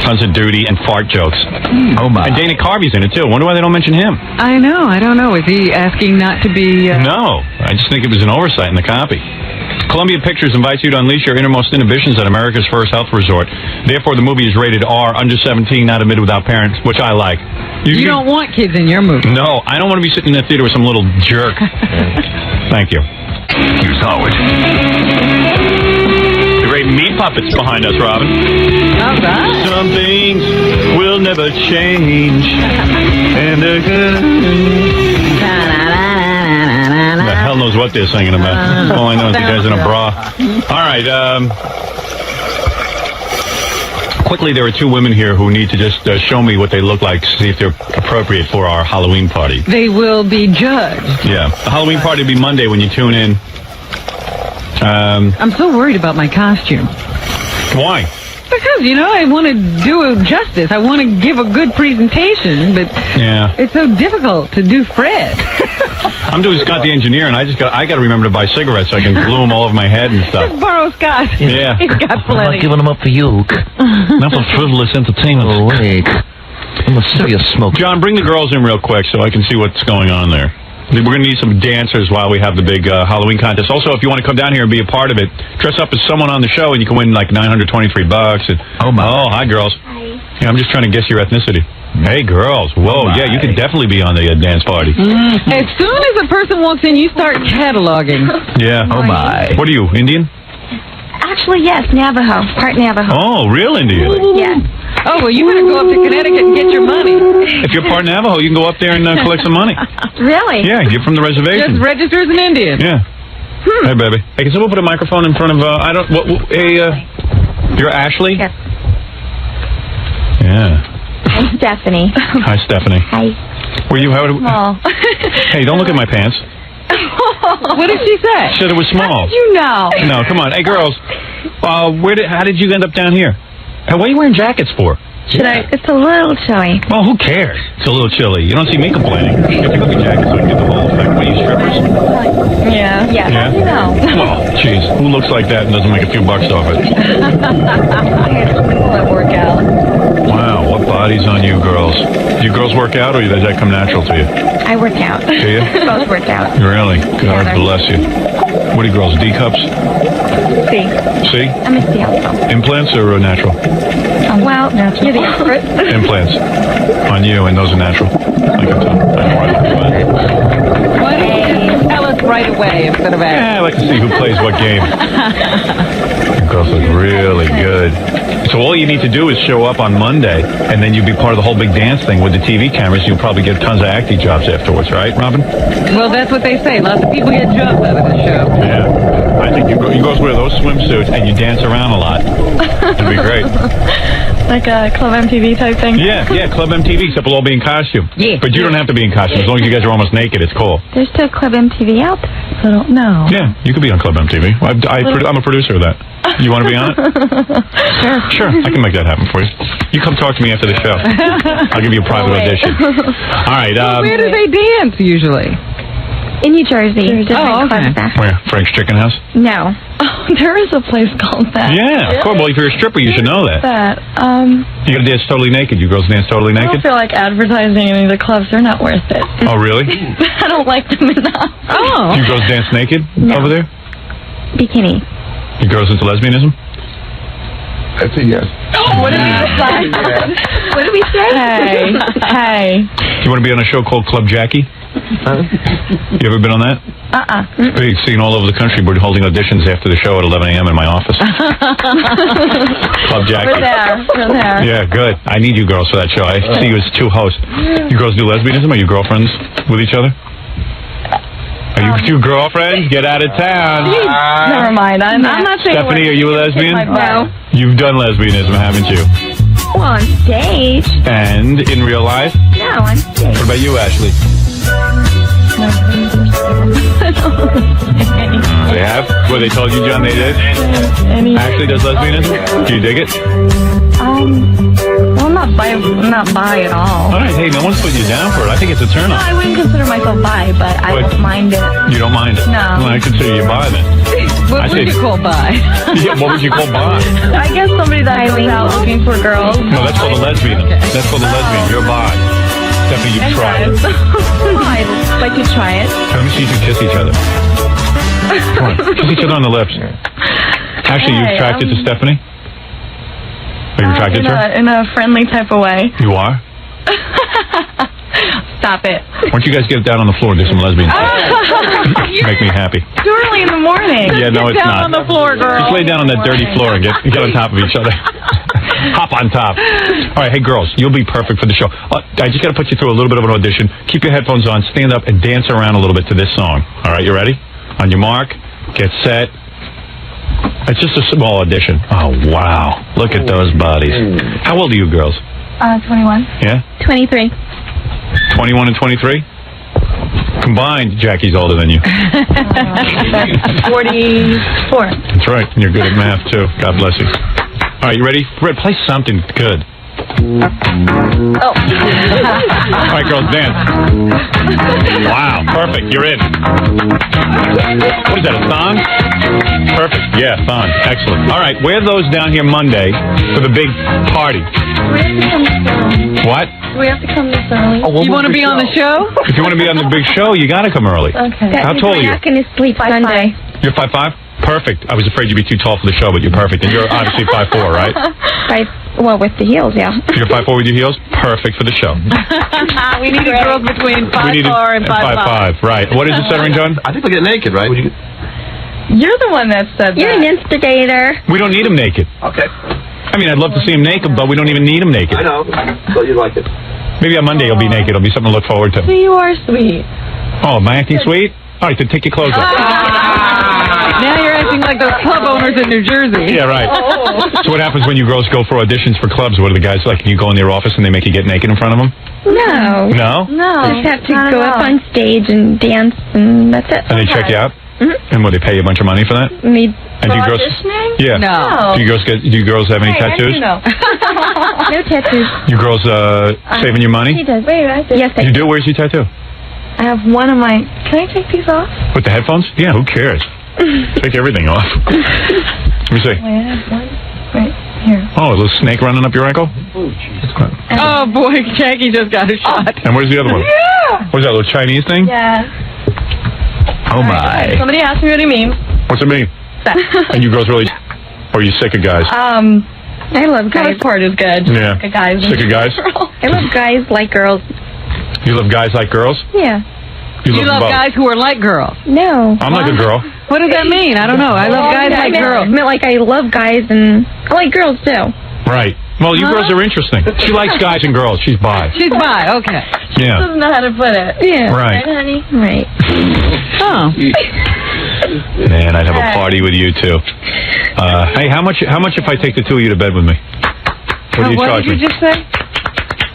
Tons of duty and fart jokes. Oh my! And Dana Carvey's in it too. Wonder why they don't mention him. I know. I don't know. Is he asking not to be? No, I just think it was an oversight in the copy. Columbia Pictures invites you to unleash your innermost inhibitions at America's first health resort. Therefore, the movie is rated R, under 17, not admitted without parents, which I like. You don't want kids in your movie. No, I don't want to be sitting in that theater with some little jerk. Thank you. Here's Howard. The great meat puppets behind us, Robin. How's that? Some things will never change. And they're good. The hell knows what they're singing about. All I know is the guy's in a bra. All right. Quickly, there are two women here who need to just show me what they look like, see if they're appropriate for our Halloween party. They will be judged. Yeah. The Halloween party will be Monday when you tune in. I'm so worried about my costume. Why? Because, I want to do justice. I want to give a good presentation, but it's so difficult to do Fred. I'm doing Scott the engineer, and I got to remember to buy cigarettes so I can glue them all over my head and stuff. Just borrow Scott. Yeah. He's got plenty. I'm not giving them up for you. Not for frivolous entertainment. Oh, wait. I'm a serious smoker. John, bring the girls in real quick so I can see what's going on there. We're going to need some dancers while we have the big Halloween contest. Also, if you want to come down here and be a part of it, dress up as someone on the show, and you can win like $923. And, oh, hi, girls. Hi. Yeah, I'm just trying to guess your ethnicity. Hey, girls. Whoa, yeah, you could definitely be on the dance party. As soon as a person walks in, you start cataloging. Yeah. Oh, my. What are you, Indian? Actually, yes, Navajo. Part Navajo. Oh, real Indian? Yeah. Oh, well, you better go up to Connecticut and get your money. If you're part Navajo, you can go up there and collect some money. Really? Yeah, get from the reservation. Just register as an Indian. Yeah. Hey, baby. Hey, can someone put a microphone in front of, you're Ashley? Yes. Yeah. I'm Stephanie. Hi, Stephanie. Hi. Were you, Small. Hey, don't look at my pants. What did she say? She said it was small. How did you know? No, come on. Hey, girls, how did you end up down here? Hey, what are you wearing jackets for? It's a little chilly. Well, who cares? It's a little chilly. You don't see me complaining. You have to go with jackets so we can get the whole effect. What are you, strippers? Yeah. Yeah. How do you know? Well, jeez, who looks like that and doesn't make a few bucks off it? I work out. Wow, what body's on you girls? Do you girls work out, or does that come natural to you? I work out. Do you? Both work out. Really? God bless you. What are you girls, D cups? C. C? I'm a C also. Implants or natural? Well, you're the expert. Implants on you, and those are natural. I can tell. Why don't you just tell us right away instead of asking? Yeah, I like to see who plays what game. You girls look really good. So all you need to do is show up on Monday, and then you'll be part of the whole big dance thing with the TV cameras. You'll probably get tons of acting jobs afterwards, right, Robin? Well, that's what they say. Lots of people get jobs out of the show. Yeah. I think you girls wear those swimsuits, and you dance around a lot. It'd be great. Like a Club MTV type thing? Yeah, Club MTV, except we'll all be in costume. Yeah. But you don't have to be in costume. As long as you guys are almost naked, it's cool. There's still Club MTV out there. So I don't know. Yeah, you could be on Club MTV. I'm a producer of that. You want to be on it? Sure. I can make that happen for you. You come talk to me after the show. I'll give you a private audition. All right. Where do they dance usually? In New Jersey. Okay. Where? Frank's Chicken House? No. Oh, there is a place called that. Yeah, of course. Well, if you're a stripper, you should know that. You got to dance totally naked. You girls dance totally I naked? don't feel like advertising any of the clubs. They're not worth it. Oh, really? I don't like them enough. Oh. Do you girls dance naked over there? Bikini. You girls into lesbianism? That's a yes. What did we say? What did we say? Hey. You want to be on a show called Club Jackie? You ever been on that? Big, seen all over the country. We're holding auditions after the show at 11 a.m. in my office. Club Jackie. We're there. Yeah, good. I need you girls for that show. I see you as two hosts. You girls do lesbianism? Are you girlfriends with each other? Are you? Two girlfriends? Get out of town. Never mind. I'm not saying. Stephanie, are you a lesbian? No. You've done lesbianism, haven't you? Well, on stage. And in real life? No, on stage. What about you, Ashley? They have? Well, they told you, John, they did? Ashley does lesbianism? Do you dig it? Well, I'm not bi at all. All right, hey, no one's putting you down for it. I think it's a turn No, on. I wouldn't consider myself bi, but I don't mind it. You don't mind it? No. Well, I consider you bi then. What would you call bi? Yeah, what would you call bi? I guess somebody that goes out looking for girls. No, that's called a lesbian. Okay. That's called a lesbian. You're bi. Stephanie, you've tried it. I'd like to try it. Let me see you two kiss each other. Come on, kiss each other on the lips. Ashley, you attracted to Stephanie? Are you attracted to her? In a friendly type of way. You are? Stop it. Why don't you guys get down on the floor and do some lesbian stuff? Make me happy. Too early in the morning. Yeah, no, it's not. Get down on the floor, girl. Just lay down on that dirty floor and get on top of each other. Hop on top. All right, hey, girls, you'll be perfect for the show. I just got to put you through a little bit of an audition. Keep your headphones on, stand up, and dance around a little bit to this song. All right, you ready? On your mark, get set. It's just a small audition. Oh, wow. Look at those bodies. How old are you girls? 21. Yeah? 23. 21 and 23? Combined, Jackie's older than you. 44. That's right. You're good at math, too. God bless you. All right, you ready? Fred, play something good. Oh. All right, girls, dance. Wow, perfect. You're in. What is that, a thong? Perfect. Yeah, thong. Excellent. All right, wear those down here Monday for the big party. What? Do we have to come this early? You want to be on the show? If you want to be on the big show, you got to come early. Okay. How tall are you? I'm not going to sleep Sunday. You're 5'5"? Perfect. I was afraid you'd be too tall for the show, but you're perfect. And you're obviously 5'4", right? Well, with the heels, yeah. You're 5'4" with your heels? Perfect for the show. We need girls between 5'4" and 5'5". Right. What is it, Stuttering John? I think they'll get naked, right? You're the one that said You're an instigator. We don't need him naked. Okay. I mean, I'd love to see him naked, but we don't even need him naked. I know. Thought you'd like it. Maybe on Monday he'll be naked. It'll be something to look forward to. So you are sweet. Oh, am I acting sweet? All right, then take your clothes off. Now you're acting like those club owners in New Jersey. Yeah, right. So what happens when you girls go for auditions for clubs? What are the guys like? You go in their office and they make you get naked in front of them? No. No? No. You just have to go up on stage and dance, and that's it. And they check you out? Mm-hmm. And will they pay you a bunch of money for that? Me and do you girls? Auditioning? Yeah. No. Do you girls have any tattoos? No. No tattoos. You girls saving your money? He does. Wait, I do. Yes, I You do? Where's your tattoo? I have one of my. Can I take these off? With the headphones? Yeah, who cares? Take everything off. Let me see. Wait, I have one right here. Oh, a little snake running up your ankle? Oh, Jesus. Oh, boy, Jackie just got a shot. And where's the other one? Yeah. What's that, little Chinese thing? Yeah. Oh, my. Somebody asked me what it means. What's it mean? And you girls really... Or are you sick of guys? I love guys. That part is good. Yeah. Sick of guys. Sick of guys? I love guys like girls. You love guys like girls? Yeah. You love both. guys who are like girls. No. I'm like a girl. What does that mean? I don't know. I love guys like girls. I meant like I love guys and I like girls too. Right. Well, you girls are interesting. She likes guys and girls. She's bi. She's bi. Okay. Yeah. Doesn't know how to put it. Yeah. Right. Honey? Right. Oh. Man, I'd have a party with you too. Hey, how much if I take the two of you to bed with me? What do you charge What did me? you just say?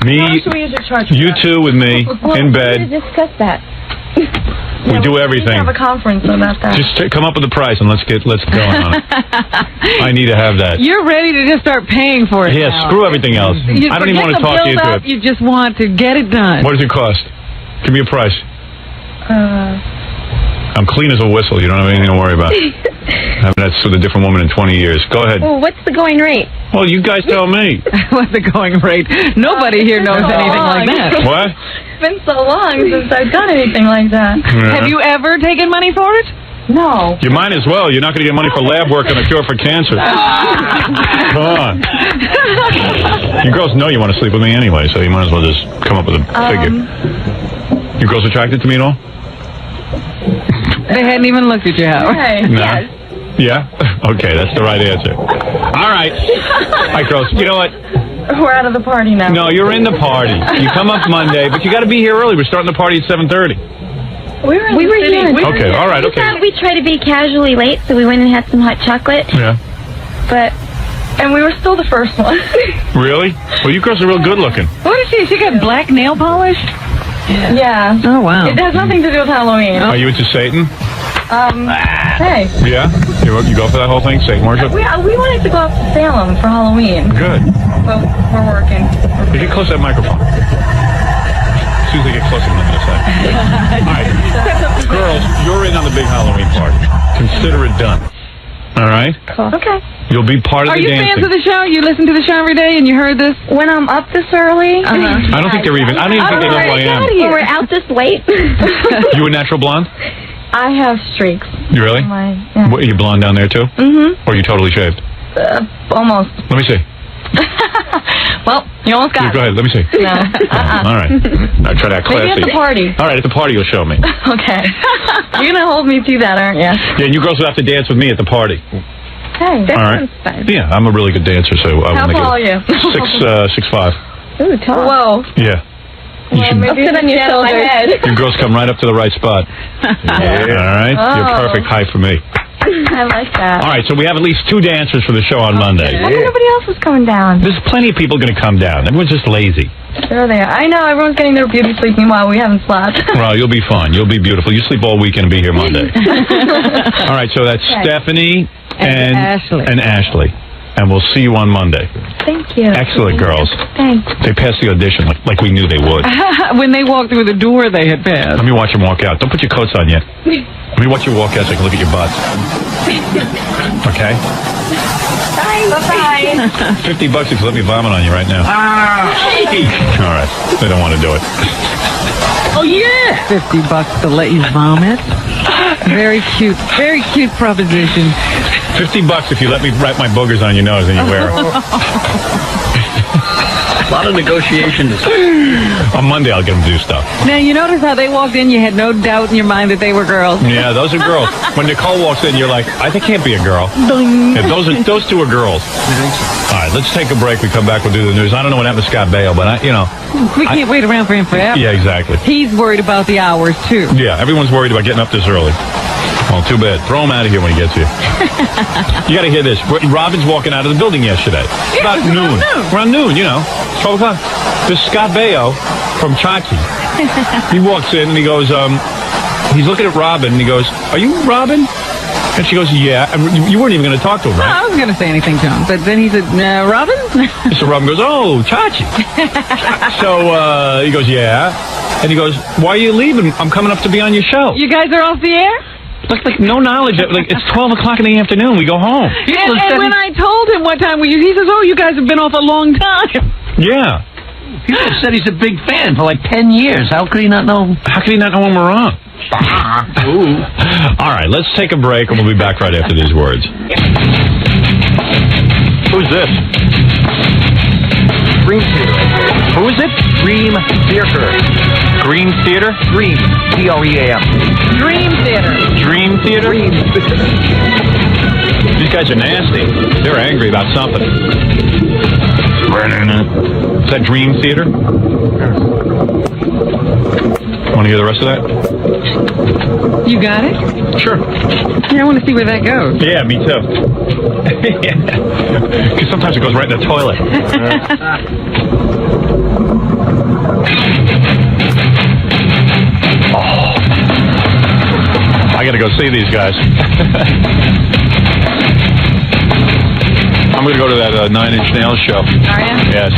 Me, How much do we usually charge for you that? two with me in We bed. need to discuss that. We do everything. We have a conference about that. Just come up with a price and let's go on it. I need to have that. You're ready to just start paying for it. Yeah, now. screw everything else. I don't even want to talk to you into it. You just want to get it done. What does it cost? Give me a price. I'm clean as a whistle. You don't have anything to worry about. I haven't had with a different woman in 20 years. Go ahead. Well, what's the going rate? Well, you guys tell me. What's the going rate? Nobody here knows anything like that. What? It's been so long since I've done anything like that. Yeah. Have you ever taken money for it? No. You might as well. You're not going to get money for lab work on a cure for cancer. Come on. You girls know you want to sleep with me anyway, so you might as well just come up with a figure. You girls attracted to me at all? They hadn't even looked at you, Howard. Hey, No. yes. Yeah? Okay, that's the right answer. All right. All right, girls. You know what? We're out of the party now. No, you're in the party. You come up Monday, but you got to be here early. We're starting the party at 7:30. We were here. Okay, all right, We okay. thought we'd try to be casually late, so we went and had some hot chocolate. Yeah. And we were still the first one. Really? Well, you girls are real good looking. What is she? She got black nail polish? Yeah. Oh, wow. It has nothing to do with Halloween. Are you into Satan? Hey. Yeah? You go for that whole thing, Satan worship? We wanted to go up to Salem for Halloween. Good. But we're working. You get close to that microphone. As soon as they get closer, I'm going to say. All right. Girls, you're in on the big Halloween party. Consider it done. All right? Okay. You'll be part of Are the you dancing. fans of the show? You listen to the show every day and you heard this? When I'm up this early. I don't think they're even. I don't even think they know who I am. When we're out this late. You a natural blonde? I have streaks. You really? Yeah. What, are you blonde down there too? Mm-hmm. Or are you totally shaved? Almost. Let me see. Well, you almost got it. Go ahead. Let me see. No. All right. Now try that classy. Maybe at the party. All right, at the party you'll show me. Okay. You're going to hold me to that, aren't you? Yeah, and you girls will have to dance with me at the party. Hey, that All right. sounds fun. Yeah, I'm a really good dancer, so How tall are you? 6'5". Ooh, tall. Whoa. Yeah. You should, Maybe sit on your shoulders. you girls come right up to the right spot. Yeah. All right. You're Oh. perfect height for me. I like that. All right, so we have at least 2 dancers for the show on Monday. How come nobody else is coming down? There's plenty of people going to come down. Everyone's just lazy. There they are. I know, everyone's getting their beauty sleep. Meanwhile, we haven't slept. Well, you'll be fine. You'll be beautiful. You sleep all weekend and be here Monday. All right, so that's Okay. Stephanie and Ashley. And we'll see you on Monday. Thank you. Excellent, girls. Thanks. They passed the audition like we knew they would. When they walked through the door, they had passed. Let me watch them walk out. Don't put your coats on yet. Let me watch you walk out so I can look at your butts. Okay? Bye. $50 if you let me vomit on you right now. All right. They don't want to do it. Oh, yeah! $50 to let you vomit. Very cute proposition. $50 if you let me wrap my boogers on your nose and you wear it. A lot of negotiations. On Monday, I'll get them to do stuff. Now, you notice how they walked in, you had no doubt in your mind that they were girls. Yeah, those are girls. When Nicole walks in, you're like, they can't be a girl. Yeah, those 2 are girls. All right, let's take a break. We come back, we'll do the news. I don't know what happened to Scott Baio, but We can't wait around for him forever. Yeah, exactly. He's worried about the hours, too. Yeah, everyone's worried about getting up this early. Well, too bad. Throw him out of here when he gets here. You got to hear this. Robin's walking out of the building yesterday. About noon. Around noon, 12 o'clock. This Scott Baio from Chachi. He walks in and he goes, he's looking at Robin and he goes, "Are you Robin?" And she goes, "Yeah." And you weren't even going to talk to him, No, right? I wasn't going to say anything to him. But then he said, Robin? So Robin goes, "Oh, Chachi." So he goes, "Yeah." And he goes, "Why are you leaving? I'm coming up to be on your show." You guys are off the air? Like no knowledge. Like it's 12 o'clock in the afternoon. We go home. And when I told him what time he says, "Oh, you guys have been off a long time." Yeah. People have said he's a big fan for like 10 years. How could he not know? How could he not know when we're on? All right, let's take a break and we'll be back right after these words. Who's this? Dream Theater. Who is it? Dream Theater. Green Theater? Dream. D-R-E-A-M. Dream Theater. Dream Theater? These guys are nasty. They're angry about something. Is that Dream Theater? Want to hear the rest of that? You got it? Sure. Yeah, I want to see where that goes. Yeah, me too. Because sometimes it goes right in the toilet. I gotta go see these guys. I'm gonna go to that 9 Inch Nails show. Are you? Yes.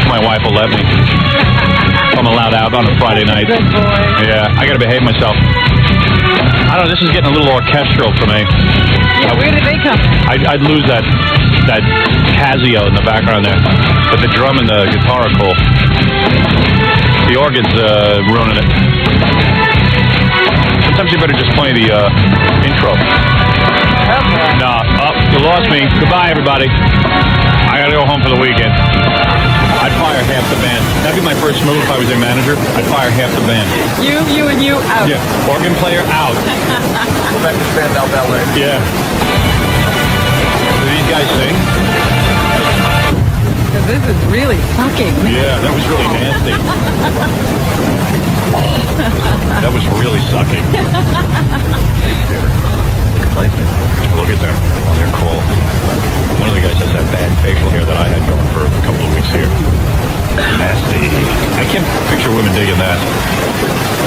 My wife will let me. I'm allowed out on a Friday night. Good boy. Yeah, I gotta behave myself. I don't know, this is getting a little orchestral for me. Yeah, where did they come? I'd lose that Casio in the background there. But the drum and the guitar are cool. The organ's ruining it. Sometimes you better just play the intro. No, you lost me. Goodbye, everybody. I gotta go home for the weekend. I'd fire half the band. That'd be my first move if I was their manager. I'd fire half the band. You, and you out. Yeah, organ player out. Go back to Spandau Ballet. Yeah. Do these guys sing? Because this is really sucking. Yeah, that was really nasty. That was really sucking. Look at them on their call. One of the guys has that bad facial hair that I had going for a couple of weeks here. Nasty. I can't picture women digging that.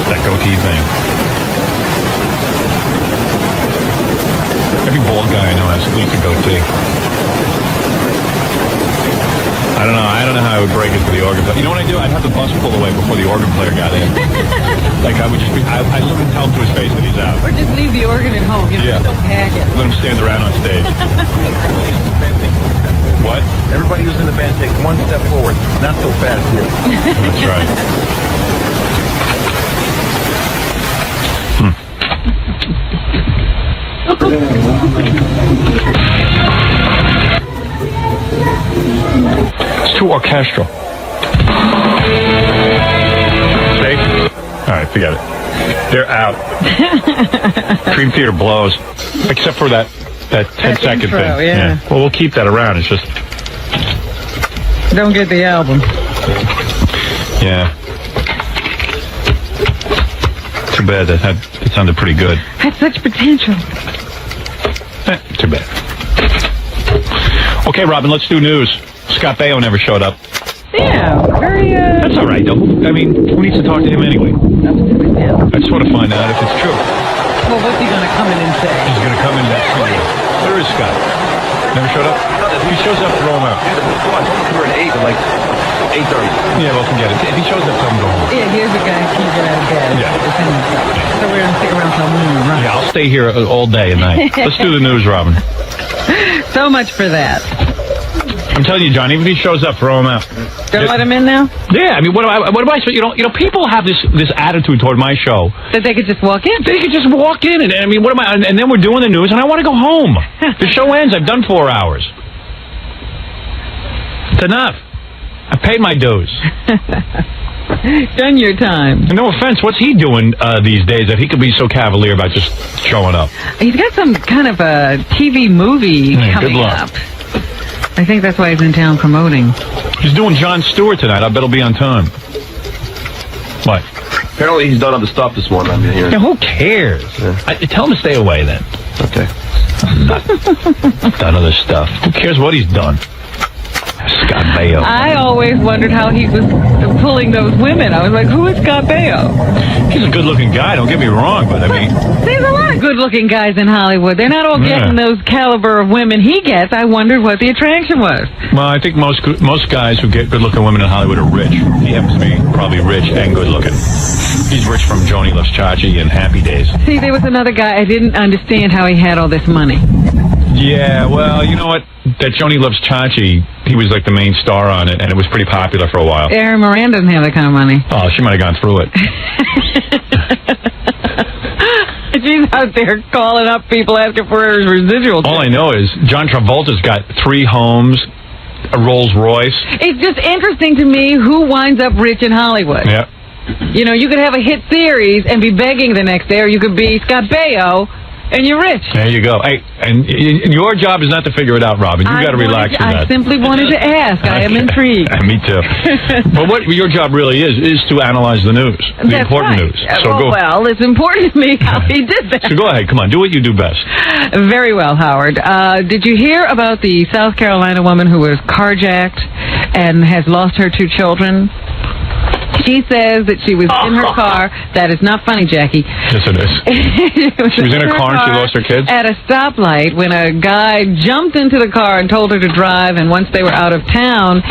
That goatee thing. Every bald guy I know has at least a goatee. I don't know how I would break into the organ player. You know what I do? I'd have the bus pull away before the organ player got in. Like I would just be, I look and tell him to his face that he's out. Or just leave the organ at home. You know, Yeah. don't pack it. Let him stand around on stage. What? Everybody who's in the band take one step forward. Not so fast here. That's right. It's too orchestral. See? All right, forget it. They're out. Dream Theater blows. Except for that 10-second intro, thing. yeah. Well, we'll keep that around. It's just... Don't get the album. Yeah. Too bad. That sounded pretty good. Had such potential. Too bad. Okay, Robin, let's do news. Scott Baio never showed up. Yeah, very, That's all right, though. I mean, who needs to talk to him anyway? I just want to find out if it's true. Well, what's he gonna come in and say? He's going to come in next week. Where is Scott? Never showed up? If he shows up, throw him out. We're at 8, like 8:30. Yeah, well, forget it. If he shows up, tell him to go home. Yeah, here's a guy who can't get out of bed. Yeah. So we're gonna stick around till noon, right? Yeah, I'll stay here all day and night. Let's do the news, Robin. So much for that. I'm telling you, John, even if he shows up, throw him out. Don't let him in now? Yeah, I mean, what am I supposed? You know, people have this attitude toward my show that they could just walk in. They could just walk in, and I mean, what am I? And then we're doing the news, and I want to go home. The show ends. I've done 4 hours. It's enough. I paid my dues. Done your time. And no offense, what's he doing these days that he could be so cavalier about just showing up? He's got some kind of a TV movie Hey, coming good luck. up. I think that's why he's in town promoting. He's doing Jon Stewart tonight. I bet he'll be on time. What? Apparently he's done other stuff this morning. I'm hearing. Yeah, who cares? Tell him to stay away then. Okay. Done other stuff. Who cares what he's done? Scott Baio. I always wondered how he was pulling those women. I was like, who is Scott Baio? He's a good-looking guy, don't get me wrong, but I mean... There's a lot of good-looking guys in Hollywood. They're not all getting those caliber of women he gets. I wondered what the attraction was. Well, I think most guys who get good-looking women in Hollywood are rich. He happens to be probably rich and good-looking. He's rich from Joni Loves Chachi and Happy Days. See, there was another guy. I didn't understand how he had all this money. Yeah, well, you know what? That Joni Loves Chachi, he was like the main star on it, and it was pretty popular for a while. Aaron Moran doesn't have that kind of money. Oh, she might have gone through it. She's out there calling up people asking for her residuals. All I know is John Travolta's got 3 homes, a Rolls Royce. It's just interesting to me who winds up rich in Hollywood. Yeah. You know, you could have a hit series and be begging the next day, or you could be Scott Baio and you're rich. There you go. Hey, and your job is not to figure it out, Robin. You got to relax from that. I simply wanted to ask. I am intrigued. Me too. But what your job really is to analyze the news, the That's important right. news. So well, it's important to me how he did that. So go ahead. Come on. Do what you do best. Very well, Howard. Did you hear about the South Carolina woman who was carjacked and has lost her 2 children? She says that she was in her car. That is not funny, Jackie. Yes, it is. She was in her car and she lost her kids? At a stoplight when a guy jumped into the car and told her to drive, and once they were out of town,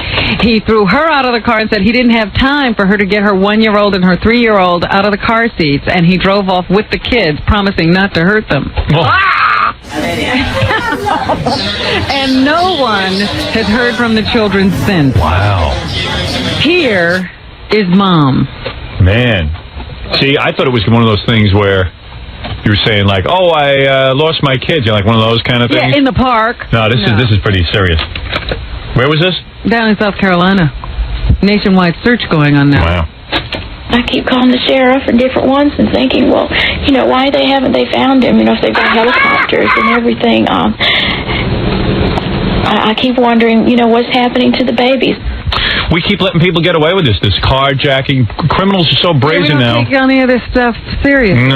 he threw her out of the car and said he didn't have time for her to get her 1-year-old and her 3-year-old out of the car seats, and he drove off with the kids, promising not to hurt them. And no one has heard from the children since. Wow. Here is Mom. Man. See, I thought it was one of those things where you were saying, like, oh, I lost my kids. You're like one of those kind of things? Yeah, in the park. No, this is pretty serious. Where was this? Down in South Carolina. Nationwide search going on now. Wow. I keep calling the sheriff and different ones and thinking, well, you know, why haven't they found him? You know, if they've got helicopters and everything. I keep wondering, you know, what's happening to the babies. We keep letting people get away with this carjacking. Criminals are so brazen we now. don't take any of this stuff seriously.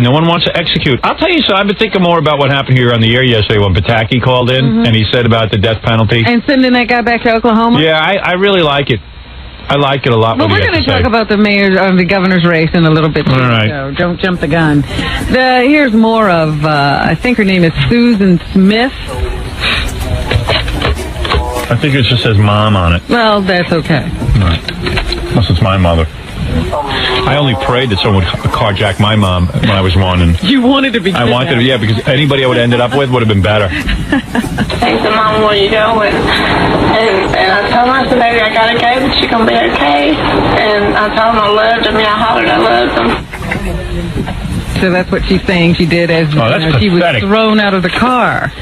No one wants to execute. I'll tell you so. I've been thinking more about what happened here on the air yesterday when Pataki called in and he said about the death penalty. And sending that guy back to Oklahoma? Yeah, I really like it. I like it a lot. Well, we're going to talk about the the governor's race in a little bit. All right. So don't jump the gun. Here's more of, I think her name is Susan Smith. I think it just says mom on it. Well, that's okay. Right. Unless it's my mother. I only prayed that someone would carjack my mom when I was 1. And you wanted to be I wanted to, yeah, because anybody I would have ended up with would have been better. Hey, so Mama, where you going? And I told her, I said, baby, I gotta go, but she's gonna be okay. And I told him I loved him, and I hollered I loved him. So that's what she's saying she did as she was thrown out of the car.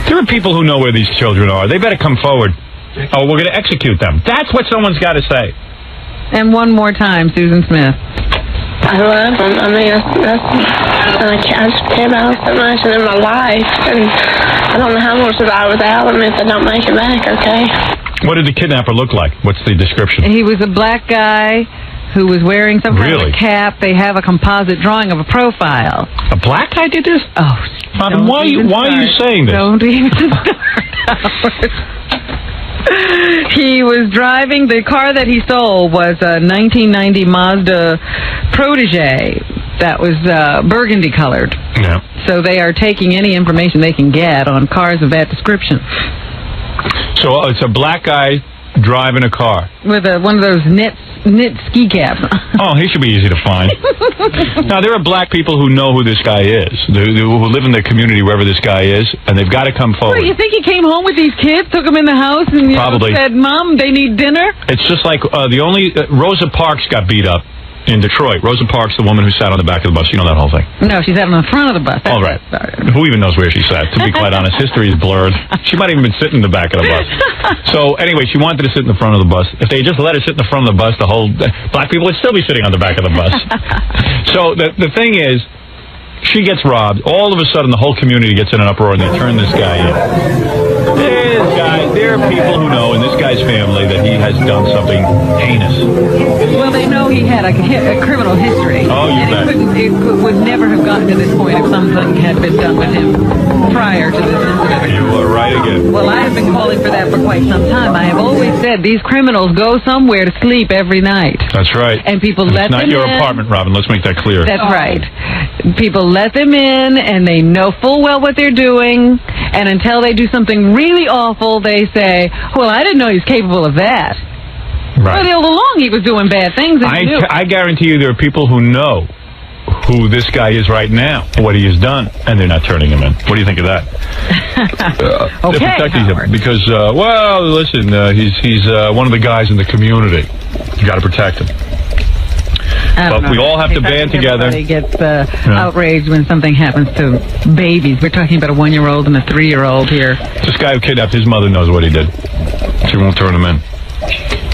There are people who know where these children are. They better come forward. Oh, we're going to execute them. That's what someone's got to say. And one more time, Susan Smith. I love him. I mean, I just care about him so much in my life. And I don't know how I'm going to survive without him if I don't make it back, okay? What did the kidnapper look like? What's the description? He was a black guy who was wearing some kind of a cap. They have a composite drawing of a profile. A black guy did this? Oh, Robin, why are you saying this? Don't even start. He was driving, the car that he stole was a 1990 Mazda Protege that was burgundy colored. Yeah. So they are taking any information they can get on cars of that description. So it's a black guy driving a car with one of those knit ski caps. Oh, he should be easy to find. Now, there are black people who know who this guy is, who live in the community wherever this guy is, and they've got to come forward. Well, you think he came home with these kids, took them in the house, and Probably. Said, Mom, they need dinner? It's just like Rosa Parks got beat up in Detroit. Rosa Parks, the woman who sat on the back of the bus. You know that whole thing. No, she sat on the front of the bus. All right. Who even knows where she sat? To be quite honest, history is blurred. She might have even been sitting in the back of the bus. So anyway, she wanted to sit in the front of the bus. If they just let her sit in the front of the bus, the whole black people would still be sitting on the back of the bus. So the thing is, she gets robbed. All of a sudden, the whole community gets in an uproar, and they turn this guy in. There are people who know in this guy's family that he has done something heinous. Well, they know he had a criminal history. Oh, you bet. It would never have gotten to this point if something had been done with him prior to this incident. You are right again. Well, I have been calling for that for quite some time. I have always said these criminals go somewhere to sleep every night. That's right. And people let them in. It's not your apartment, Robin. Let's make that clear. That's right. People let them in, and they know full well what they're doing. And until they do something really awful, they say, well, I didn't know he was capable of that. Right. Well, all along he was doing bad things. And he knew. I guarantee you there are people who know who this guy is right now, what he has done, and they're not turning him in. What do you think of that? Okay, Howard. Because, well, listen, he's one of the guys in the community. You got to protect him. But we all have to band together. Everybody gets outraged when something happens to babies. We're talking about a 1-year-old and a 3-year-old here. This guy who kidnapped his mother knows what he did. She won't turn him in.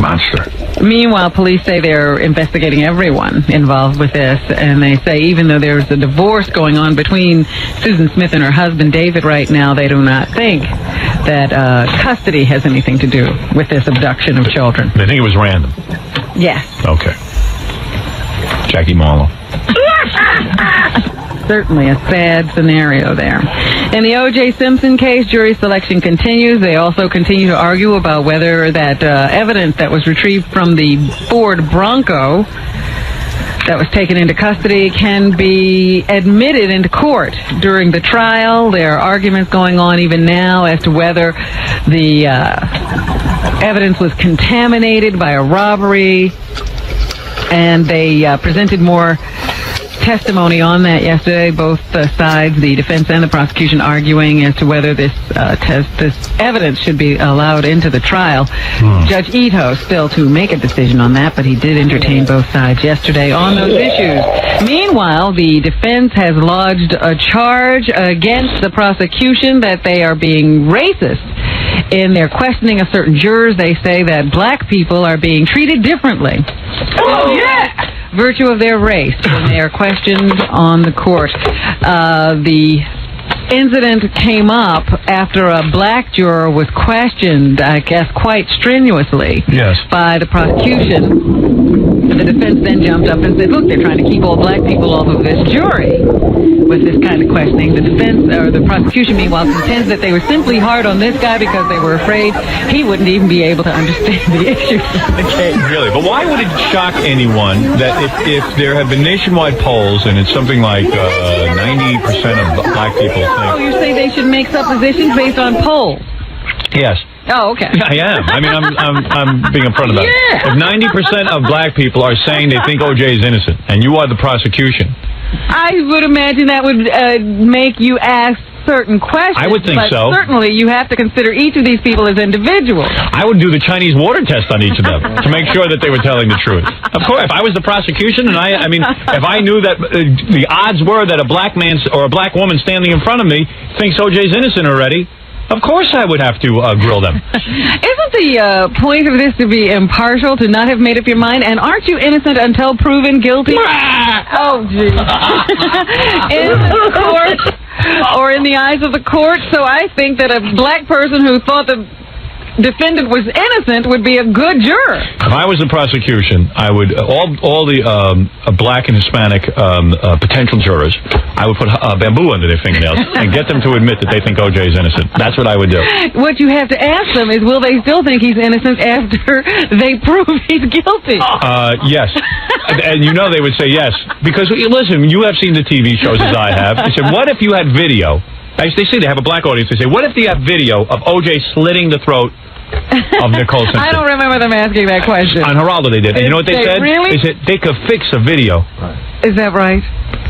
Monster. Meanwhile, police say they're investigating everyone involved with this, and they say even though there's a divorce going on between Susan Smith and her husband David right now, they do not think that custody has anything to do with this abduction of children. They think it was random. Yes. Okay. Jackie Marlowe. Certainly a sad scenario there. In the O.J. Simpson case, jury selection continues. They also continue to argue about whether that evidence that was retrieved from the Ford Bronco that was taken into custody can be admitted into court during the trial. There are arguments going on even now as to whether the evidence was contaminated by a robbery, and they presented more testimony on that yesterday. Both sides, the defense and the prosecution, arguing as to whether this evidence should be allowed into the trial. Judge Ito still to make a decision on that, but he did entertain both sides yesterday on those issues. Meanwhile, the defense has lodged a charge against the prosecution that they are being racist in their questioning of certain jurors. They say that black people are being treated differently. Oh, yeah! Virtue of their race when they are questioned on the court. The incident came up after a black juror was questioned, I guess, quite strenuously by the prosecution. The defense then jumped up and said, look, they're trying to keep all black people off of this jury with this kind of questioning. The defense, or the prosecution, meanwhile, contends that they were simply hard on this guy because they were afraid he wouldn't even be able to understand the issues of the case. Really? But why would it shock anyone that if there have been nationwide polls and it's something like 90% of black people Oh, think... you say they should make suppositions based on polls? Yes. Oh, okay. I am. I mean, I'm being upfront about it. If 90% of black people are saying they think O.J. is innocent, and you are the prosecution... I would imagine that would make you ask certain questions. I would think but so. Certainly, you have to consider each of these people as individuals. I would do the Chinese water test on each of them to make sure that they were telling the truth. Of course, if I was the prosecution, and I mean, if I knew that the odds were that a black man or a black woman standing in front of me thinks O.J.'s innocent already, of course I would have to grill them. Isn't the point of this to be impartial, to not have made up your mind? And aren't you innocent until proven guilty? Oh, gee. In the court, or in the eyes of the court. So I think that a black person who thought the defendant was innocent would be a good juror. If I was the prosecution, I would all the black and Hispanic potential jurors, I would put bamboo under their fingernails and get them to admit that they think O.J. is innocent. That's what I would do. What you have to ask them is, will they still think he's innocent after they prove he's guilty? Yes. And you know they would say yes. Because, listen, you have seen the TV shows as I have. They said, what if you had video? They say they have a black audience. They say, what if you have video of O.J. slitting the throat of Nicole Simpson? I don't remember them asking that question. On Geraldo they did. And you know what they said? Really? They said they could fix a video. Is that right?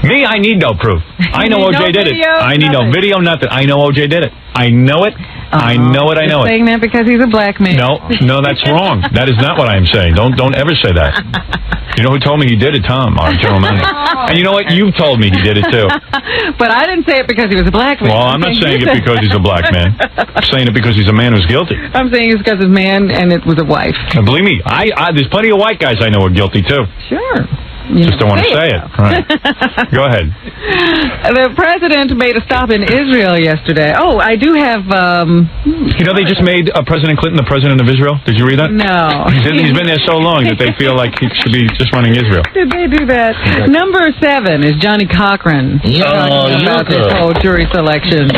Me, I need no proof. I know O.J. did it. I need no video, nothing. I know O.J. did it. I know it. I know it. I know it. Saying that because he's a black man. No, that's wrong. That is not what I am saying. Don't ever say that. You know who told me he did it? Tom, our general manager. And you know what? You told me he did it too. But I didn't say it because he was a black man. Well, I'm not saying it because he's a black man. I'm saying it because he's a man who's guilty. I'm saying it's because it's a man and it was a wife. And believe me, there's plenty of white guys I know are guilty too. Sure. Just don't want to say it. Right. Go ahead. The president made a stop in Israel yesterday. Oh, I do have... You know, they just made President Clinton the president of Israel? Did you read that? No. He's been there so long that they feel like he should be just running Israel. Did they do that? Number 7 is Johnny Cochran. Talking about this whole jury selection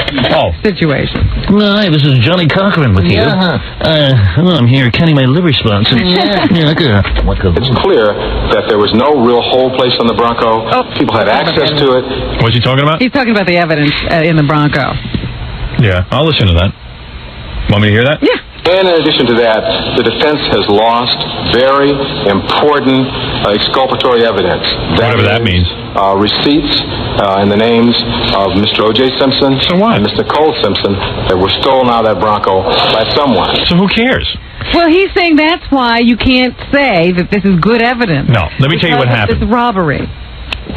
situation. Hi, this is Johnny Cochran with you. I'm here counting my liver spots. It's clear that there was no real whole place on the Bronco. People had access to it. What's he talking about? He's talking about the evidence in the Bronco. Yeah, I'll listen to that. Want me to hear that? Yeah. And in addition to that, the defense has lost very important exculpatory evidence. Whatever that means. Receipts and the names of Mr. O.J. Simpson and Mr. Cole Simpson that were stolen out of that Bronco by someone. So who cares? Well, he's saying that's why you can't say that this is good evidence. No, let me tell you what happened. It's robbery.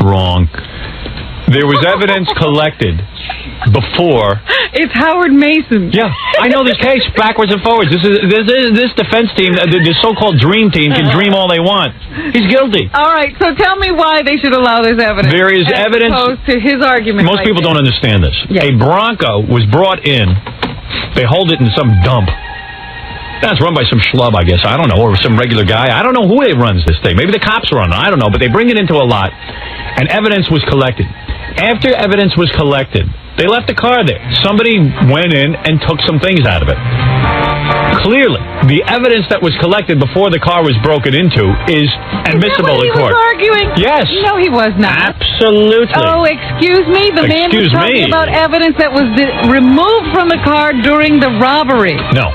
Wrong. There was evidence collected before. It's Howard Mason. Yeah, I know this case backwards and forwards. This defense team, the so-called dream team, can dream all they want. He's guilty. All right, so tell me why they should allow this evidence. There is evidence. Opposed to his argument. Most people don't understand this. Yeah. A Bronco was brought in. They hold it in some dump. That's run by some schlub, I guess. I don't know, or some regular guy. I don't know who runs this thing. Maybe the cops run it. I don't know, but they bring it into a lot, and evidence was collected. After evidence was collected, they left the car there. Somebody went in and took some things out of it. Clearly, the evidence that was collected before the car was broken into is admissible in court. He was arguing? Yes. No, he was not. Absolutely. Oh, excuse me? The man was talking about evidence that was removed from the car during the robbery. No.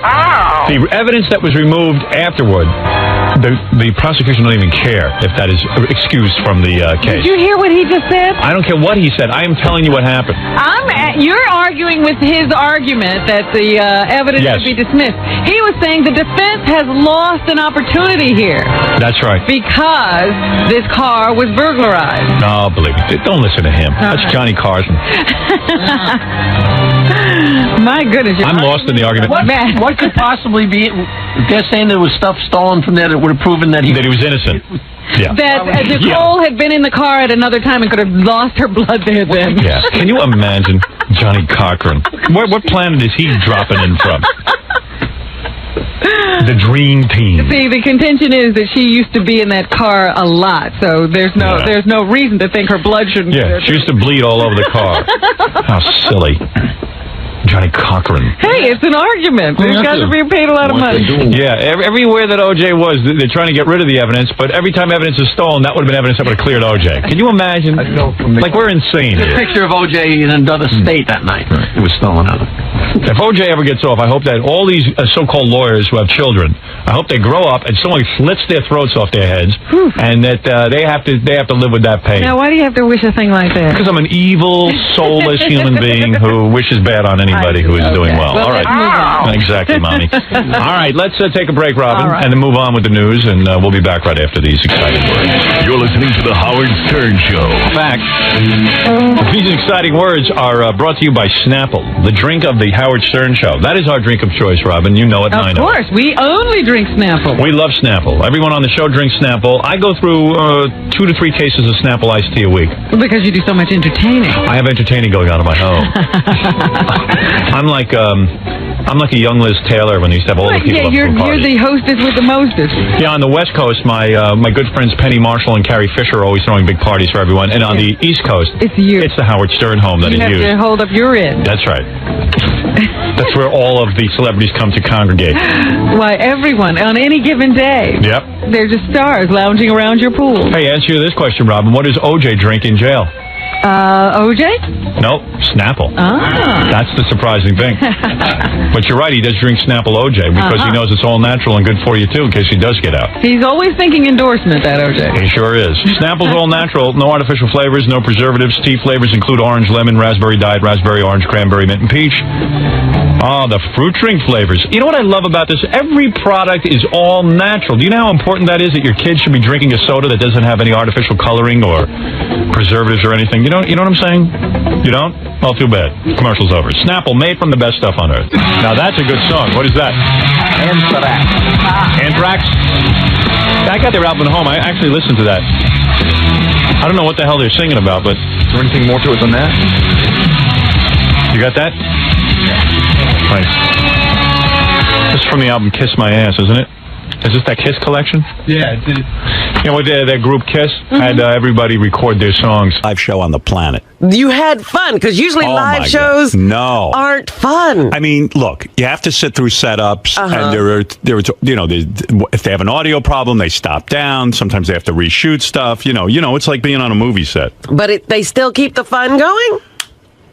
The evidence that was removed afterward, the prosecution don't even care if that is excused from the case. Did you hear what he just said? I don't care what he said. I am telling you what happened. You're arguing with his argument that the evidence should be dismissed. He was saying the defense has lost an opportunity here. That's right. Because this car was burglarized. No, believe me. Don't listen to him. That's Johnny Carson. My goodness. I'm lost in the argument. What could possibly be... They're saying there was stuff stolen from there that would would have proven that he was innocent. Yeah. That Nicole had been in the car at another time and could have lost her blood there then. Yeah. Can you imagine Johnny Cochran? What planet is he dropping in from? The dream team. See, the contention is that she used to be in that car a lot, so there's no reason to think her blood shouldn't be there. She used to bleed all over the car. How silly. Johnny Cochran. Hey, it's an argument. These guys are being paid a lot of money. Yeah, everywhere that O.J. was, they're trying to get rid of the evidence, but every time evidence is stolen, that would have been evidence that would have cleared O.J. Can you imagine? Like, we're insane There's a here. picture of O.J. in another state that night. It was stolen out. If O.J. ever gets off, I hope that all these so-called lawyers who have children, I hope they grow up and someone slits their throats off their heads, and that they have to live with that pain. Now, why do you have to wish a thing like that? Because I'm an evil, soulless human being who wishes bad on anybody who is doing well. All right. Exactly, Mommy. All right, let's take a break, Robin, and then move on with the news, and we'll be back right after these exciting words. You're listening to The Howard Stern Show. In fact, these exciting words are brought to you by Snapple, the drink of the Howard Stern Show. That is our drink of choice, Robin. You know it, and I know it. Of course. We only drink Snapple. We love Snapple. Everyone on the show drinks Snapple. I go through 2 to 3 cases of Snapple iced tea a week. Because you do so much entertaining. I have entertaining going on in my home. I'm like a young Liz Taylor when they used to have all the people up you're for parties. the hostess with the mostest. Yeah, on the West Coast, my good friends Penny Marshall and Carrie Fisher are always throwing big parties for everyone. And on the East Coast, it's you. It's the Howard Stern home that is you. used. You have to hold up your end. That's right. That's where all of the celebrities come to congregate. Why, everyone, on any given day. Yep. They're just stars lounging around your pool. Hey, answer this question, Robin. What does O.J. drink in jail? O.J.? Nope, Snapple. Ah. That's the surprising thing. But you're right, he does drink Snapple O.J. because he knows it's all natural and good for you, too, in case he does get out. He's always thinking endorsement, that O.J. He sure is. Snapple's all natural, no artificial flavors, no preservatives. Tea flavors include orange, lemon, raspberry diet, raspberry, orange, cranberry, mint, and peach. Oh, the fruit drink flavors. You know what I love about this? Every product is all natural. Do you know how important that is, that your kids should be drinking a soda that doesn't have any artificial coloring or preservatives or anything? You know what I'm saying? You don't? Well, too bad. Commercial's over. Snapple, made from the best stuff on earth. Now, that's a good song. What is that? Anthrax. Anthrax? I got their album at home. I actually listened to that. I don't know what the hell they're singing about, but... Is there anything more to it than that? You got that? Nice. This is from the album Kiss My Ass, isn't it? Is this that Kiss collection? Yeah. You know, that group Kiss had everybody record their songs. Live show on the planet. You had fun, because usually live shows aren't fun. I mean, look, you have to sit through setups, and there are, you know, if they have an audio problem, they stop down. Sometimes they have to reshoot stuff. You know, it's like being on a movie set. But they still keep the fun going?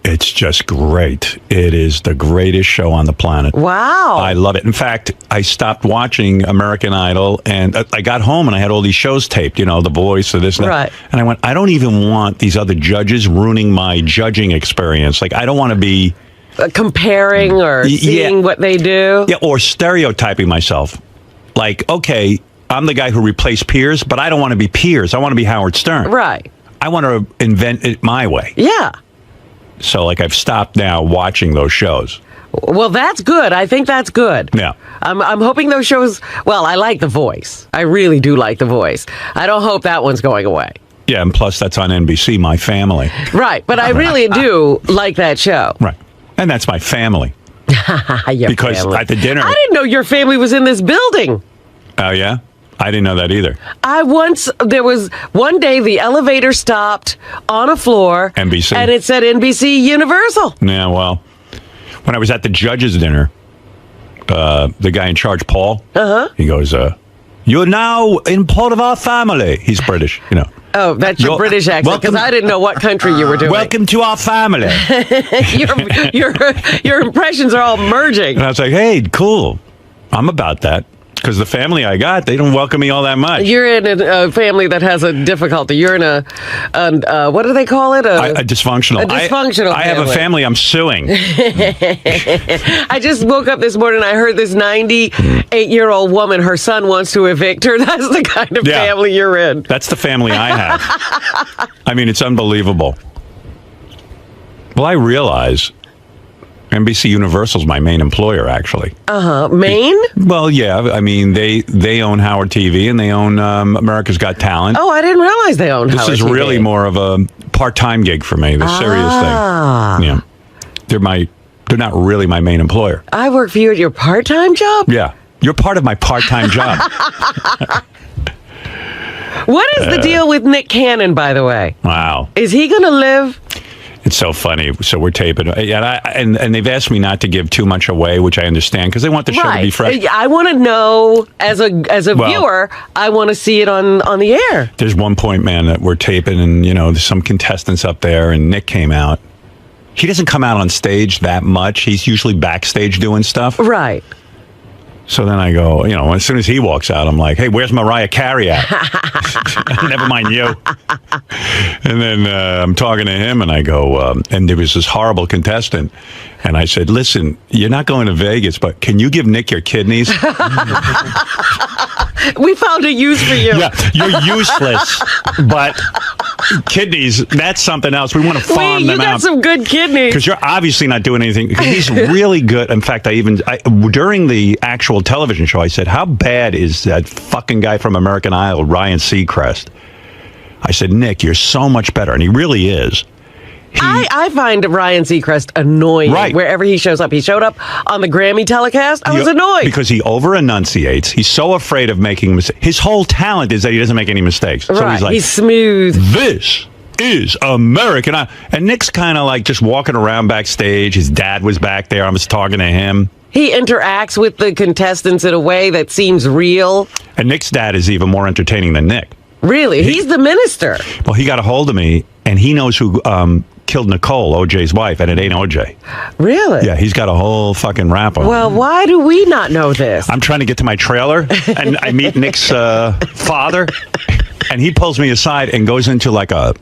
It's just great. It is the greatest show on the planet. Wow. I love it. In fact, I stopped watching American Idol, and I got home and I had all these shows taped, you know, The Voice or this and that. Right. And I went, I don't even want these other judges ruining my judging experience. Like, I don't want to be... comparing or seeing what they do? Yeah, or stereotyping myself. Like, okay, I'm the guy who replaced Piers, but I don't want to be Piers. I want to be Howard Stern. Right. I want to invent it my way. Yeah. So, like, I've stopped now watching those shows. Well, that's good. I think that's good. Yeah. I'm hoping those shows... Well, I like The Voice. I really do like The Voice. I don't hope that one's going away. Yeah, and plus that's on NBC, My Family. Right, but I really do like that show. Right. And that's my family. Because family. At the dinner... I didn't know your family was in this building. Oh, yeah? I didn't know that either. There was one day the elevator stopped on a floor. NBC. And it said NBC Universal. Yeah, well, when I was at the judges' dinner, the guy in charge, Paul, he goes, you're now in part of our family. He's British, you know. Oh, that's your British accent, because I didn't know what country you were doing. Welcome to our family. your impressions are all merging. And I was like, hey, cool. I'm about that. Because the family I got, they don't welcome me all that much. You're in a family that has a difficulty. You're in a what do they call it? A dysfunctional. A dysfunctional I have a family I'm suing. I just woke up this morning and I heard this 98-year-old woman, her son wants to evict her. That's the kind of family you're in. That's the family I have. I mean, it's unbelievable. Well, I realize NBC Universal's my main employer, actually. Maine? Well, yeah. I mean, they own Howard TV and they own America's Got Talent. Oh, I didn't realize they owned Howard This is TV. really more of a part-time gig for me, the serious thing. Yeah. They're not really my main employer. I work for you at your part-time job? Yeah. You're part of my part-time job. What is the deal with Nick Cannon, by the way? Wow. Is he going to live? It's so funny. So we're taping, and they've asked me not to give too much away, which I understand because they want the show to be fresh. I want to know, as a viewer, I want to see it on the air. There's one point, man, that we're taping, and there's some contestants up there, and Nick came out. He doesn't come out on stage that much. He's usually backstage doing stuff. Right. So then I go, as soon as he walks out, I'm like, hey, where's Mariah Carey at? Never mind you. And then I'm talking to him, and I go, and there was this horrible contestant. And I said, listen, you're not going to Vegas, but can you give Nick your kidneys? We found a use for you. Yeah, you're useless, but kidneys, that's something else. We want to farm them out. You got some good kidneys. Because you're obviously not doing anything. He's really good. In fact, during the actual television show, I said, how bad is that fucking guy from American Idol, Ryan Seacrest? I said, Nick, you're so much better. And he really is. I find Ryan Seacrest annoying wherever he shows up. He showed up on the Grammy telecast. I was annoyed. Because he over-enunciates. He's so afraid of making mistakes. His whole talent is that he doesn't make any mistakes. So he's like, he's smooth. This is American Idol. And Nick's kind of like just walking around backstage. His dad was back there. I was talking to him. He interacts with the contestants in a way that seems real. And Nick's dad is even more entertaining than Nick. Really? He's the minister. Well, he got a hold of me, and he knows who killed Nicole, OJ's wife, and it ain't OJ. Really? Yeah, he's got a whole fucking rap on. Well, why do we not know this? I'm trying to get to my trailer, and I meet Nick's father, and he pulls me aside and goes into like a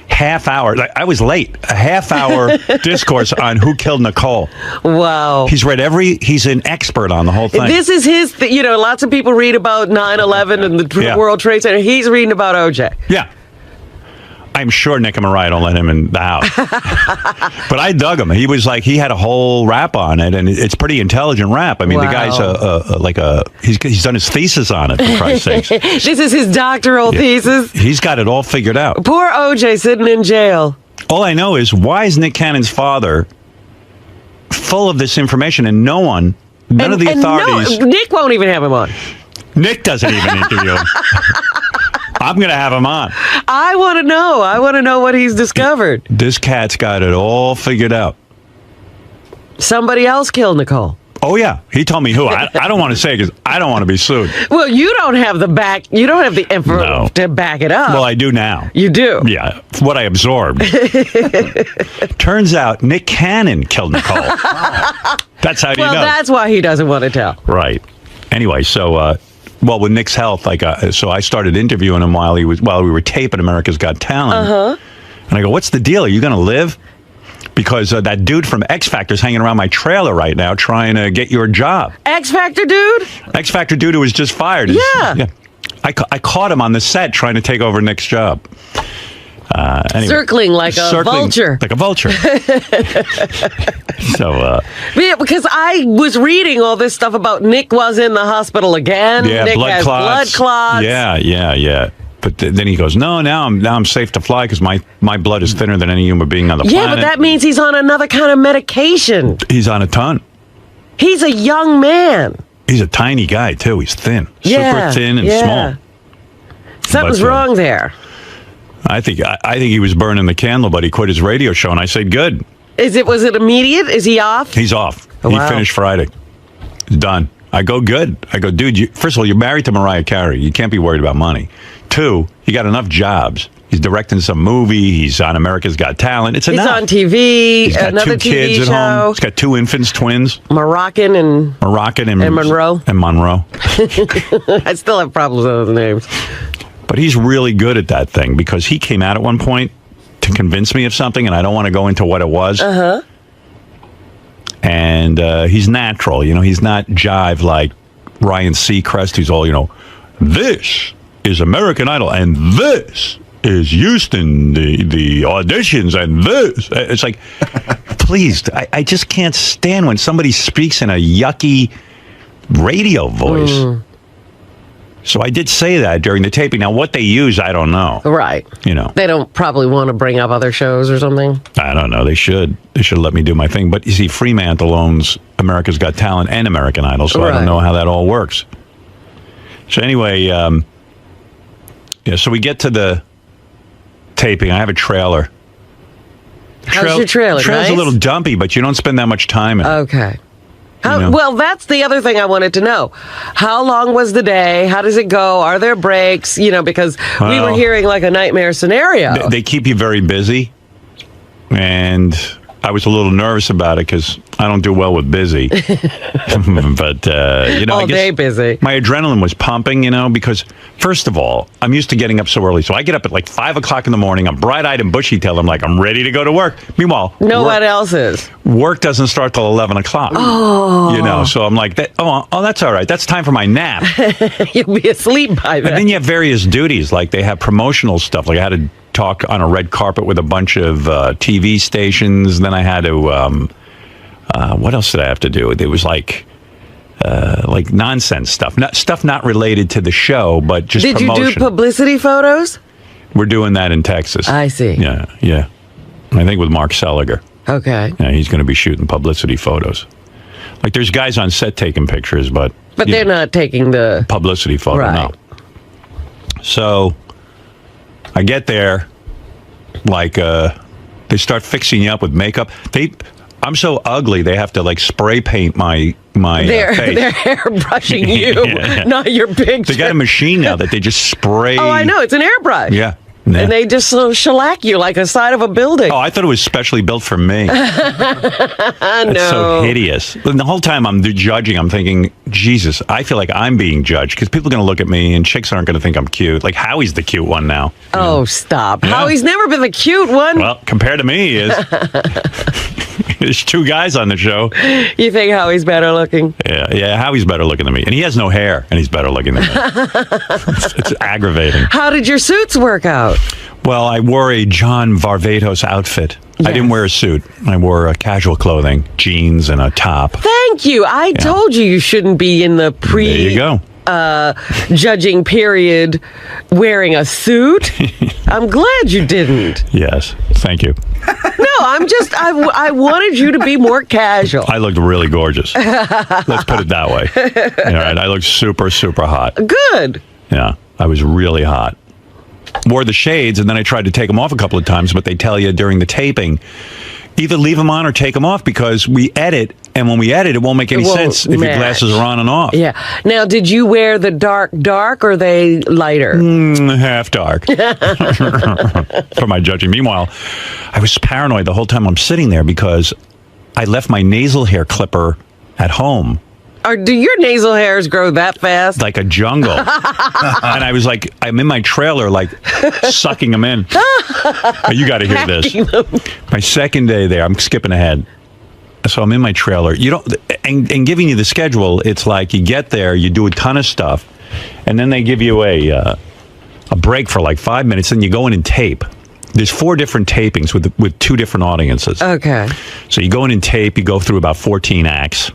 half hour. Like, I was late. A half hour discourse on who killed Nicole. Wow. He's read he's an expert on the whole thing. This is his, lots of people read about 9/11 and the World Trade Center. He's reading about OJ. Yeah. I'm sure Nick and Mariah don't let him in the house. But I dug him. He was like, he had a whole rap on it, and it's pretty intelligent rap. I mean, the guy's he's done his thesis on it, for Christ's sakes. This is his doctoral thesis. He's got it all figured out. Poor OJ sitting in jail. All I know is, why is Nick Cannon's father full of this information, and none of the authorities... Nick won't even have him on. Nick doesn't even interview him. I'm going to have him on. I want to know. I want to know what he's discovered. This cat's got it all figured out. Somebody else killed Nicole. Oh, yeah. He told me who. I don't want to say because I don't want to be sued. Well, you don't have the info to back it up. Well, I do now. You do? Yeah. What I absorbed. Turns out Nick Cannon killed Nicole. That's how you know. Well, that's why he doesn't want to tell. Right. Anyway, so... with Nick's health, so I started interviewing him while we were taping America's Got Talent. And I go, what's the deal? Are you going to live? Because that dude from X Factor is hanging around my trailer right now trying to get your job. X Factor dude? X Factor dude who was just fired. Yeah. I caught him on the set trying to take over Nick's job. Anyway, circling like a vulture. Like a vulture. So, yeah, because I was reading all this stuff about Nick was in the hospital again. Yeah, Nick has blood clots. Yeah. But then he goes, no, now I'm safe to fly because my blood is thinner than any human being on the planet. Yeah, but that means he's on another kind of medication. He's on a ton. He's a young man. He's a tiny guy, too. He's thin. Super thin and small. Something's wrong there. I think he was burning the candle, but he quit his radio show, and I said, good. Was it immediate? Is he off? He's off. Oh, he finished Friday. He's done. I go, good. I go, dude, first of all, you're married to Mariah Carey. You can't be worried about money. 2, you got enough jobs. He's directing some movie. He's on America's Got Talent. It's enough. He's on TV. He's got another 2 kids TV at show. home. He's got 2 infants, twins. Moroccan and Monroe. And Monroe. I still have problems with those names. But he's really good at that thing because he came out at one point to convince me of something, and I don't want to go into what it was. And he's natural. He's not jive like Ryan Seacrest, who's all, this is American Idol, and this is Houston, the auditions, and this. It's like, please, I just can't stand when somebody speaks in a yucky radio voice. So I did say that during the taping. Now, what they use, I don't know. Right. You know. They don't probably want to bring up other shows or something. I don't know. They should. They should let me do my thing. But you see, Fremantle owns America's Got Talent and American Idol, so I don't know how that all works. So anyway, so we get to the taping. I have a trailer. How's your trailer? The trailer's nice? a little dumpy, but you don't spend that much time in it. Okay. know? Well, that's the other thing I wanted to know. How long was the day? How does it go? Are there breaks? You know, because we were hearing like a nightmare scenario. They keep you very busy, and I was a little nervous about it because I don't do well with busy. But, you know, all day busy. My adrenaline was pumping, you know, because first of all, I'm used to getting up so early. So I get up at like 5 o'clock in the morning. I'm bright-eyed and bushy-tailed. I'm like, I'm ready to go to work. Meanwhile, no one else is. Work doesn't start till 11 o'clock. Oh. You know, so I'm like, oh, that's all right. That's time for my nap. You'll be asleep by then. And then you have various duties. Like they have promotional stuff. Like I had to talk on a red carpet with a bunch of TV stations. Then I had to, what else did I have to do? It was like nonsense stuff. Stuff not related to the show, but just promotion. Did you do publicity photos? We're doing that in Texas. I see. Yeah. I think with Mark Seliger. Okay. Yeah, he's going to be shooting publicity photos. Like there's guys on set taking pictures, but they're not taking the publicity photo. Right. No. So I get there, like they start fixing you up with makeup. I'm so ugly they have to like spray paint my they're face. They're airbrushing you, Yeah. not your picture. They got a machine now that they just spray. Oh, I know. It's an airbrush. Yeah. And they just shellac you like a side of a building. Oh, I thought it was specially built for me. No. It's so hideous. And the whole time I'm judging, I'm thinking, Jesus, I feel like I'm being judged because people are going to look at me and chicks aren't going to think I'm cute. Like Howie's the cute one now. Oh, stop. Yeah. Howie's never been the cute one. Well, compared to me, he is. There's two guys on the show. You think Howie's better looking? Yeah, Howie's better looking than me. And he has no hair, and he's better looking than me. It's aggravating. How did your suits work out? Well, I wore a John Varvatos outfit. Yes. I didn't wear a suit. I wore casual clothing, jeans and a top. Thank you. I told you shouldn't be in the There you go. Judging period wearing a suit. I'm glad you didn't. Yes, thank you. No, I wanted you to be more casual. I looked really gorgeous. Let's put it that way. All right, I looked super, super hot. Good. Yeah, I was really hot. Wore the shades, and then I tried to take them off a couple of times, but they tell you during the taping, either leave them on or take them off because we edit, and when we edit, it won't make any sense if your glasses are on and off. Yeah. Now, did you wear the dark, or are they lighter? Half dark for my judging. Meanwhile, I was paranoid the whole time I'm sitting there because I left my nasal hair clipper at home. Or do your nasal hairs grow that fast? Like a jungle. And I was like, I'm in my trailer, like sucking them in. You got to hear this. My second day there, I'm skipping ahead. So I'm in my trailer. You don't, and giving you the schedule, it's like you get there, you do a ton of stuff, and then they give you a break for like 5 minutes, then you go in and tape. There's 4 different tapings with 2 different audiences. Okay. So you go in and tape, you go through about 14 acts.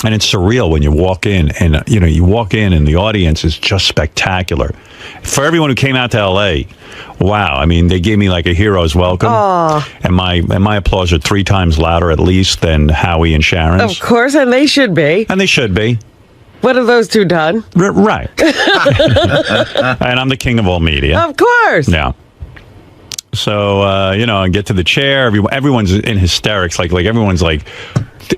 And it's surreal when you walk in, and you walk in, and the audience is just spectacular. For everyone who came out to L.A., wow! I mean, they gave me like a hero's welcome, and my applause are 3 times louder at least than Howie and Sharon's. Of course, and they should be. And they should be. What have those 2 done? Right. And I'm the king of all media. Of course. Yeah. So I get to the chair. Everyone's in hysterics. Like everyone's like.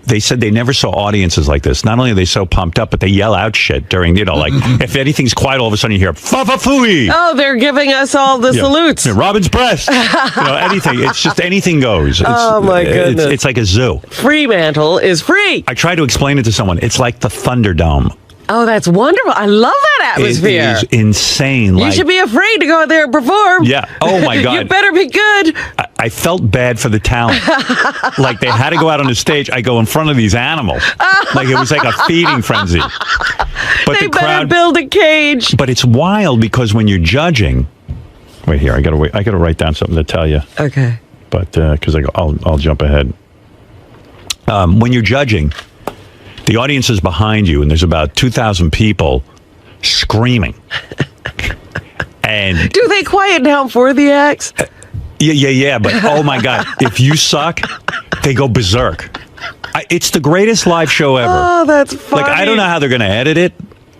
They said they never saw audiences like this. Not only are they so pumped up, but they yell out shit during, like, if anything's quiet, all of a sudden you hear, fa-fa-fooey! Oh, they're giving us all the salutes. Yeah, Robin's breast! Anything. It's just anything goes. Oh, my goodness. It's like a zoo. Fremantle is free. I tried to explain it to someone. It's like the Thunderdome. Oh, that's wonderful. I love that atmosphere. It is insane. You should be afraid to go out there and perform. Yeah. Oh, my God. You better be good. I felt bad for the talent. Like, they had to go out on the stage. I go in front of these animals. Like, it was like a feeding frenzy. But they the crowd, better build a cage. But it's wild because when you're judging, Wait here. I gotta write down something to tell you. Okay. But because I'll jump ahead. When you're judging, the audience is behind you, and there's about 2,000 people screaming. And do they quiet down for the acts? Yeah. But oh my God, if you suck, they go berserk. It's the greatest live show ever. Oh, that's funny. Like, I don't know how they're going to edit it,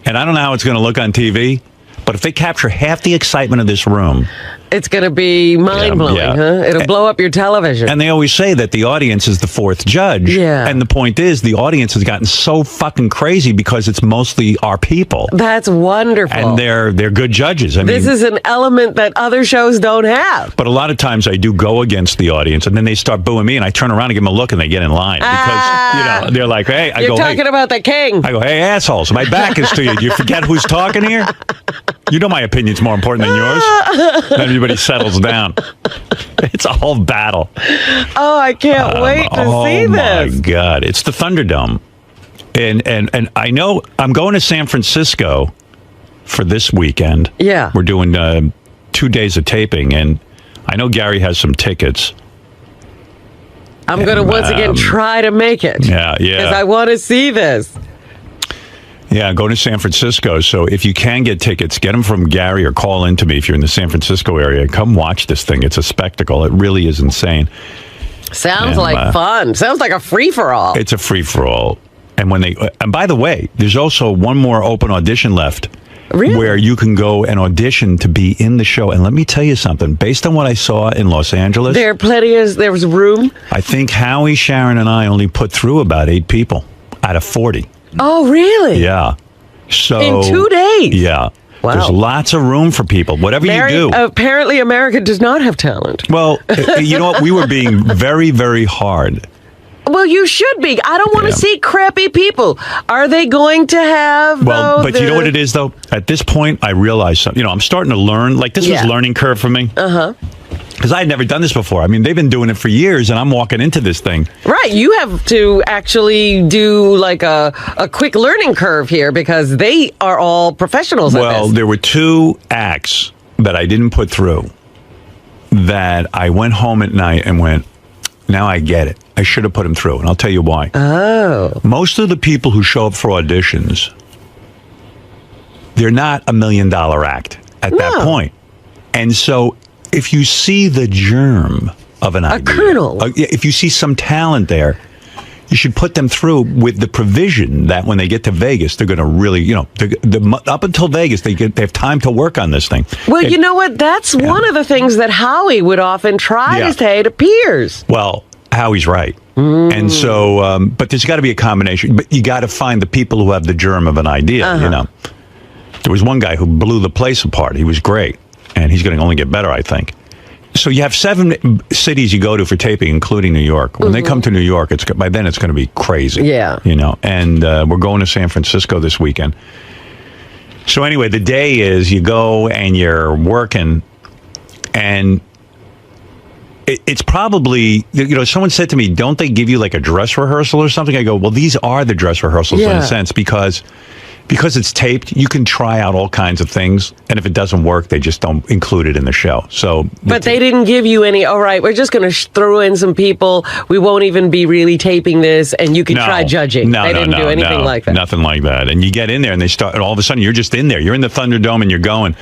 and I don't know how it's going to look on TV. But if they capture half the excitement of this room, it's going to be mind-blowing, huh? It'll blow up your television. And they always say that the audience is the fourth judge. Yeah. And the point is, the audience has gotten so fucking crazy because it's mostly our people. That's wonderful. And they're good judges. This is an element that other shows don't have. But a lot of times I do go against the audience, and then they start booing me, and I turn around and give them a look, and they get in line. Because, they're like, hey, You're talking about the king. I go, hey, assholes, my back is to you. Do you forget who's talking here? You know my opinion's more important than yours. Then everybody settles down. It's a whole battle. Oh, I can't wait to see this. Oh, my God. It's the Thunderdome. And I know I'm going to San Francisco for this weekend. Yeah. We're doing 2 days of taping, and I know Gary has some tickets. I'm going to once again try to make it. Yeah. Because I want to see this. Yeah, go to San Francisco. So if you can get tickets, get them from Gary or call in to me if you're in the San Francisco area. Come watch this thing. It's a spectacle. It really is insane. Sounds like fun. Sounds like a free-for-all. It's a free-for-all. And and by the way, there's also one more open audition left. Really? Where you can go and audition to be in the show. And let me tell you something. Based on what I saw in Los Angeles, there was room. I think Howie, Sharon, and I only put through about 8 people out of 40. Oh, really? Yeah. So in 2 days? Yeah. Wow. There's lots of room for people. Whatever you do. Apparently, America does not have talent. Well, you know what? We were being very, very hard. Well, you should be. I don't want to see crappy people. Are they going to have? But you know what it is, though? At this point, I realize something. I'm starting to learn. Like, this was a learning curve for me. Because I had never done this before. I mean, they've been doing it for years, and I'm walking into this thing. Right. You have to actually do like a quick learning curve here because they are all professionals at this. Well, there were 2 acts that I didn't put through that I went home at night and went, now I get it. I should have put them through, and I'll tell you why. Oh. Most of the people who show up for auditions, they're not $1 million act at that point. And so if you see the germ of an idea, kernel. If you see some talent there, you should put them through with the provision that when they get to Vegas, they're going to really, up until Vegas, they have time to work on this thing. Well, you know what? That's one of the things that Howie would often try to say to peers. Well, Howie's right. And so, but there's got to be a combination. But you got to find the people who have the germ of an idea, There was one guy who blew the place apart. He was great. And he's going to only get better, I think. So you have 7 cities you go to for taping, including New York. When they come to New York, by then it's going to be crazy. Yeah. And we're going to San Francisco this weekend. So anyway, the day is you go and you're working, and it's probably, someone said to me, don't they give you like a dress rehearsal or something? I go, well, these are the dress rehearsals in a sense, because it's taped, you can try out all kinds of things, and if it doesn't work, they just don't include it in the show. So, but they didn't give you any, all right, we're just going to throw in some people, we won't even be really taping this, and you can try judging. They didn't do anything like that. Nothing like that. And you get in there, and and all of a sudden, you're just in there. You're in the Thunderdome, and you're going.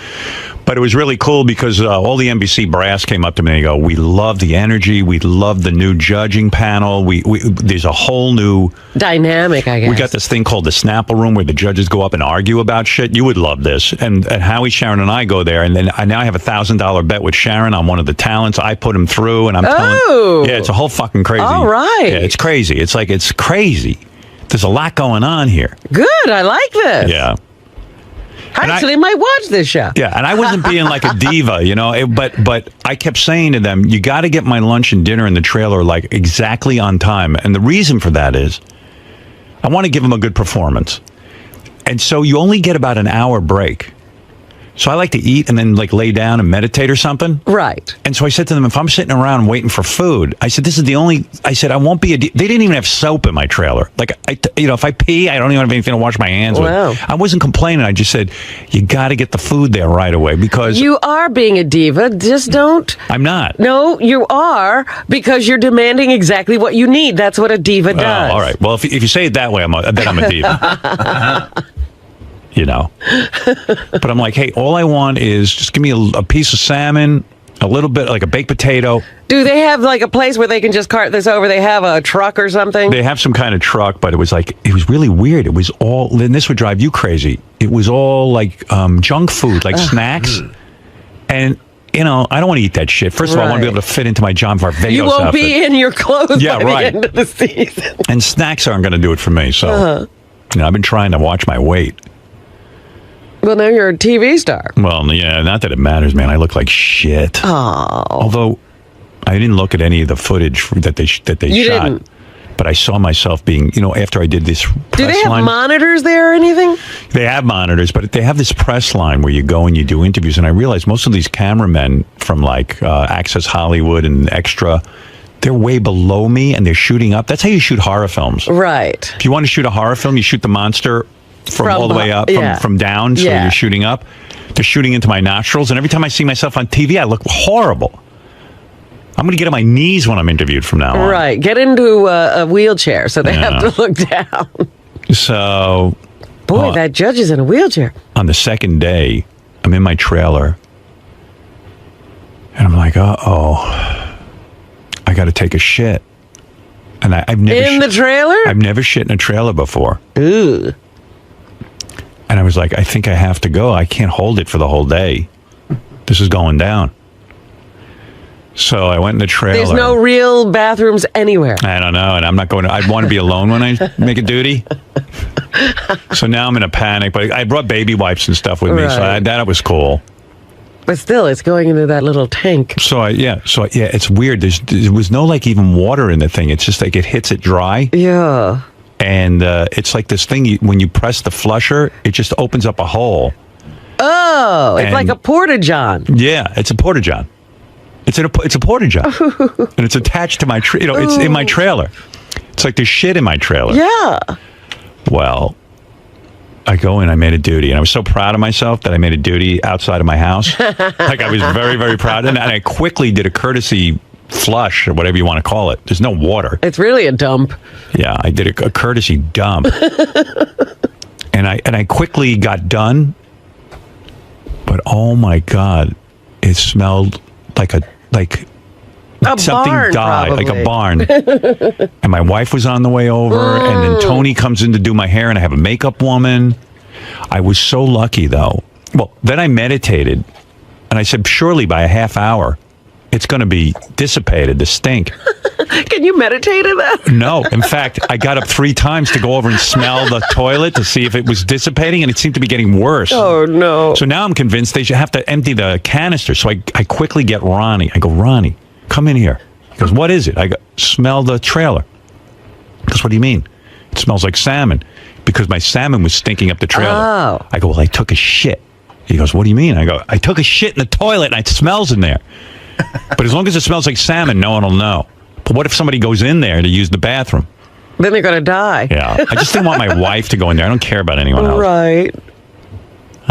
But it was really cool because all the NBC brass came up to me and they go, we love the energy. We love the new judging panel. There's a whole new dynamic, I guess. We got this thing called the Snapple Room where the judges go up and argue about shit. You would love this. And Howie, Sharon, and I go there. And then I now have $1,000 bet with Sharon on one of the talents. I put him through, and I'm telling yeah, it's a whole fucking crazy. All right. Yeah, it's crazy. It's crazy. There's a lot going on here. Good. I like this. Yeah. I actually might watch this show. Yeah, and I wasn't being like a diva, but I kept saying to them, you got to get my lunch and dinner in the trailer like exactly on time. And the reason for that is I want to give them a good performance. And so you only get about an hour break. So I like to eat and then like lay down and meditate or something. Right. And so I said to them, if I'm sitting around waiting for food, I said, this is the only, I said, I won't be they didn't even have soap in my trailer. Like, if I pee, I don't even have anything to wash my hands with. I wasn't complaining. I just said, you got to get the food there right away because. You are being a diva. Just don't. I'm not. No, you are because you're demanding exactly what you need. That's what a diva does. All right. Well, if you say it that way, then I'm a diva. You know, but I'm like, hey, all I want is just give me a piece of salmon, a little bit like a baked potato. Do they have like a place where they can just cart this over? They have a truck or something? They have some kind of truck, but it was really weird. It was all, and this would drive you crazy. It was all like junk food, like snacks. And, you know, I don't want to eat that shit. First of all, I want to be able to fit into my John Varvatos You won't outfit. be in your clothes by the end of the season. And snacks aren't going to do it for me. So, you know, I've been trying to watch my weight. Well, now you're a TV star. Well, yeah, not that it matters, man. I look like shit. Oh. Although I didn't look at any of the footage that they shot. Didn't. But I saw myself being, you know, after I did this press Do they have line, monitors there or anything? They have monitors, but they have this press line where you go and you do interviews. And I realized most of these cameramen from like Access Hollywood and Extra, they're way below me and they're shooting up. That's how you shoot horror films. Right. If you want to shoot a horror film, you shoot the monster from all the way up, from down, so you're shooting up. They're shooting into my nostrils, and every time I see myself on TV, I look horrible. I'm going to get on my knees when I'm interviewed from now on. Right. Get into a wheelchair so they have to look down. So... Boy, that judge is in a wheelchair. On the second day, I'm in my trailer, and I'm like, uh-oh, I got to take a shit. And I've never... In the trailer? I've never shit in a trailer before. Ooh. And I was like, I think I have to go. I can't hold it for the whole day. This is going down. So I went in the trailer. There's no real bathrooms anywhere. I don't know, and I'm not going to... I want to be alone when I make a duty. So now I'm in a panic, but I brought baby wipes and stuff with me, so that was cool. But still, it's going into that little tank. So it's weird. There was no like even water in the thing. It's just like it hits it dry. Yeah. And it's like this thing, when you press the flusher, it just opens up a hole. Oh, it's like a porta-john. Yeah, it's a porta-john. It's a porta-john. And it's attached to my it's in my trailer. It's like there's shit in my trailer. Yeah. Well, I go in, I made a duty, and I was so proud of myself that I made a duty outside of my house. Like I was very, very proud. And I quickly did a courtesy flush or whatever you want to call it. There's no water. It's really a dump. Yeah, I did a courtesy dump. and I quickly got done. But oh my God, it smelled like something barn, died, probably. like a barn. And my wife was on the way over, and then Tony comes in to do my hair, and I have a makeup woman. I was so lucky, though. Well, then I meditated, and I said, surely by a half hour, it's going to be dissipated, the stink. Can you meditate in that? No. In fact, I got up 3 times to go over and smell the toilet to see if it was dissipating, and it seemed to be getting worse. Oh, no. So now I'm convinced they should have to empty the canister. So I quickly get Ronnie. I go, Ronnie, come in here. He goes, what is it? I go, smell the trailer. He goes, what do you mean? It smells like salmon. Because my salmon was stinking up the trailer. Oh. I go, well, I took a shit. He goes, what do you mean? I go, I took a shit in the toilet and it smells in there. But as long as it smells like salmon, no one will know. But what if somebody goes in there to use the bathroom? Then they're going to die. Yeah. I just didn't want my wife to go in there. I don't care about anyone else. Right.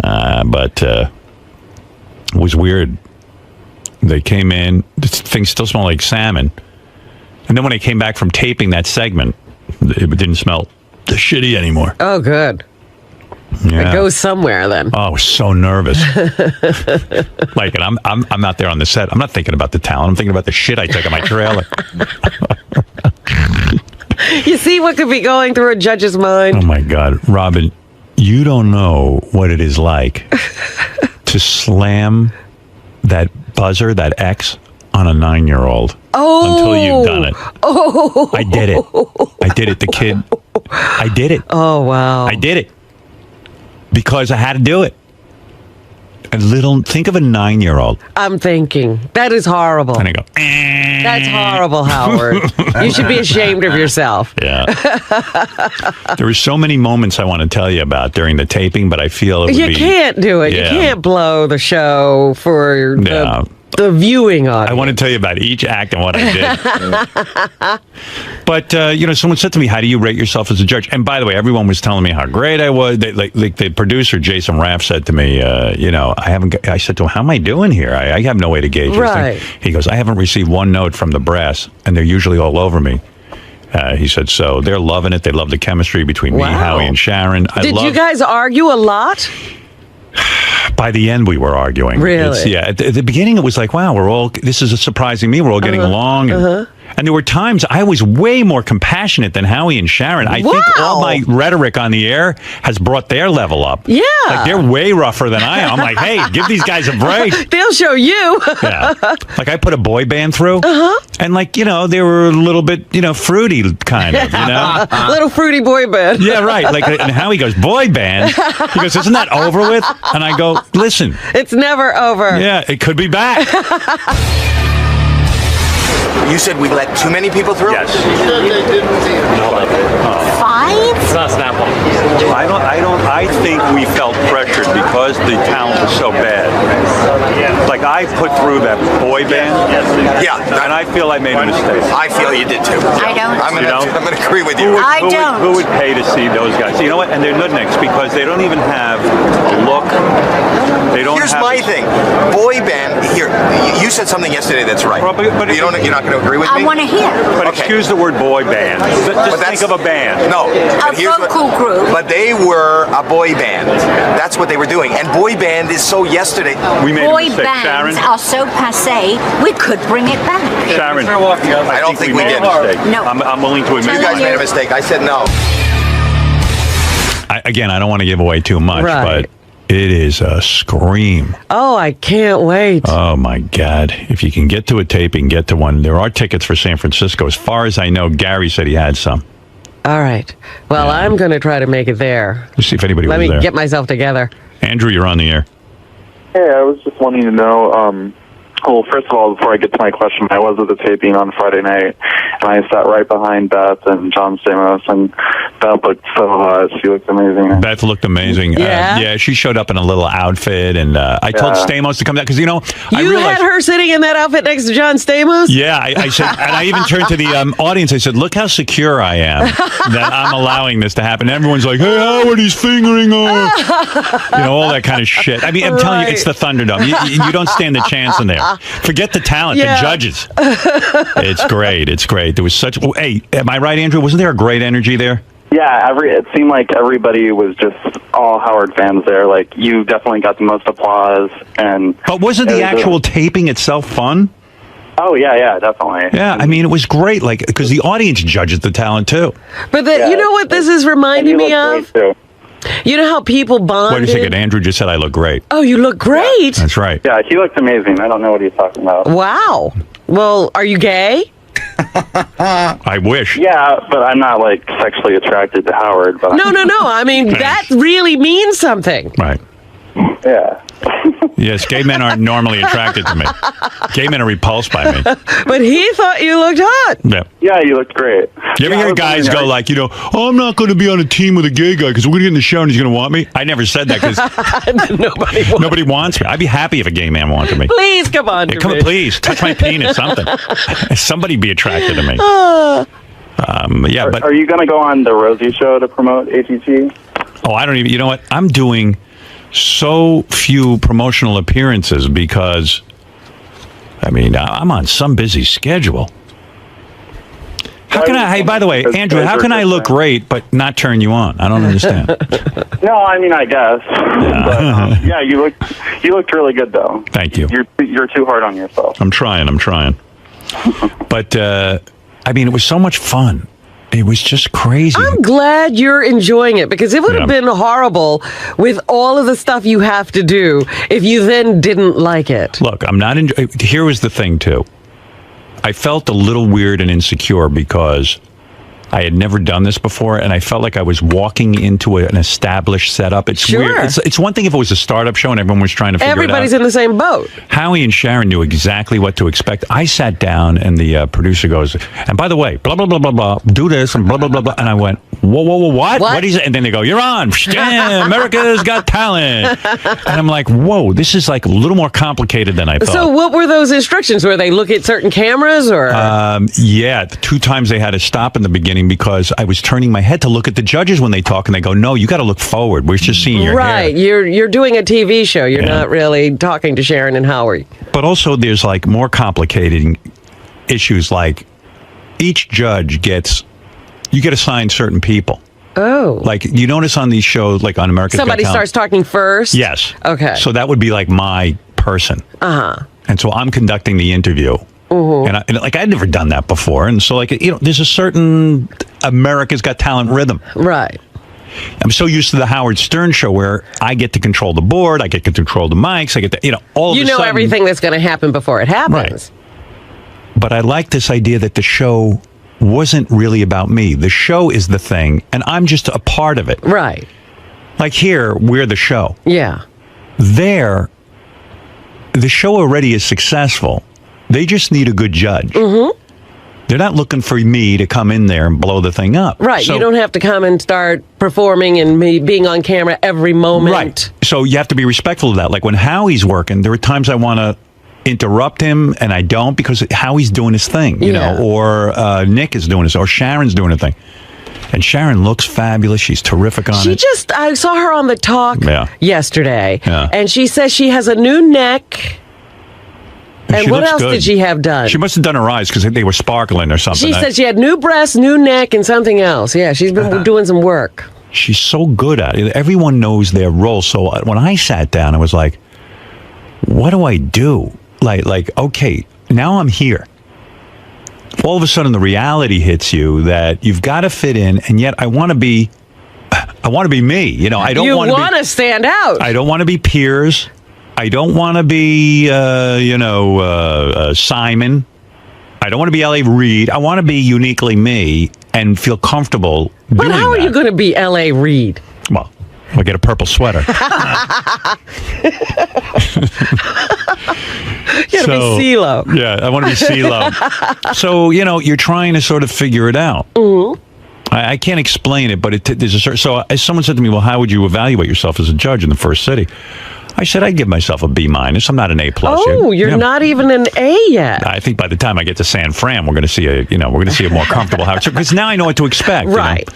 But it was weird. They came in. This thing still smelled like salmon. And then when I came back from taping that segment, it didn't smell shitty anymore. Oh, good. Yeah. It goes somewhere then. Oh, I was so nervous. Like, and I'm out there on the set. I'm not thinking about the talent. I'm thinking about the shit I took in my trailer. You see what could be going through a judge's mind? Oh my God, Robin, you don't know what it is like to slam that buzzer, that X, on a 9-year-old. Oh, until you've done it. Oh, I did it. I did it. The kid. I did it. Oh wow. I did it because I had to do it. Think of a 9-year-old. I'm thinking that is horrible. And I go, That's horrible, Howard. You should be ashamed of yourself. Yeah. There were so many moments I want to tell you about during the taping, but I feel You can't do it. Yeah. You can't blow the show for the viewing audience. I want to tell you about each act and what I did. But, someone said to me, how do you rate yourself as a judge? And by the way, everyone was telling me how great I was. Like the producer, Jason Raff, said to me, I said to him, how am I doing here? I have no way to gauge this thing. He goes, I haven't received one note from the brass, and they're usually all over me. He said, so they're loving it. They love the chemistry between me, Howie, and Sharon. Did you guys argue a lot? By the end, we were arguing. Really? At the beginning, it was like, wow, this is surprising me. We're all getting along. And there were times I was way more compassionate than Howie and Sharon. I think all my rhetoric on the air has brought their level up. Yeah. Like, they're way rougher than I am. I'm like, hey, give these guys a break. They'll show you. Yeah. Like, I put a boy band through. And, they were a little bit, fruity, kind of, Little fruity boy band. Yeah, right. And Howie goes, boy band? He goes, isn't that over with? And I go, listen. It's never over. Yeah, it could be back. You said we let too many people through? Yes. Five? It's not Snapple. I think we felt pressured because the talent was so bad. Like, I put through that boy band. Yeah. And I feel I made a mistake. I feel you did too. I don't. I'm going to agree with you. Who would pay to see those guys? You know what? And they're nudniks because they don't even have a look. They don't. Here's my thing. Boy band. Here, you said something yesterday that's right. But you're not going to agree with me? I want to hear. But excuse the word boy band. Just think of a band. No. A vocal group. But they were a boy band. That's what they were doing. And boy band is so yesterday. We made boy a mistake, bands Sharon. are so passé. We could bring it back. Sharon, I don't think we did. No. I'm willing to admit You guys made a mistake. I said no. I don't want to give away too much, but it is a scream. Oh, I can't wait. Oh, my God. If you can get to a taping, get to one. There are tickets for San Francisco. As far as I know, Gary said he had some. All right. Well, I'm going to try to make it there. Let's see if anybody was there. Let me get myself together. Andrew, you're on the air. Hey, I was just wanting to know, well, first of all, before I get to my question, I was at the taping on Friday night, and I sat right behind Beth and John Stamos, and Beth looked so hot. She looked amazing. Beth looked amazing. Yeah? She showed up in a little outfit, and I told Stamos to come down, because, I You realized... had her sitting in that outfit next to John Stamos? Yeah, I said, and I even turned to the audience, I said, look how secure I am that I'm allowing this to happen. And everyone's like, hey, Howard, he's fingering her. All that kind of shit. I mean, I'm telling you, it's the Thunderdome. You don't stand a chance in there. Forget the talent, the judges. It's great. It's great. There was such... Hey, am I right, Andrew? Wasn't there a great energy there? Yeah, it seemed like everybody was just all Howard fans there. Like, you definitely got the most applause. But wasn't the actual taping itself fun? Oh, yeah, definitely. Yeah, I mean, it was great, because the audience judges the talent, too. But you know what this is reminding me of? You know how people bonded? Wait a second. Andrew just said I look great. Oh, you look great. That's right. Yeah, he looked amazing. I don't know what he's talking about. Wow. Well, are you gay? I wish. Yeah, but I'm not, sexually attracted to Howard. But No. I mean, that really means something. Right. Yeah. Yes, gay men aren't normally attracted to me. Gay men are repulsed by me. But he thought you looked hot. Yeah, you looked great. You ever hear guys go I'm not going to be on a team with a gay guy because we're going to get in the show and he's going to want me? I never said that because nobody wants me. I'd be happy if a gay man wanted me. Please come on to me. Please, touch my penis, something. Somebody be attracted to me. But are you going to go on the Rosie show to promote ATT? Oh, I don't even... You know what? I'm doing so few promotional appearances because, I'm on some busy schedule. How can I... Hey, by the way, Andrew, how can I look great but not turn you on? I don't understand. No, I guess. Yeah, but, you looked really good, though. Thank you. You're too hard on yourself. I'm trying. But, it was so much fun. It was just crazy. I'm glad you're enjoying it because it would have been horrible with all of the stuff you have to do if you then didn't like it. Look, I'm not... Here was the thing, too. I felt a little weird and insecure because I had never done this before, and I felt like I was walking into an established setup. It's weird. It's one thing if it was a startup show and everyone was trying to figure it out. Everybody's in the same boat. Howie and Sharon knew exactly what to expect. I sat down, and the producer goes, and by the way, blah, blah, blah, blah, blah, do this, and blah, blah, blah, blah. And I went, whoa, whoa, whoa, what? What is it? And then they go, you're on. Yeah, America's Got Talent. And I'm like, whoa, this is like a little more complicated than I thought. So what were those instructions? Were they look at certain cameras or? Yeah, 2 times they had to stop in the beginning because I was turning my head to look at the judges when they talk, and they go, no, you got to look forward. We're just seeing your hair. Right, you're doing a TV show. You're not really talking to Sharon and Howie. But also there's like more complicated issues, like each judge you get assigned certain people. Oh. Like you notice on these shows, like on America's Got Somebody Talent, starts talking first? Yes. Okay. So that would be like my person. Uh-huh. And so I'm conducting the interview. And I'd never done that before. And so there's a certain America's Got Talent rhythm. Right. I'm so used to the Howard Stern show where I get to control the board, I get to control the mics, I get to, all of a sudden, everything that's going to happen before it happens. Right. But I like this idea that the show wasn't really about me. The show is the thing, and I'm just a part of it. Right. Like here, we're the show. Yeah. There, the show already is successful. They just need a good judge. Mm-hmm. They're not looking for me to come in there and blow the thing up. Right. So, you don't have to come and start performing and being on camera every moment. Right. So you have to be respectful of that. Like when Howie's working, there are times I want to interrupt him and I don't because Howie's doing his thing, you know, or Nick is doing his, or Sharon's doing a thing. And Sharon looks fabulous. She's terrific on it. I saw her on the talk yesterday, and she says she has a new neck. And what else did she have done? She must have done her eyes because they were sparkling or something. She said she had new breasts, new neck, and something else. Yeah, she's been doing some work. She's so good at it. Everyone knows their role. So when I sat down, I was like, what do I do? Like, okay, now I'm here. All of a sudden, the reality hits you that you've got to fit in, and yet I want to be me. I don't want to. You want to stand out. I don't want to be Piers. I don't want to be, Simon. I don't want to be L.A. Reid. I want to be uniquely me and feel comfortable doing that. But how are you going to be L.A. Reid? Well, I'll get a purple sweater. You got to be CeeLo. Yeah, I want to be CeeLo. So, you're trying to sort of figure it out. Mm-hmm. I can't explain it, but there's a certain... So someone said to me, well, how would you evaluate yourself as a judge in the first city? I said I'd give myself a B-. I'm not an A+. Oh, you're not even an A yet. I think by the time I get to San Fran, we're going to see a more comfortable Howard Stern, because now I know what to expect. Right.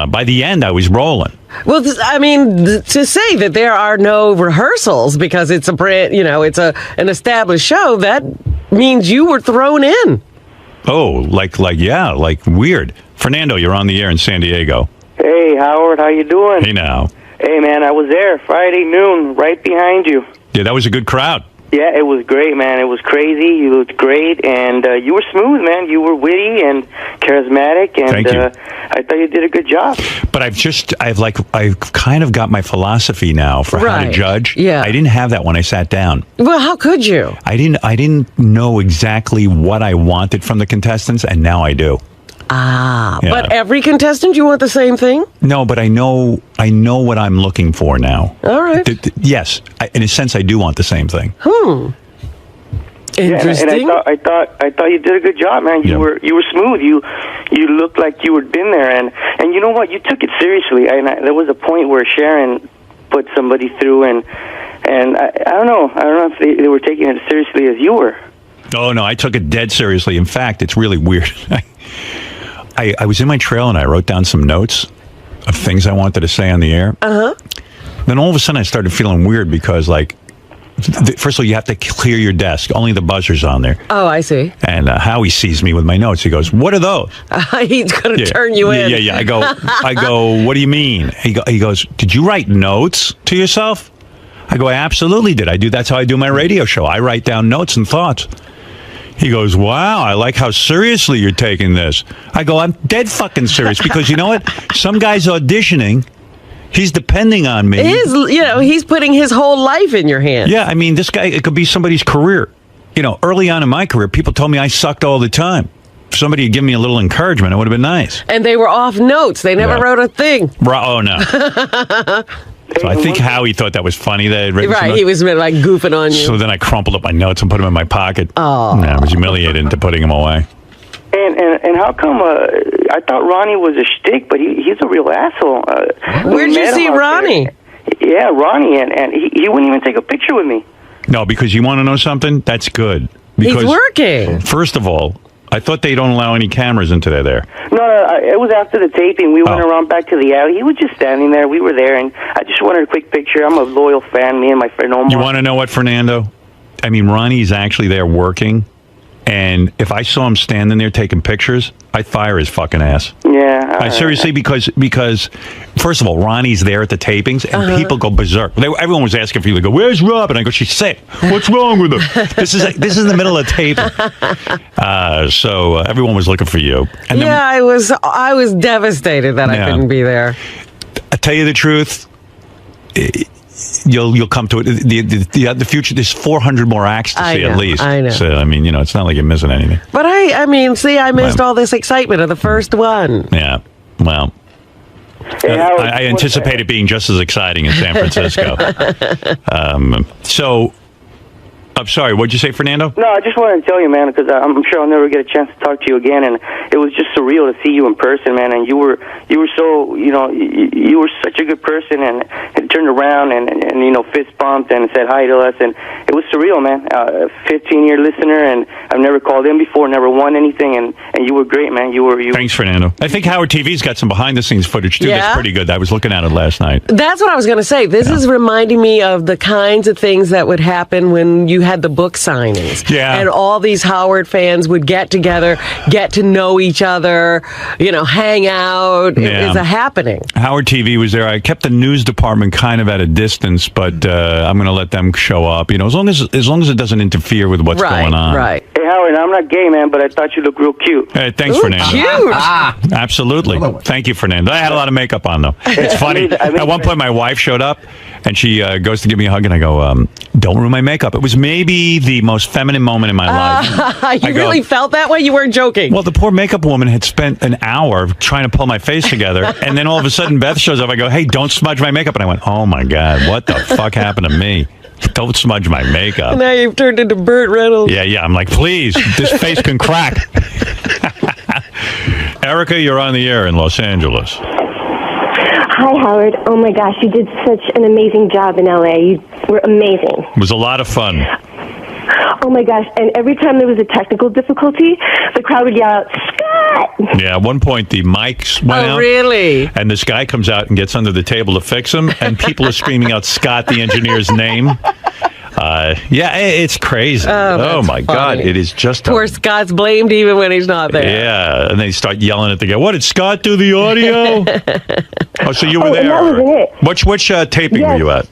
By the end, I was rolling. Well, to say that there are no rehearsals because it's an established show, that means you were thrown in. Oh, like weird. Fernando, you're on the air in San Diego. Hey, Howard, how you doing? Hey, now. Hey, man, I was there Friday noon, right behind you. Yeah, that was a good crowd. Yeah, it was great, man. It was crazy. You looked great, and you were smooth, man. You were witty and charismatic, and Thank you. I thought you did a good job. But I've kind of got my philosophy now for how to judge. Yeah. I didn't have that when I sat down. Well, how could you? I didn't know exactly what I wanted from the contestants, and now I do. Ah, Yeah. but every contestant, you want the same thing? No, but I know what I'm looking for now. All right. Yes, in a sense, I do want the same thing. Interesting. Yeah, and I thought you did a good job, man. You were smooth. You looked like you had been there, and you know what? You took it seriously. And there was a point where Sharon put somebody through, and I don't know if they were taking it as seriously as you were. Oh no, I took it dead seriously. In fact, it's really weird. I was in my trailer and I wrote down some notes of things I wanted to say on the air. Then all of a sudden I started feeling weird because, first of all, you have to clear your desk. Only the buzzer's on there. Oh, I see. And Howie sees me with my notes. He goes, "What are those?" He's going to turn you in. Yeah. I go. What do you mean? He goes, "Did you write notes to yourself?" I go, "I absolutely did. That's how I do my radio show. I write down notes and thoughts." He goes, "Wow, I like how seriously you're taking this." I go, "I'm dead fucking serious because you know what? Some guy's auditioning. He's depending on me. He's putting his whole life in your hands." Yeah, I mean, this guy, it could be somebody's career. Early on in my career, people told me I sucked all the time. somebody had given me a little encouragement, it would have been nice. And they were off notes. They never wrote a thing. Oh, no. So I think Howie thought that was funny that I had written Right, he was like goofing on you. So then I crumpled up my notes and put them in my pocket. Oh. I was humiliated into putting them away. And how come? I thought Ronnie was a shtick, but he's a real asshole. Where'd you see Ronnie? Yeah, Ronnie, and he wouldn't even take a picture with me. No, because you want to know something? That's good. Because, he's working. First of all, I thought they don't allow any cameras into there. No, it was after the taping. We went around back to the alley. He was just standing there. We were there, and I just wanted a quick picture. I'm a loyal fan, me and my friend Omar. You want to know what, Fernando? I mean, Ronnie's actually there working, and if I saw him standing there taking pictures, I'd fire his fucking ass. Yeah. Seriously, because first of all, Ronnie's there at the tapings, and people go berserk. Everyone was asking for you to go, "Where's Rob?" And I go, "She's sick. What's wrong with her?" This is in the middle of taping. So everyone was looking for you. And then, I was devastated that I couldn't be there. I tell you the truth. You'll come to it. The future. There's 400 more acts to see at least. I know. So I mean, it's not like you're missing anything. But I missed all this excitement of the first one. Yeah. Well, I anticipate it being just as exciting in San Francisco. I'm sorry, what'd you say, Fernando? No, I just wanted to tell you, man, because I'm sure I'll never get a chance to talk to you again, and it was just surreal to see you in person, man, and you were so, you were such a good person, and turned around and fist bumped and said hi to us, and it was surreal, man. 15-year listener, and I've never called in before, never won anything, and you were great, man. Thanks, Fernando. I think Howard TV's got some behind-the-scenes footage, too. That's pretty good. I was looking at it last night. That's what I was going to say. This is reminding me of the kinds of things that would happen when you had the book signings. Yeah. And all these Howard fans would get together, get to know each other, hang out. It was a happening. Howard TV was there. I kept the news department kind of at a distance, but I'm going to let them show up. As long as it doesn't interfere with what's going on. Right. Hey, Howard, I'm not gay, man, but I thought you looked real cute. Hey, thanks, Fernando. Cute. Absolutely. Thank you, Fernando. I had a lot of makeup on, though. It's funny. At one point, my wife showed up, and she goes to give me a hug, and I go, don't ruin my makeup. It was maybe the most feminine moment in my life. You really felt that way? You weren't joking? Well, the poor makeup woman had spent an hour trying to pull my face together, and then all of a sudden Beth shows up. I go, hey, don't smudge my makeup. And I went, oh, my God, what the fuck happened to me? Don't smudge my makeup. Now you've turned into Burt Reynolds. Yeah. I'm like, please, this face can crack. Erica, you're on the air in Los Angeles. Hi, Howard. Oh, my gosh, you did such an amazing job in L.A. You were amazing. It was a lot of fun. Oh, my gosh. And every time there was a technical difficulty, the crowd would yell out, Scott! Yeah, at one point, the mics went out. Oh, really? And this guy comes out and gets under the table to fix them, and people are screaming out Scott, the engineer's name. It's crazy. Oh my God, it is just poor Scott's blamed even when he's not there. Yeah, and they start yelling at the guy. What, did Scott do the audio? So you were there. And that wasn't it. Which taping were you at?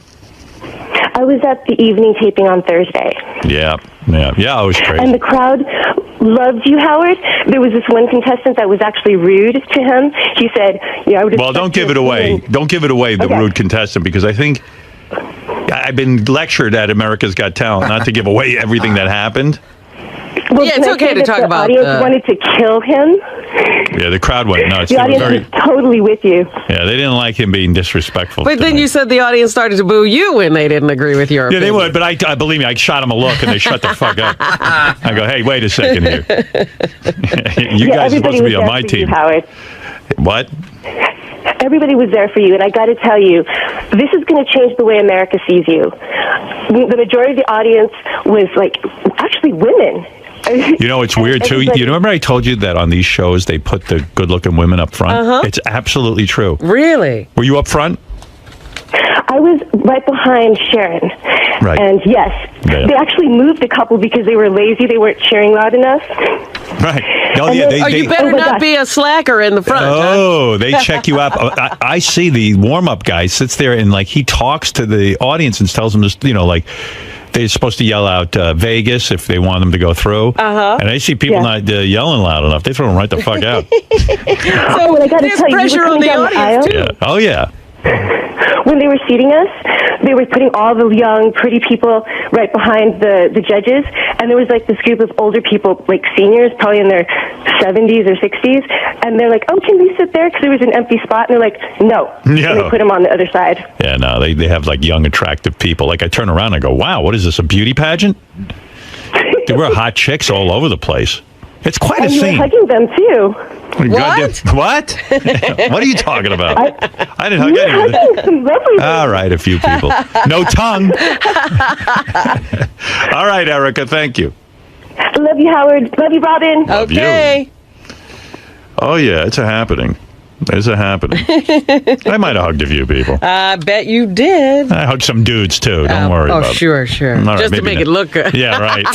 I was at the evening taping on Thursday. Yeah, it was crazy. And the crowd loved you, Howard. There was this one contestant that was actually rude to him. He said, I would. Well, don't give it away. Don't give it away, the rude contestant, because I think I've been lectured at America's Got Talent not to give away everything that happened. Well, it's okay to talk about. The audience wanted to kill him. Yeah, the crowd went nuts. The audience was totally with you. Yeah, they didn't like him being disrespectful. But then you said the audience started to boo you when they didn't agree with your opinion. They would, but I believe me, I shot them a look and they shut the fuck up. I go, hey, wait a second here. You guys are supposed to be on my team. Howard. What? Everybody was there for you, and I got to tell you, this is going to change the way America sees you. The majority of the audience was actually women. It's weird too. You remember I told you that on these shows they put the good-looking women up front? It's absolutely true. Really? Were you up front? I was right behind Sharon. Right. And yes, they actually moved a couple because they were lazy. They weren't cheering loud enough. Right. You better not be a slacker in the front. Oh, they check you up. I see the warm-up guy sits there and he talks to the audience and tells them this, they're supposed to yell out Vegas if they want them to go through. And I see people not yelling loud enough. They throw them right the fuck out. I got to tell you, pressure on the audience, too. Yeah. Oh, yeah. when they were seating us, they were putting all the young, pretty people right behind the judges, and there was like this group of older people, like seniors, probably in their 70s or 60s, and they're like, "Oh, can we sit there?" Because there was an empty spot, and they're like, "No," Yeah. and they put them on the other side. Yeah, no, they have like young, attractive people. Like I turn around and I go, "Wow, what is this? A beauty pageant?" There were hot chicks all over the place. It's quite And a you were scene. hugging them too. What? What are you talking about? I didn't hug You were anyone. hugging some lovely. All right, a few people. No tongue. All right, Erica, thank you. Love you, Howard. Love you, Robin. Love you. Oh, yeah, it's a happening. It's a happening. I might have hugged a few people. I bet you did. I hugged some dudes, too. Don't worry about it. Sure. All right, Just to maybe make it not. look good. Yeah, right.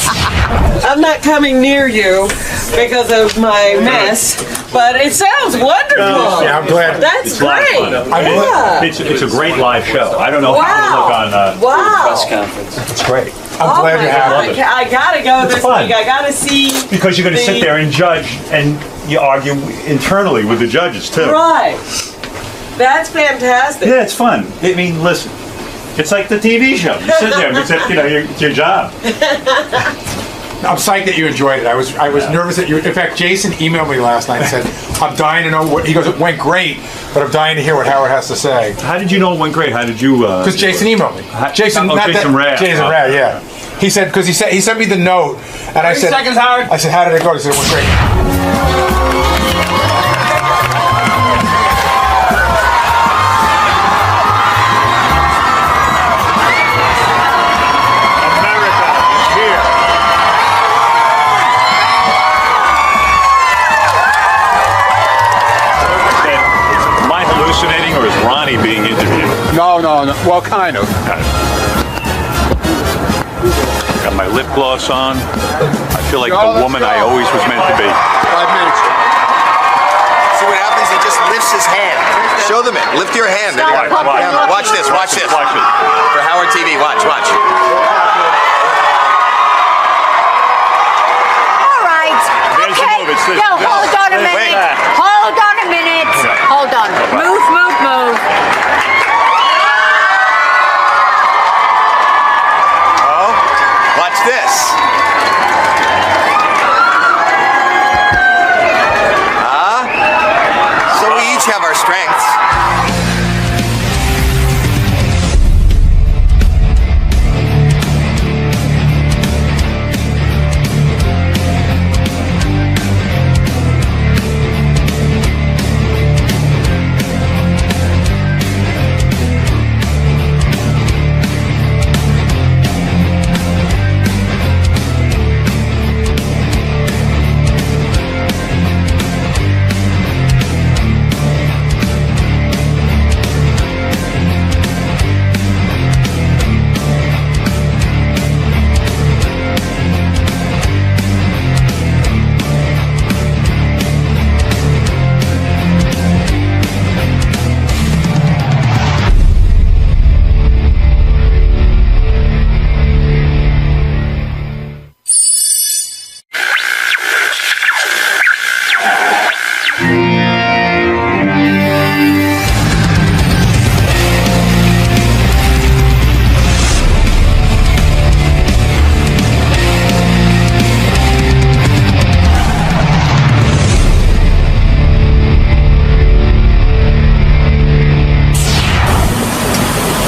I'm not coming near you because of my mess, but it sounds wonderful. Yeah, I'm glad. That's It's a lot of great. fun. Yeah. It's a great live show. I don't know how to look on Wow. press conference. It's great. I'm glad you have it. I gotta go this fun. week. I gotta see. Because you're going to sit there and judge, and you argue internally with the judges, too. Right. That's fantastic. Yeah, it's fun. I mean, listen, it's like the TV show. You sit there, except, it's your job. I'm psyched that you enjoyed it. I was nervous that you. In fact, Jason emailed me last night and said, "I'm dying to know what." He goes, "It went great, but I'm dying to hear what Howard has to say." How did you know it went great? How did you? Because Jason emailed me. Jason, not Jason that, Rad. Jason Rad, yeah. He said because he sent me the note, and I 30 said, seconds, Howard. I said, "How did it go?" He said, "It went great." Or is Ronnie being interviewed? No. Well, kind of. Got my lip gloss on. I feel like the woman I always was meant to be. 5 minutes. See what happens? He just lifts his hand. Show them it. Lift your hand. Watch this. Watch this. For Howard TV. Watch. All right. There's the move. It's this. No, hold on a minute. Hold on a minute. Hold on. Move. Oh, watch this. So we each have our strengths.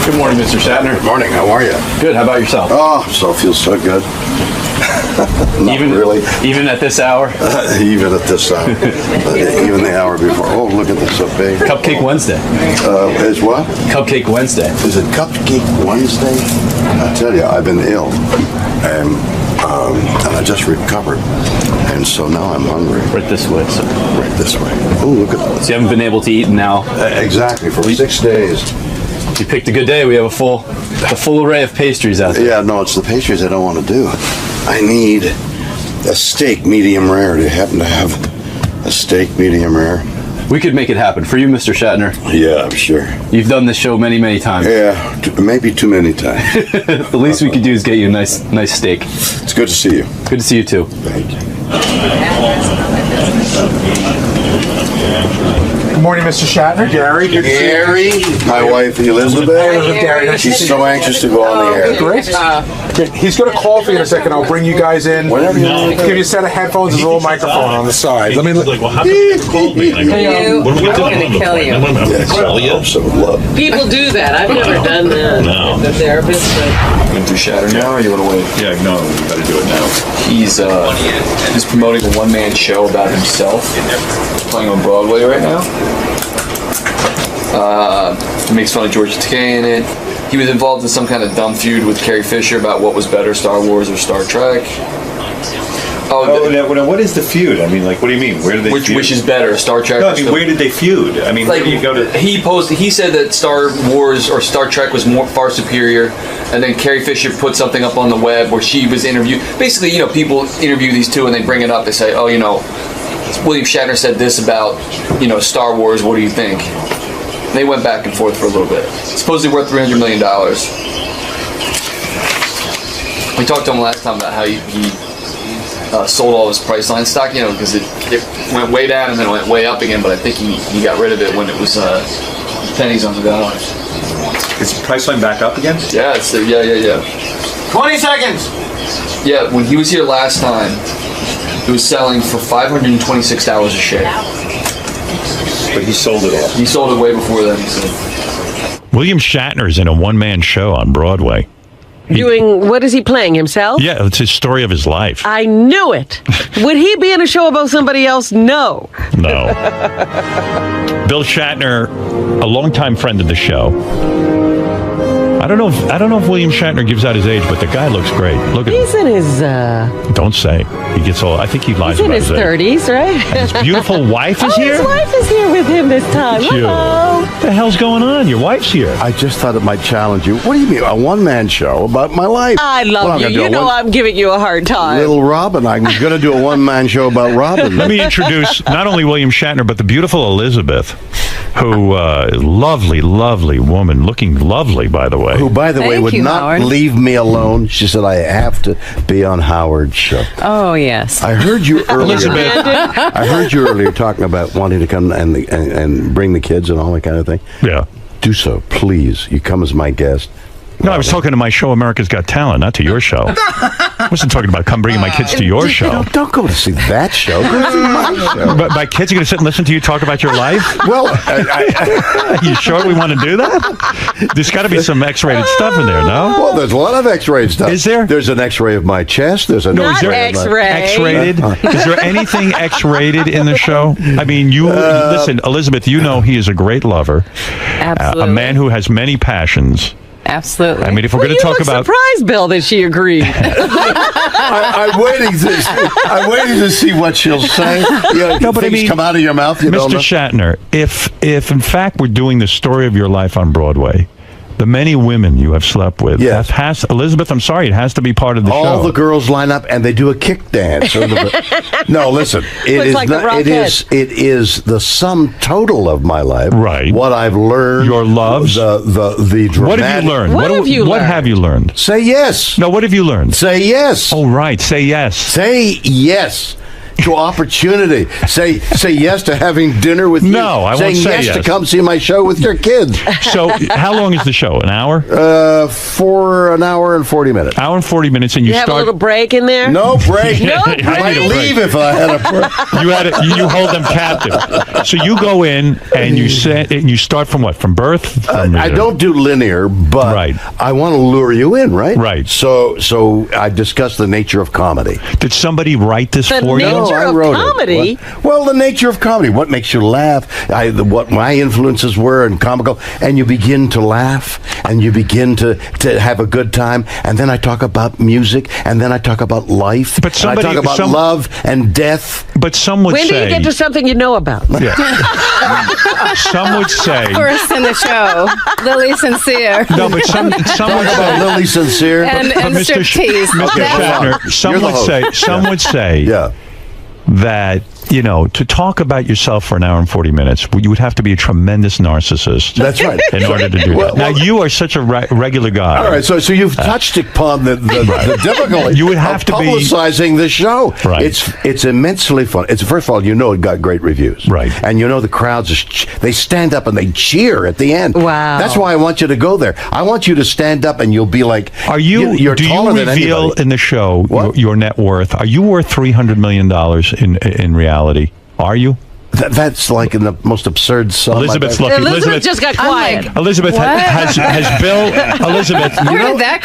Good morning, Mr. Shatner. Good morning. How are you? Good. How about yourself? Oh, so feels so good. Even really. Even at this hour? Even at this hour. Even the hour before. Oh, look at this up big. Cupcake Wednesday. Is what? Cupcake Wednesday. Is it Cupcake Wednesday? I tell you, I've been ill, and I just recovered, and so now I'm hungry. Right this way, sir. Right this way. Oh, look at that. So you haven't been able to eat now? Exactly, for 6 days. You picked a good day. We have a full array of pastries out there. Yeah, no, it's the pastries I don't want to do. I need a steak medium rare. Do you happen to have a steak medium rare? We could make it happen for you, Mr. Shatner. Yeah, I'm sure. You've done this show many, many times. Yeah, maybe too many times. The least we could do is get you a nice steak. It's good to see you. Good to see you too. Thank you. Good morning, Mr. Shatner. Gary. Good to see you. My wife Elizabeth. Gary. She's so anxious to go on the air. Great. He's going to call for you in a second. I'll bring you guys in. Whenever you Give you a set of headphones and a little microphone on the side. Let me look. Like, well, how come you called me? And I go, what are we doing? I'm going to kill you. Kill you? People do that. I've never done that. No. The therapist, but... You want to do Shatter now, or you want to wait? Yeah, no, we got to do it now. He's promoting a one-man show about himself, playing on Broadway right now. He makes fun of George Takei in it. He was involved in some kind of dumb feud with Carrie Fisher about what was better, Star Wars or Star Trek. What is the feud? I mean, like, what do you mean? Where did they feud? Which is better, Star Trek? No, I mean, where did they feud? I mean, like, where do you go to? He said that Star Wars or Star Trek was far superior, and then Carrie Fisher put something up on the web where she was interviewed. Basically, people interview these two and they bring it up. They say, William Shatner said this about, Star Wars. What do you think? And they went back and forth for a little bit. It's supposedly worth $300 million. We talked to him last time about how he sold all his Priceline stock, because it went way down and then went way up again, but I think he got rid of it when it was pennies on the dollar. Is Priceline back up again? Yeah, yeah. 20 seconds! Yeah, when he was here last time, it was selling for $526 a share. But he sold it all. He sold it way before then, he said. William Shatner's in a one-man show on Broadway. What is he playing, himself? Yeah, it's his story of his life. I knew it. Would he be in a show about somebody else? No. No. Bill Shatner, a longtime friend of the show. I don't know if William Shatner gives out his age, but the guy looks great. Look at him. He's in his... Don't say. He gets old. I think he lies about his age. He's in his 30s, right? And his beautiful wife is here? His wife is here with him this time. Hello. What the hell's going on? Your wife's here. I just thought it might challenge you. What do you mean? A one-man show about my life? I love you. You know I'm giving you a hard time. Little Robin. I'm going to do a one-man show about Robin. Let me introduce not only William Shatner, but the beautiful Elizabeth, who lovely, lovely woman, looking lovely, by the way. Who, by the way, would not Howard. leave me alone. She said, I have to be on Howard's show. Oh, yes. I heard you earlier. Elizabeth. I heard you earlier talking about wanting to come and bring the kids and all that kind of thing. Yeah. Do so, please. You come as my guest. No, I was talking to my show, America's Got Talent, not to your show. I wasn't talking about come bringing my kids to your show. Don't go to see that show. Go to see my show. But my kids are going to sit and listen to you talk about your life? Well, you sure we want to do that? There's got to be some X-rated stuff in there, no? Well, there's a lot of X-rated stuff. Is there? There's an X-ray of my chest. There's an Is there X-rated? Is there anything X-rated in the show? I mean, listen, Elizabeth, you know he is a great lover. Absolutely. A man who has many passions. Absolutely. I mean, if we're going to talk about... surprised, Bill, that she agreed. I'm waiting to see what she'll say. No, but I mean, come out of your mouth. Mr. Shatner, if in fact we're doing the story of your life on Broadway, the many women you have slept with, yes. Elizabeth, I'm sorry, it has to be part of the show. All the girls line up and they do a kick dance. No, listen, it is the sum total of my life. Right. What I've learned. Your loves. The dramatic. What have you learned? What have you learned? Say yes. No, what have you learned? Say yes. Oh, right. Say yes. Say yes. To opportunity. Say yes to having dinner with you. No, I won't say yes to come see my show with your kids. So, how long is the show? An hour? For an hour and 40 minutes. Hour and 40 minutes, and you have start... a little break in there? No break. No break. I'd leave if I had a break. You hold them captive. So you go in and you start from what? From birth? I don't do linear, but I want to lure you in, right? Right. So I discuss the nature of comedy. Did somebody write this for you? I wrote comedy? Well, the nature of comedy. What makes you laugh? What my influences were in comical. And you begin to laugh. And you begin to have a good time. And then I talk about music. And then I talk about life. But I talk about love and death. But some would say... When do you get to something you know about? Yeah. Some would say... First in the show, Lily Sincere. No, but some would say... Lily Sincere. And Mr. striptease. Mr. Shatner, some would say... Yeah. That to talk about yourself for an hour and 40 minutes, you would have to be a tremendous narcissist. That's right. In order to do that. Now, you are such a regular guy. All right, so you've touched upon the difficulty you would have to publicizing the show. Right. It's immensely fun. First of all, it got great reviews. Right. And the crowds, they stand up and they cheer at the end. Wow. That's why I want you to go there. I want you to stand up and you'll be like, you're do taller you than reveal anybody. in the show your net worth? Are you worth $300 million in reality? Are you? That's like in the most absurd song. Elizabeth's looking. Elizabeth just got quiet. Elizabeth has Bill. Elizabeth.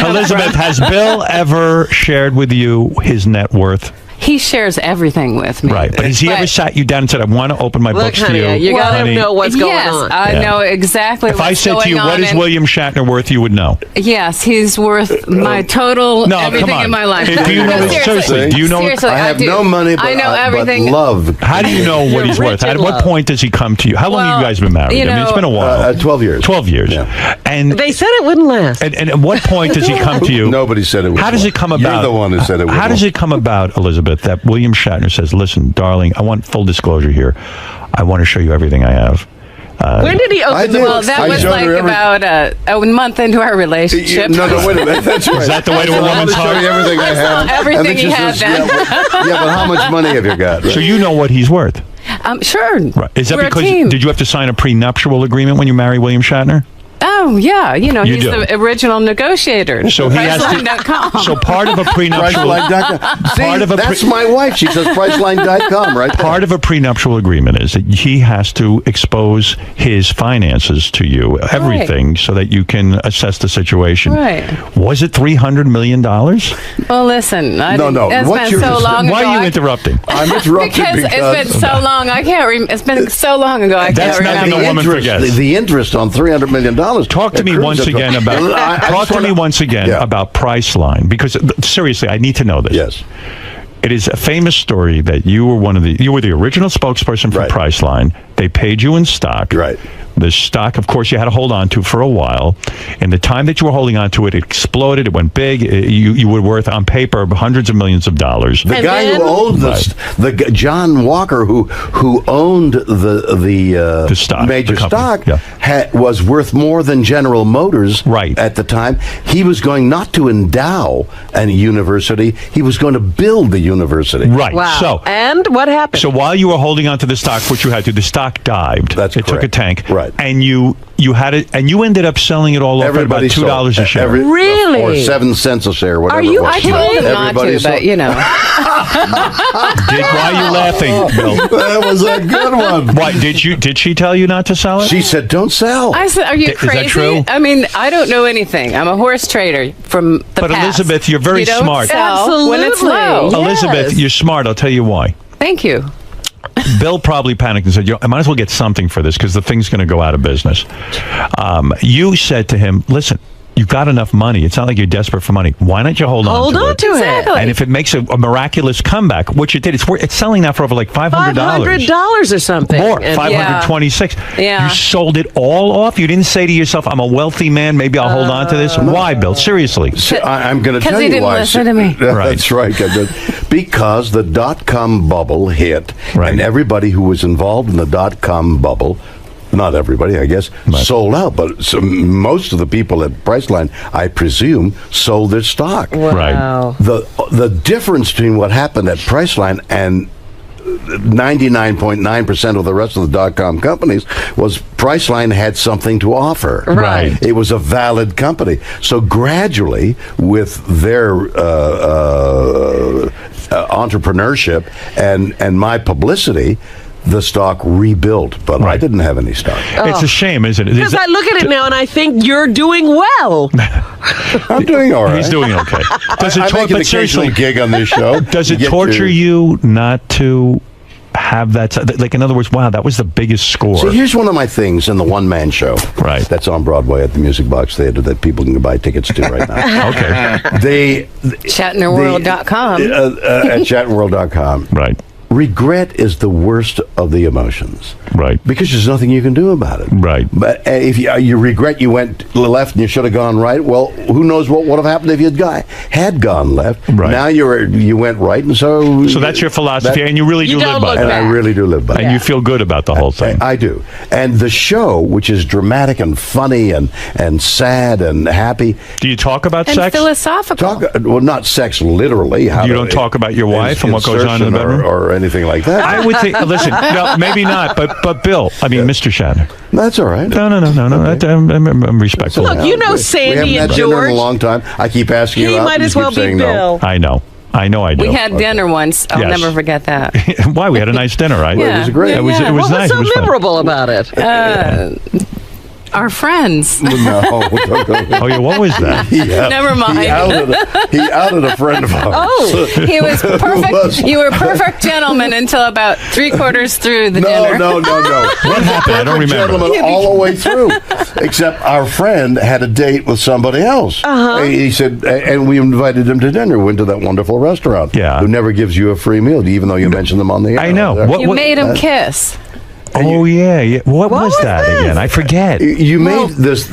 Elizabeth, has Bill ever shared with you his net worth? He shares everything with me. Right, but has he ever sat you down and said, "I want to open my books honey, to you"? You gotta know what's going yes, on. I know exactly If what's I said going to you, on. "What is William Shatner worth?" you would know. Yes, he's worth my total everything come on. in my life. Do you know? Seriously, do you know? Seriously, I have do. no money, but I know but everything. love. How do you know what he's worth? At what point does he come to you? How long have you guys been married? I mean, it's been a while. 12 years. 12 years. Yeah. And they said it wouldn't last. And at what point does he come to you? Nobody said it would. How does it come about? You're the one who said it would. How does it come about, Elizabeth, that William Shatner says, "Listen, darling, I want full disclosure here. I want to show you everything I have." When did he open the book? Well, that was like about a month into our relationship. No, wait a minute. That's right. Is that the way to a woman's heart? Everything I have. Everything he had then. Yeah, but how much money have you got? So you know what he's worth. Sure. Right. Is that We're because a team. did you have to sign a prenuptial agreement when you marry William Shatner? Oh, yeah. You He's do. the original negotiator. So he has to. Priceline.com. So part of a prenuptial. Priceline.com. That's my wife. She says Priceline.com, right? Part of a prenuptial agreement is that he has to expose his finances to you, everything, so that you can assess the situation. Right. Was it $300 million? Well, listen. No. It's been so long ago. Why are you interrupting? I'm interrupting because it's been so long. I can't. It's been so long ago. I That's can't nothing remember. a woman forgets. The interest on $300 million. Talk to me once again about. Talk to me once again about Priceline, because seriously, I need to know this. Yes. It is a famous story that you were the original spokesperson for Priceline. They paid you in stock. Right. The stock, of course, you had to hold on to for a while. In the time that you were holding on to it, it exploded. It went big. You were worth, on paper, hundreds of millions of dollars. The guy who owned John Walker, who owned the stock, major the stock, company, was worth more than General Motors at the time. He was going not to endow a university, he was going to build the university. Right. Wow. So, and what happened? So while you were holding on to the stock, which you had to, the stock dived. It took a tank. Right. And you had it, and you ended up selling it all off at about $2 a share. Really? Or 7 cents a share, whatever. Are you it was. I told him not to, but Why are you laughing, Bill? That was a good one. Why did she tell you not to sell it? She said, "Don't sell." I said, "Are you crazy?" Is that true? I mean, I don't know anything. I'm a horse trader from the But past. Elizabeth, you're very you don't smart. Sell when it's low. Elizabeth, you're smart. I'll tell you why. Thank you. Bill probably panicked and said, I might as well get something for this because the thing's going to go out of business. You said to him, listen, you've got enough money. It's not like you're desperate for money. Why don't you hold on to it? Exactly. And if it makes a miraculous comeback, which it did, it's selling now for over like $500. $500 or something. More, $526. Yeah. You sold it all off? You didn't say to yourself, I'm a wealthy man, maybe I'll hold on to this? Why, Bill? Seriously. I'm going to tell you why. Because he didn't listen to me. That's right. Because the dot-com bubble hit, and everybody who was involved in the dot-com bubble, not everybody, I guess, sold out. But most of the people at Priceline, I presume, sold their stock. Wow. The difference between what happened at Priceline and 99.9% of the rest of the dot-com companies was Priceline had something to offer. Right. It was a valid company. So gradually, with their entrepreneurship and my publicity, the stock rebuilt, but I didn't have any stock. It's a shame, isn't it? Because I look at it now and I think you're doing well. I'm doing all right. He's doing okay. Does it I make an occasional gig on this show. Does it torture you not to have that? Like, in other words, wow, that was the biggest score. So here's one of my things in the one-man show. Right. That's on Broadway at the Music Box Theater that people can buy tickets to right now. Okay. They Shatnerworld.com. at Shatnerworld.com. Right. regret is the worst of the emotions. Right. Because there's nothing you can do about it. Right. But if you regret you went left and you should have gone right, well, who knows what would have happened if you had gone left. Right. Now you went right, and so... So that's your philosophy, and you really do live by it. And I really do live by it. And you feel good about the whole thing. I do. And the show, which is dramatic and funny and sad and happy... Do you talk about And sex? philosophical. Well, not sex literally. You don't talk about your wife and what goes on in the bedroom? Or anything like that. I would think, listen, no, maybe not, but Bill, I mean, Mr. Shatner. That's all right. No. I'm respectful. Look, you know we Sandy haven't and had dinner in George. a long time. I keep asking you He out. might and as you well keep be saying Bill. No. I know I do. We had dinner once. I'll Yes. never forget that. Why? We had a nice dinner, right? Yeah. It was great. It was what nice. was so it was fun. memorable about it? Our friends. No, don't go there. Oh, yeah, what was that? Never mind. He outed a friend of ours. Oh, he was perfect. You were perfect gentleman until about 3/4 through the dinner. No. What happened? I don't remember. Gentleman all the way through. Except our friend had a date with somebody else. He said, and we invited him to dinner. We went to that wonderful restaurant. Yeah. Who never gives you a free meal, even though you mentioned them on the air. I know. You made him kiss. Oh yeah. What was that again? I forget. You made this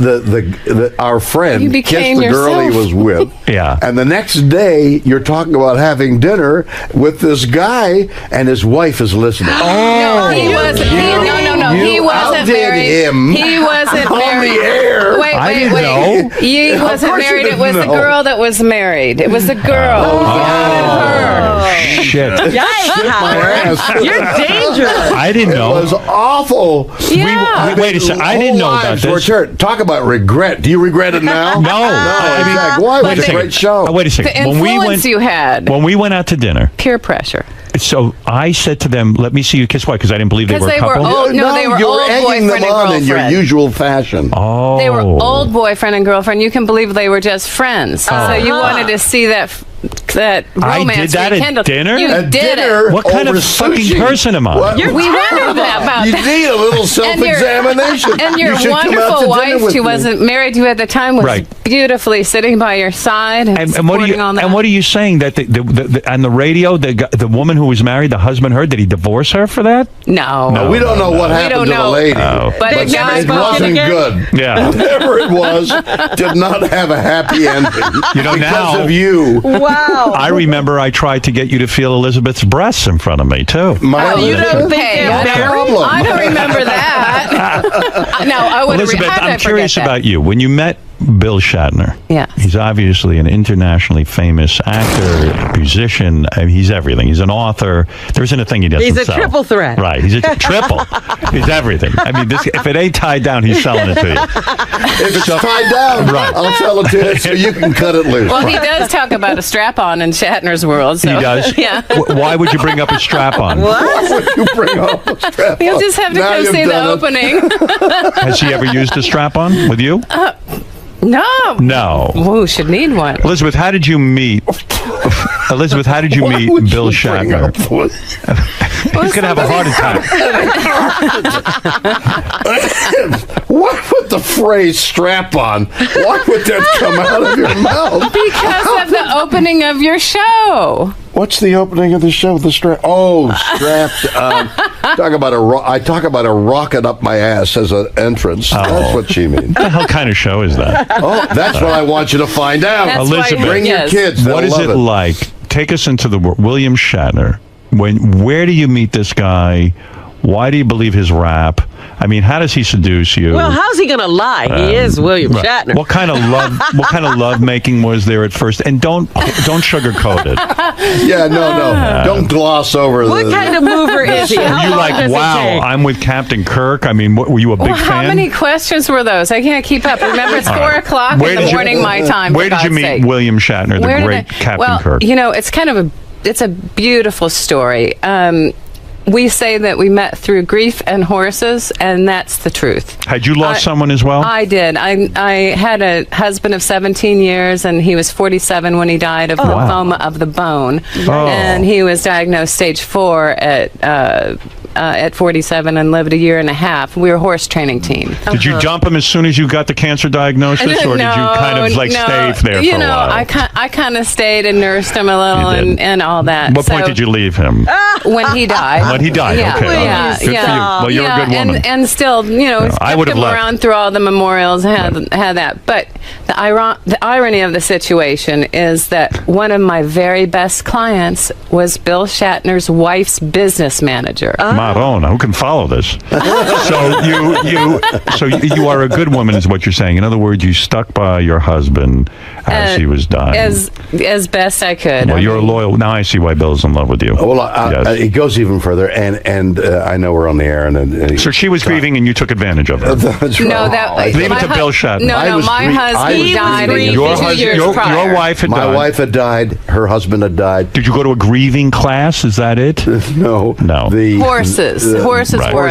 our friend You kissed became the girl he yourself. was with. Yeah. And the next day, you're talking about having dinner with this guy, and his wife is listening. No, he wasn't. No. He wasn't outdid married. him He wasn't on married. the air. Wait. I didn't know. He Of wasn't course you married. It didn't was the know. girl that was married. It was the girl. He outed her. Shit. Yikes, Howard. You're dangerous. I didn't know. It was awful. Yeah. Wait a second. I didn't know about this. Talk about regret. Do you regret it now? No. Exactly. Why? It Wait was a a great show. Wait a second. The influence you had. When we went out to dinner, Peer pressure. so I said to them, "Let me see you kiss." Why? Because I didn't believe they were a Because they were couple. old. No, they were you were old egging boyfriend them and on in your girlfriend. usual fashion. Oh. They were old boyfriend and girlfriend. You can believe they were just friends. So you wanted to see that I romance did that rekindled. at dinner? You At did dinner? it. What kind of over fucking sushi. person am I? What? We wondered about You that. need a little self-examination. And your You should come out to wonderful dinner wife, with who me. wasn't married to you at the time, was Right. beautifully sitting by your side and, And what are supporting you? all that. And what are you saying that on the radio, the woman who was married, the husband heard, did he divorce her for that? No. No, we don't know what happened don't to know. the lady. Oh. But But it it wasn't good. Yeah. Whatever it was, did not have a happy ending. You know, because now- of you. Wow. I remember I tried to get you to feel Elizabeth's breasts in front of me too. My you don't think Hey, they're I don't- problem. I don't remember that. No, I would have. Elizabeth, How did I I'm curious forget that? about you. When you met Bill Shatner, Yeah. he's obviously an internationally famous actor, musician. I mean, he's everything. He's an author. There isn't a thing he doesn't He's a sell. triple threat. Right. He's a triple. He's everything. I mean, if it ain't tied down, he's selling it to you. If it's tied down, Right. I'll sell it to you so you can cut it loose. Well, he does talk about a strap-on in Shatner's world. So. He does? Yeah. Why would you bring up a strap-on? Why would you bring up a strap You'll just have to Now come you've see the done it. opening. Has he ever used a strap-on with you? No. No. Whoa, should need one. Elizabeth, how did you meet? Elizabeth, how did you Why meet would Bill you bring Shatner? up what- He's gonna have a heart attack. Why would the phrase strap on? Why would that come out of your mouth? Because of the opening of your show. What's the opening of the show? The strap? Oh, strapped. Talk about I talk about a rocket up my ass as an entrance. That's what she means. What the hell kind of show is that? Oh, that's what I want you to find out. That's why Elizabeth, Bring your yes. kids. What They'll is love it like? Take us into the world. William Shatner. Where do you meet this guy? Why do you believe his rap? I mean, how does he seduce you? Well, how's he going to lie? He is William Right. Shatner. What kind of love making was there at first? And don't sugarcoat it. Yeah, no. Don't gloss over What kind of mover is he? Were How you long like, does it wow, take? I'm with Captain Kirk? I mean, were you a big Well, how fan? many questions were those? I can't keep up. Remember, it's 4 o'clock Where in did the you- morning, my time. Where for did you God's meet sake. William Shatner, the Where did great Captain well, Kirk? You know, it's kind of it's a beautiful story. We say that we met through grief and horses, and that's the truth. Had you lost someone as well? I did. I had a husband of 17 years, and he was 47 when he died of lymphoma of the bone. Oh. And he was diagnosed stage 4 at at 47 and lived a year and a half. We were a horse training team. Did you dump him as soon as you got the cancer diagnosis, or did you kind of like stay there for a while? I kind of stayed and nursed him a little and all that. What point did you leave him? When he died. When he died, Yeah. okay. Yeah. Good for you. Well, you're a good woman. And still, I kept would have him left. around through all the memorials, had that. But the irony of the situation is that one of my very best clients was Bill Shatner's wife's business manager. Marona, who can follow this? So you are a good woman, is what you're saying. In other words, you stuck by your husband as he was dying. As best I could. Well, you're loyal. Now I see why Bill's in love with you. Well, it goes even further, and I know we're on the air. So she was grieving, and you took advantage of her. That's No, right. leave it to Bill Shatner. No, my husband died your wife had died. My wife had died. Her husband had died. Did you go to a grieving class? Is that it? No. Horses were a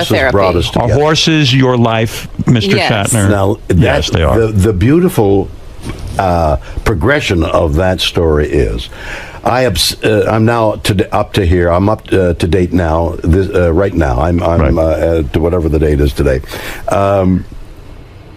therapy. Brought us Are together. horses your life, Mr. Yes. Shatner? Now, yes, they are. The beautiful progression of that story is, I'm now up to here. I'm up to date now. Right now, I'm to whatever the date is today.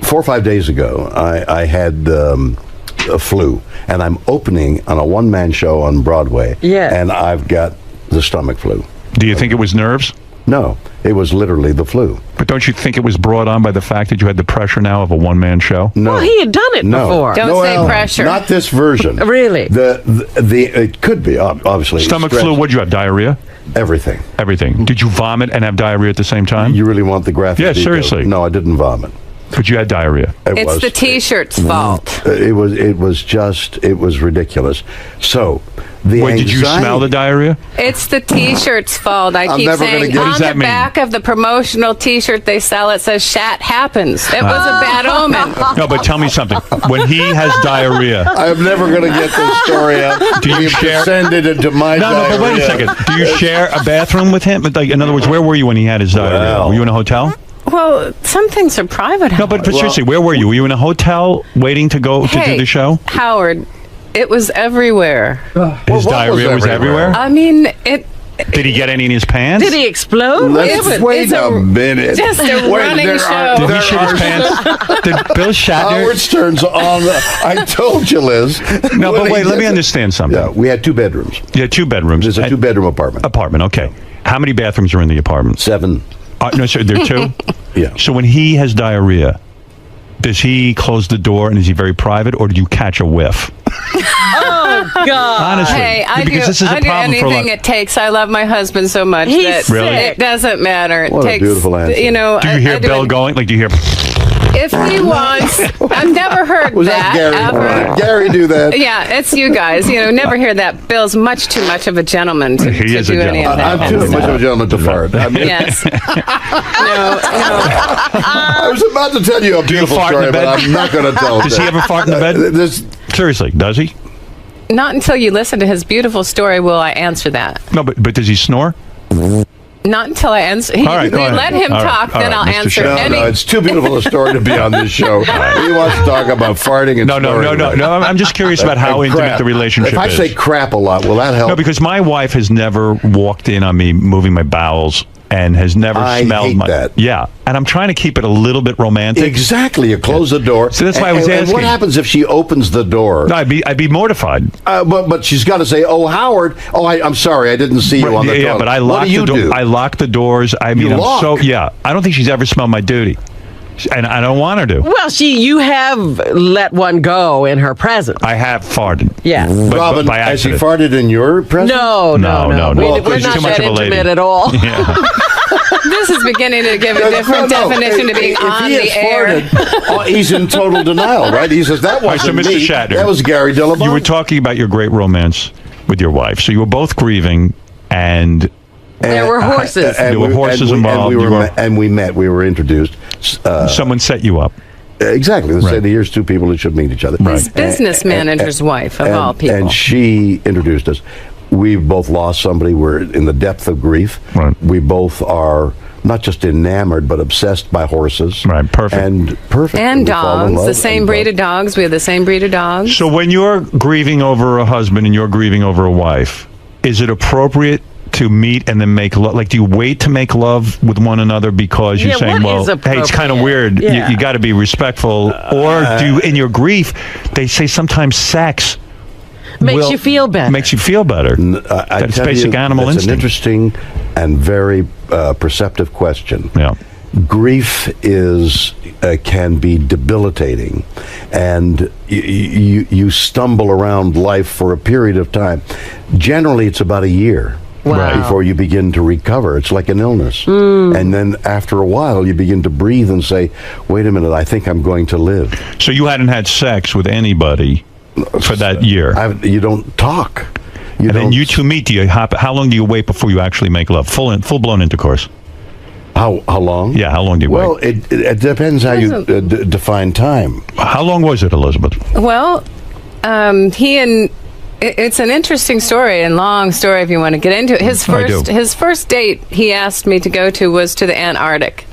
4 or 5 days ago, I had a flu, and I'm opening on a one-man show on Broadway. Yeah. And I've got the stomach flu. Do you think it was nerves? No, it was literally the flu. But don't you think it was brought on by the fact that you had the pressure now of a one-man show? No. Well, he had done it before. Don't say pressure. Not this version. Really? It could be, obviously. Stomach stress. flu, what'd you have, diarrhea? Everything. Everything. Did you vomit and have diarrhea at the same time? You really want the graphic Yeah, details? seriously. No, I didn't vomit. But you had diarrhea. It's the T-shirt's fault. It was ridiculous. So, Wait, did you smell the diarrhea? It's the T-shirt's fault. I I'm keep never gonna saying get- What on does the that mean? back of the promotional T-shirt they sell, it says "Shat happens." It was a bad omen. No, but tell me something. When he has diarrhea, I'm never going to get this story out. Do you share? Send it into my No, but wait a second. Do you share a bathroom with him? Like, in other words, where were you when he had his diarrhea? Were you in a hotel? Well, some things are private. No, but seriously, where were you? Were you in a hotel waiting to go to do the show? Howard, it was everywhere. His diarrhea was everywhere? I mean, it. Did he get any in his pants? Did he explode? Wait a minute. Just a running show. Did he shit his pants? Did Bill Shatner? Howard Stern's on. I told you, Liz. No, but wait, let me understand something. Yeah, we had 2 bedrooms. You had 2 bedrooms. It's a 2-bedroom apartment. Apartment, okay. How many bathrooms are in the apartment? 7. No, sir, there are 2? Yeah. So when he has diarrhea, does he close the door and is he very private, or do you catch a whiff? Oh, God. Honestly. Hey, I because do, this is a I do problem for a anything lot. it takes. I love my husband so much He's that Really? it doesn't matter. It What a takes, beautiful answer. You know, Do you hear I do Bill it- going? Like, do you hear? If he wants, I've never heard Was that Gary? ever. Gary do that? Yeah, it's you guys. You know, never hear that. Bill's much too much of a gentleman to, He to is a do any of gentleman. that. I'm too much of a gentleman to fart. I mean, Yes. No. I was about to tell you a beautiful fart in story, the but bed? I'm not going to tell it. Does he ever fart in the bed? Seriously, does he? Not until you listen to his beautiful story will I answer that. No, but does he snore? Not until I answer. All right, go ahead. Let him All right, talk, all then right, I'll Mr. answer Shatner. any. No, it's too beautiful a story to be on this show. He wants to talk about farting and No. I'm just curious about how and intimate crap. the relationship If I is. say crap a lot, will that help? No, because my wife has never walked in on me moving my bowels and has never I smelled hate my. that. Yeah, and I'm trying to keep it a little bit romantic. Exactly. You close the door. So that's why I was and asking. what happens if she opens the door? No, I'd be mortified. But she's got to say, "Oh, Howard. Oh, I'm sorry, I didn't see you on the Yeah, toilet." but I what lock do you the door. do? I lock the doors. I mean, lock? I don't think she's ever smelled my duty, and I don't want her to. Well, you have let one go in her presence. I have farted. Yeah. But Robin, by has he accident. farted in your presence? No. We're She's not too much that of a lady. intimate at all. Yeah. This is beginning to give a different definition to being If on he the has air. farted, he's in total denial, right? He says, that All right, so wasn't Mr. me. Shatner, That was Gary Dillabon. You were talking about your great romance with your wife. So you were both grieving, and There were horses. There were horses involved. And we met. We were introduced. Someone set you up. Exactly. They said, here's 2 people who should meet each other. His business manager's wife, of all people. And she introduced us. We both lost somebody. We're in the depth of grief. Right. We both are not just enamored, but obsessed by horses. Right. Perfect. And perfect. And we fall in dogs, love the same and breed of dogs. We have the same breed of dogs. So when you're grieving over a husband and you're grieving over a wife, is it appropriate to meet and then make love? Like, do you wait to make love with one another because you're saying, well, hey, it's kind of weird. Yeah. You got to be respectful. Or do you, in your grief, they say sometimes sex Makes you feel better. Makes you feel better. That's basic animal It's an instinct. interesting and very perceptive question. Yeah. Grief can be debilitating, and you stumble around life for a period of time. Generally, it's about a year. Wow. Before you begin to recover. It's like an illness. And then after a while, you begin to breathe and say, wait a minute, I think I'm going to live. So you hadn't had sex with anybody for that year? You don't talk. Then you two meet. How long do you wait before you actually make love? Full-blown intercourse? How long? Yeah, how long do you wait? Well, it depends how you define time. How long was it, Elizabeth? Well, it's an interesting story and long story if you want to get into it. His first date he asked me to go to was to the Antarctic.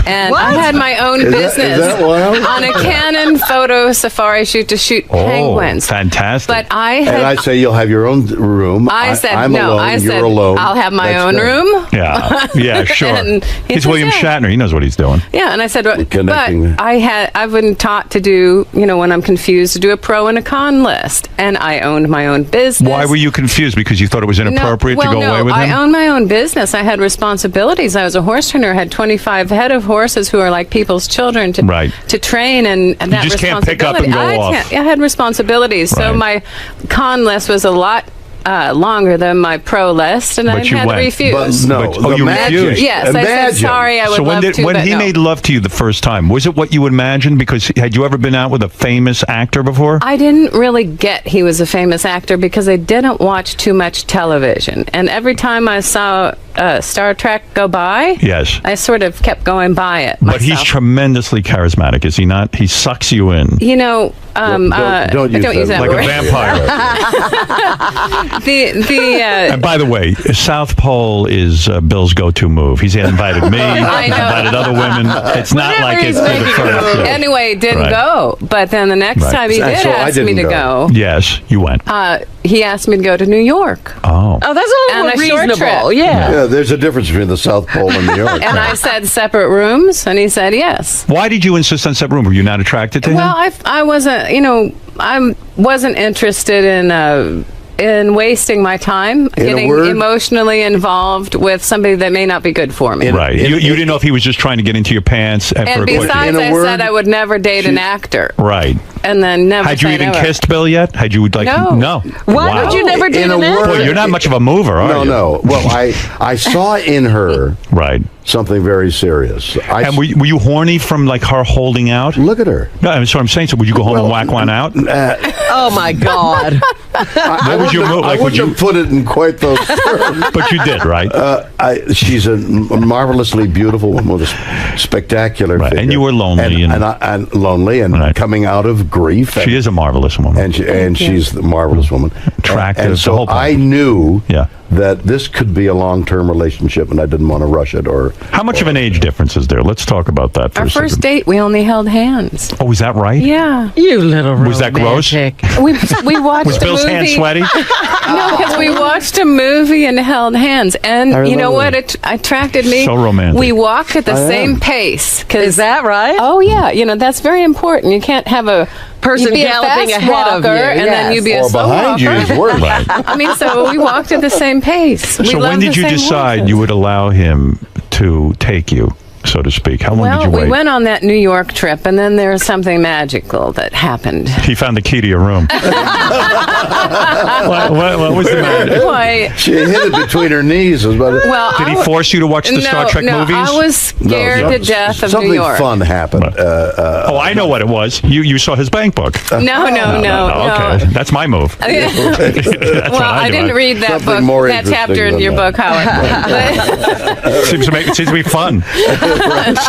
And I had my own business is that wild? on a Canon photo safari shoot to shoot penguins. Fantastic. But I say you'll have your own room. I said, I'm no, alone, I you're said, alone. I'll have my That's own good. room. Yeah, sure. And he He's said, William yeah. Shatner. He knows what he's doing. Yeah, and I said, but Connecting. I've been taught to do, when I'm confused, to do a pro and a con list. And I owned my own business. Why were you confused? Because you thought it was inappropriate to go away with him? I owned my own business. I had responsibilities. I was a horse trainer. I had 25 head of horses who are like people's children to train, and that just can't pick up and go off. I had responsibilities. So my con list was a lot longer than my pro list, and I had to refuse. You refused? Yes, I said, sorry, I would love to, when but he no. made love to you the first time, was it what you imagined? Because had you ever been out with a famous actor before? I didn't really get he was a famous actor because I didn't watch too much television. And every time I saw Star Trek go by, yes, I sort of kept going by it myself. But he's tremendously charismatic, is he not? He sucks you in. Don't use that like word. a vampire. And by the way, South Pole is Bill's go-to move. He's invited me. I He's know. invited other women. It's not Whatever like he's it's making the a move. Anyway, didn't go. But then the next time he did ask me to go. Yes, you went. He asked me to go to New York. Oh, that's a little more reasonable. Yeah, there's a difference between the South Pole and New York. And I said separate rooms, and he said yes. Why did you insist on separate room? Were you not attracted to him? Well, I wasn't, I wasn't interested in wasting my time getting emotionally involved with somebody that may not be good for me. Right. You didn't know if he was just trying to get into your pants. And besides, I said I would never date an actor. Right. And then never Had you say even never. kissed Bill yet? Had you No. Why would you never date an actor? Well, you're not much of a mover, are you? No. Well, I saw in her something very serious. And were you horny from like her holding out? Look at her. No, that's what I'm saying. So would you go home and whack one out? Oh my God! What would you move? I wouldn't have put it in quite those terms. But you did, right? She's a marvelously beautiful woman with a spectacular figure. And you were lonely. And lonely and coming out of grief. She is a marvelous woman. And she's the marvelous woman. Attractive. And the so whole point. I knew that this could be a long-term relationship, and I didn't want to rush it. How much of an age difference is there? Let's talk about that for Our a second. first date, we only held hands. Oh, is that right? Yeah. You little Was that gross? We watched Was a Bill's movie. hand sweaty? No, because we watched a movie and held hands. And you know what? It attracted me. So romantic. We walked at the same pace. Is that right? Oh, yeah. That's very important. You can't have a person be galloping a fast ahead of walker, you, and then you be a Or slow behind you walker. is worse. Right. I mean, so we walked at the same pace. We So when loved did the you same decide horses. you would allow him to take you, so to speak? How long did you wait? We went on that New York trip, and then there was something magical that happened. He found the key to your room. what was the matter? Why? She hid it between her knees. Well, Did he force you to watch the Star Trek movies? I was scared to death of something New York. fun happened. I know what it was. You saw his bank book. No. Okay, that's my move. That's Well, I didn't read that book, that chapter in your book, Howard. Seems to be fun.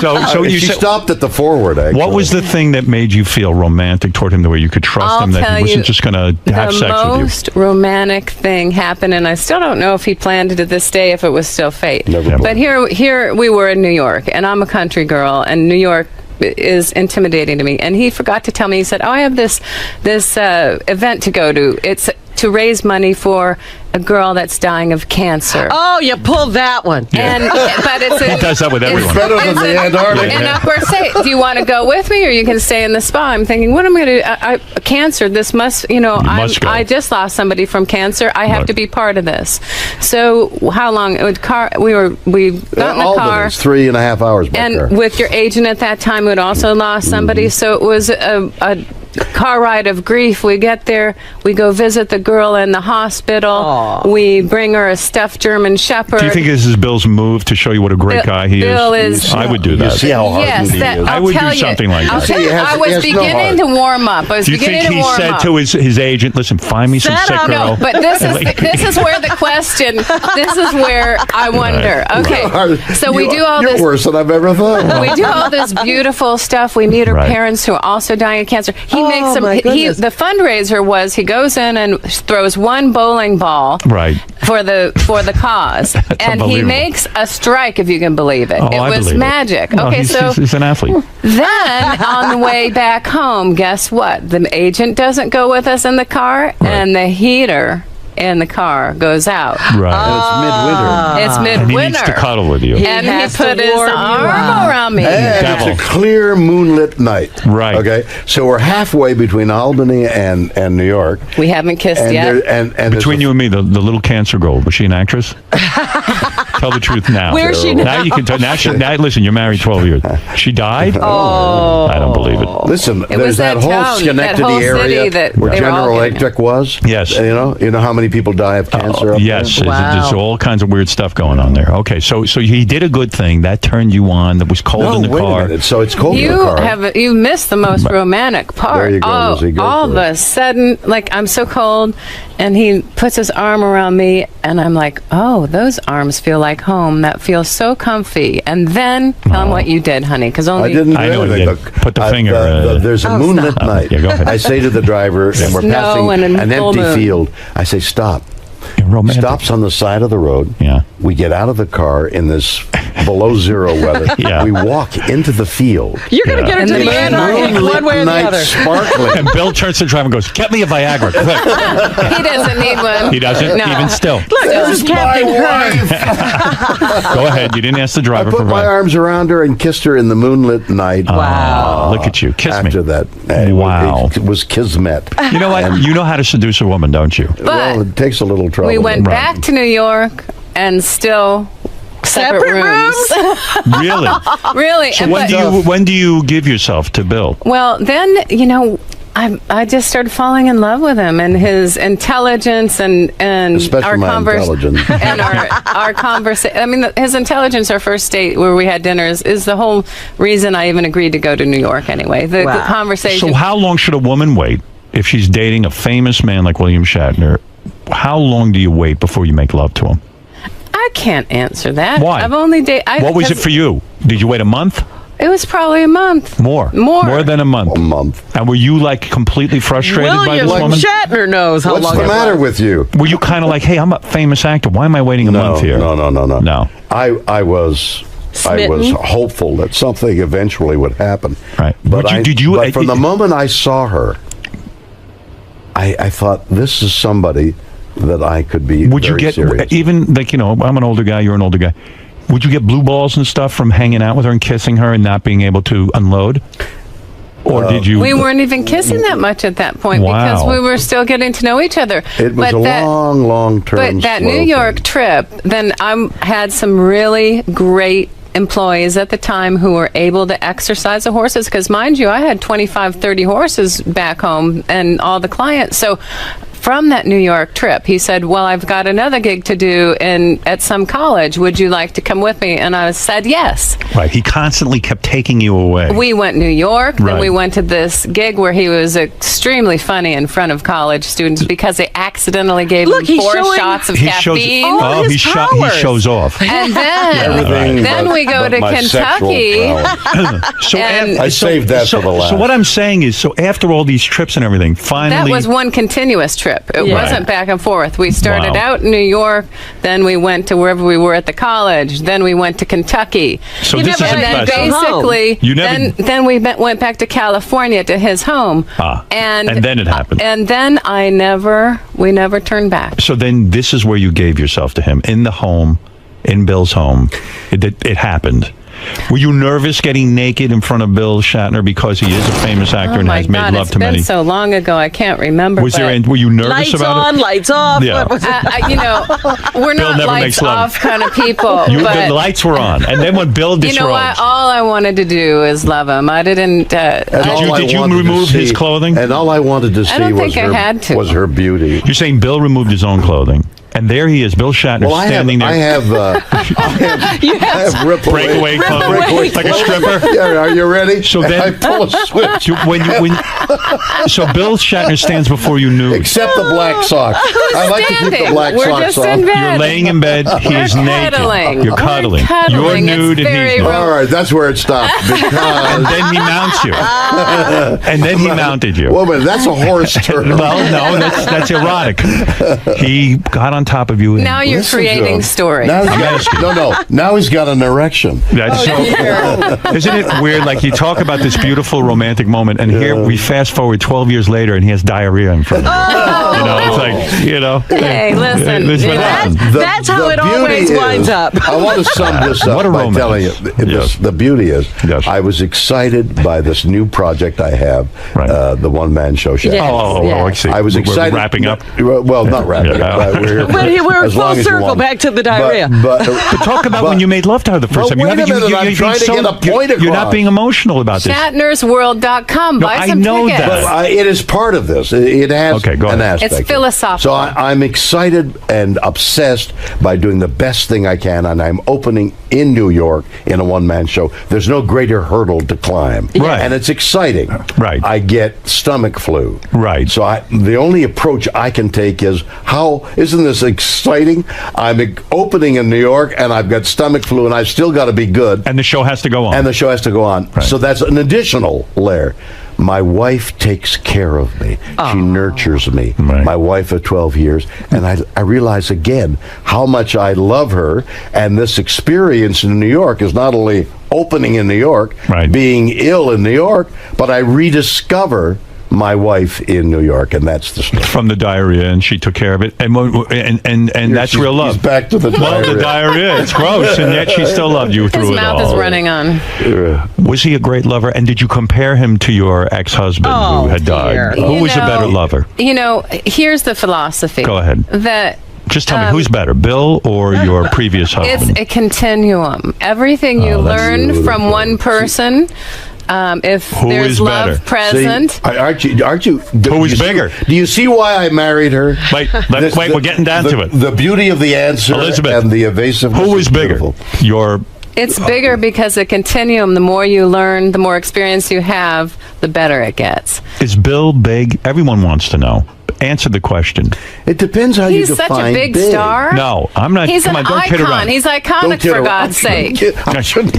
So you she said, stopped at the forward. Actually. what was the thing that made you feel romantic toward him, the way you could trust I'll him, that tell he wasn't you, just going to have sex with The you? most romantic thing happened, and I still don't know if he planned it to this day, if it was still fate. But here we were in New York, and I'm a country girl, and New York is intimidating to me. And he forgot to tell me. He said, "Oh, I have this event to go to. It's to raise money for a girl that's dying of cancer. Oh, you pulled that one. And but it's He does that with everyone. Better than the Antarctic. And of course, say, do you want to go with me, or you can stay in the spa? I'm thinking, what am I going to do? Cancer. This must, must go. I just lost somebody from cancer. I have to be part of this. So how long? We got in the car. Albany's 3.5 hours back And there. with your agent at that time, who had also lost somebody, so it was a car ride of grief. We get there, we go visit the girl in the hospital. We bring her a stuffed German Shepherd. Do you think this is Bill's move to show you what a great guy he Bill is? I would do that. You see how hardened he is. I would do something like I'll that. tell you, I was beginning to warm up. I was Do you beginning think to he warm said up. to his agent, "Listen, find me some sick girl"? No, but this is where the question. This is where I wonder. Okay, so we do all You're this. worse than I've ever thought. We do all this beautiful stuff. We meet her parents who are also dying of cancer. He makes them. The fundraiser was he goes in and throws one bowling ball for the cause, and he makes a strike, if you can believe it. Oh, It I was believe it. magic. No, Okay, he's an athlete. then on the way back home, guess what? The agent doesn't go with us in the car, and the heater in the car goes out. Right. It's midwinter. And he needs to cuddle with you. And he put his arm around me. And it's a clear moonlit night. Right. Okay. So we're halfway between Albany and New York. We haven't kissed And yet. there- and Between you and me, the little cancer girl, was she an actress? Tell the truth now. Where is she now? Now you can tell. Now, listen, you're married 12 years. She died? Oh. I don't believe it. Listen, It there's was that that whole town, Schenectady that whole city area that where they were all General getting Electric was. Yes. You know how many people die of cancer up Yes, there? there's all kinds of weird stuff going on there. Okay, so he did a good thing. That turned you on. That was cold in the wait car. a minute. So it's cold in the car. You missed the most romantic part. There you go, Lizzie, go all for of a sudden, like, I'm so cold, and he puts his arm around me, and I'm like, oh, those arms feel like home. That feels so comfy. And then tell him what you did, honey, because only I didn't do I know anything. what you did. Put the finger, there's a moonlit stop. night. Yeah, go ahead. I say to the driver, and we're Snow passing and a an full empty moon. field. I say, stop. Romantic. Stops on the side of the road. Yeah. We get out of the car in this below zero weather. Yeah. We walk into the field. You're going to get her to the Antarctic one way or the Night other. sparkling. And Bill turns to the driver and goes, "Get me a Viagra, quick." he doesn't need one. He doesn't, No. even still. Look, this is Captain Kirk. Go ahead. You didn't ask the I driver put for my Viagra. arms around her and kissed her in the moonlit night. Wow. Look at you. Kiss me. After that, Wow. it was kismet. You know what? You know how to seduce a woman, don't you? Well, it takes a little trouble. We went back to New York and still separate rooms. Really? Really. So And when do you give yourself to Bill? Well, then, I just started falling in love with him and his intelligence and Especially our my intelligence. and our conversation. I mean, his intelligence. Our first date where we had dinners is the whole reason I even agreed to go to New York. Anyway, the conversation. So how long should a woman wait if she's dating a famous man like William Shatner? How long do you wait before you make love to him? I can't answer that. Why? I've only dated. What was it for you? Did you wait a month? It was probably a month. More than a month. A month. And were you like completely frustrated by William this woman? Shatner knows how What's long the it matter was. with you? Were you kind of like, hey, I'm a famous actor. Why am I waiting a month here? No. No. I was Smitten? hopeful that something eventually would happen. Right. But Did you? But from the moment I saw her, I thought this is somebody that I could be. Would you very get serious. even like I'm an older guy, you're an older guy. Would you get blue balls and stuff from hanging out with her and kissing her and not being able to unload? Or did you? We weren't even kissing that much at that point Wow. because we were still getting to know each other. It was But a long term. But that New York trip, then I had some really great employees at the time who were able to exercise the horses because, mind you, I had 25, 30 horses back home and all the clients. So from that New York trip, he said, well, I've got another gig to do at some college. Would you like to come with me? And I said yes. Right. He constantly kept taking you away. We went New York, then Right. we went to this gig where he was extremely funny in front of college students because they accidentally gave him he's 4 showing- shots of He shows. caffeine. Oh, he shows off. And then we go to Kentucky. So I saved that for the last. So what I'm saying is, so after all these trips and everything, finally That was one continuous trip. trip. It Yeah. wasn't back and forth. We started Wow. out in New York, then we went to wherever we were at the college, then we went to Kentucky. So this is and then impressive. basically, You never- then we went back to California to his home. And then it happened. And then we never turned back. So then this is where you gave yourself to him, in the home, in Bill's home. It happened. Were you nervous getting naked in front of Bill Shatner because he is a famous actor Oh and my has made God, love it's to been many? so long ago, I can't remember. Was there? Were you nervous Lights about on, it? lights off. Yeah. What was it? We're Bill not never lights makes love. off kind of people. The but lights were on, and then when Bill you disrobed, know what? All I wanted to do is love him. I didn't. Did you remove his clothing? And all I wanted to I see don't was think I had to. was her beauty. You're saying Bill removed his own clothing, and there he is, Bill Shatner, Well, standing there. I have breakaway clothing, like a stripper. Yeah, are you ready? So then I pull a switch. So Bill Shatner stands before you nude. Except the black socks. I like to keep the black We're socks just on. in bed. You're laying in bed. He is naked. cuddling. You're cuddling. We're cuddling. You're It's nude and very he's nude. All right, that's where it stopped. Because And then he mounts you. And then he mounted you. Woman, that's a horse term. Well, no, that's erotic. He got on top of you. And Now you're Listen to creating him. stories. Now he's I'm got, asking. no. Now he's got an erection. That's so. Isn't it weird? Like you talk about this beautiful romantic moment, and here we fast forward 12 years later, and he has diarrhea in front of him. You know, it's like Hey, listen. This is what happens. That's how it beauty always winds up. I want to sum this up What a by romance. telling you, the beauty is, I was excited by this new project I have, the one-man show. Yes, I see. I was We're excited. wrapping up. Well, not wrapping Yeah. up. But we're here for But we're as long full as you circle want. back to the diarrhea. But talk about when you made love to her the first time. Wait a minute, I'm trying to get a point You're not across. being emotional about this. ShatnersWorld.com. No, Buy I some know tickets. that. But it is part of this. It has Okay, go an ahead. aspect. It's philosophical. So I'm excited and obsessed by doing the best thing I can, and I'm opening in New York in a one-man show. There's no greater hurdle to climb. Right. And it's exciting. Right. I get stomach flu. Right. So the only approach I can take is, isn't this exciting? I'm opening in New York, and I've got stomach flu, and I've still got to be good. And the show has to go on. And the show has to go on. Right. So that's an additional layer. My wife takes care of me. She nurtures me. Right. My wife of 12 years. And I realize again how much I love her. And this experience in New York is not only opening in New York, being ill in New York, but I rediscover my wife in New York, and that's the story. From the diarrhea, and she took care of it, and that's real love. He's back to the Well, diarrhea. the diarrhea, it's gross, and yet she still loved you through His it all. mouth is running on. Was he a great lover? And did you compare him to your ex-husband who had died? Who was a better lover? You know, here's the philosophy. Go ahead. That Just tell me, who's better, Bill or your previous it's husband? a continuum. Everything you learn from one person. If Who there's is love better? present, See, aren't you? Who is bigger? Do you see why I married her? Wait, we're getting down to it. The beauty of the answer, Elizabeth, and the evasiveness. Who is bigger? beautiful. Your it's bigger because a continuum. The more you learn, the more experience you have, the better it gets. Is Bill big? Everyone wants to know. Answer the question. It depends how He's you such define a big star. No, I'm not. He's come an on, don't kid icon. around. He's Don't iconic, kid for around. God's sake.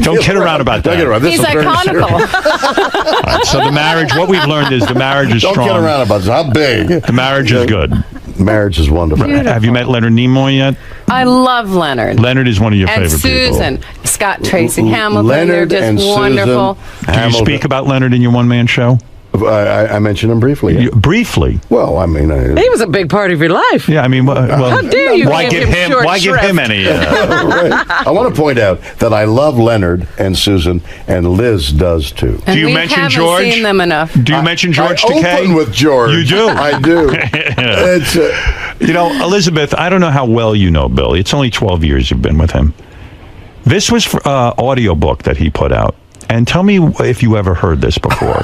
Don't kid around about that. Don't kid around. This He's is very iconical. All right, so the marriage, what we've learned is the marriage is Don't strong. kid around about this. How big? The marriage is good. Marriage is wonderful. Have you met Leonard Nimoy yet? I love Leonard. Leonard is one of your And favorite Susan, people. Scott Tracy Hamilton. Leonard They're and just Susan wonderful. Do you speak about Leonard in your one-man show? I mentioned him briefly. Yeah. Briefly? Well, I mean, He was a big part of your life. Yeah, I mean, well, How dare you why give him short why give him shrift? any? right. I want to point out that I love Leonard and Susan, and Liz does too. And Do you we mention haven't George? seen them enough. Do you mention George I Takei? open with George. You do? I do. It's, You know, Elizabeth, I don't know how well you know Bill. It's only 12 years you've been with him. This was for audio book that he put out. And tell me if you ever heard this before.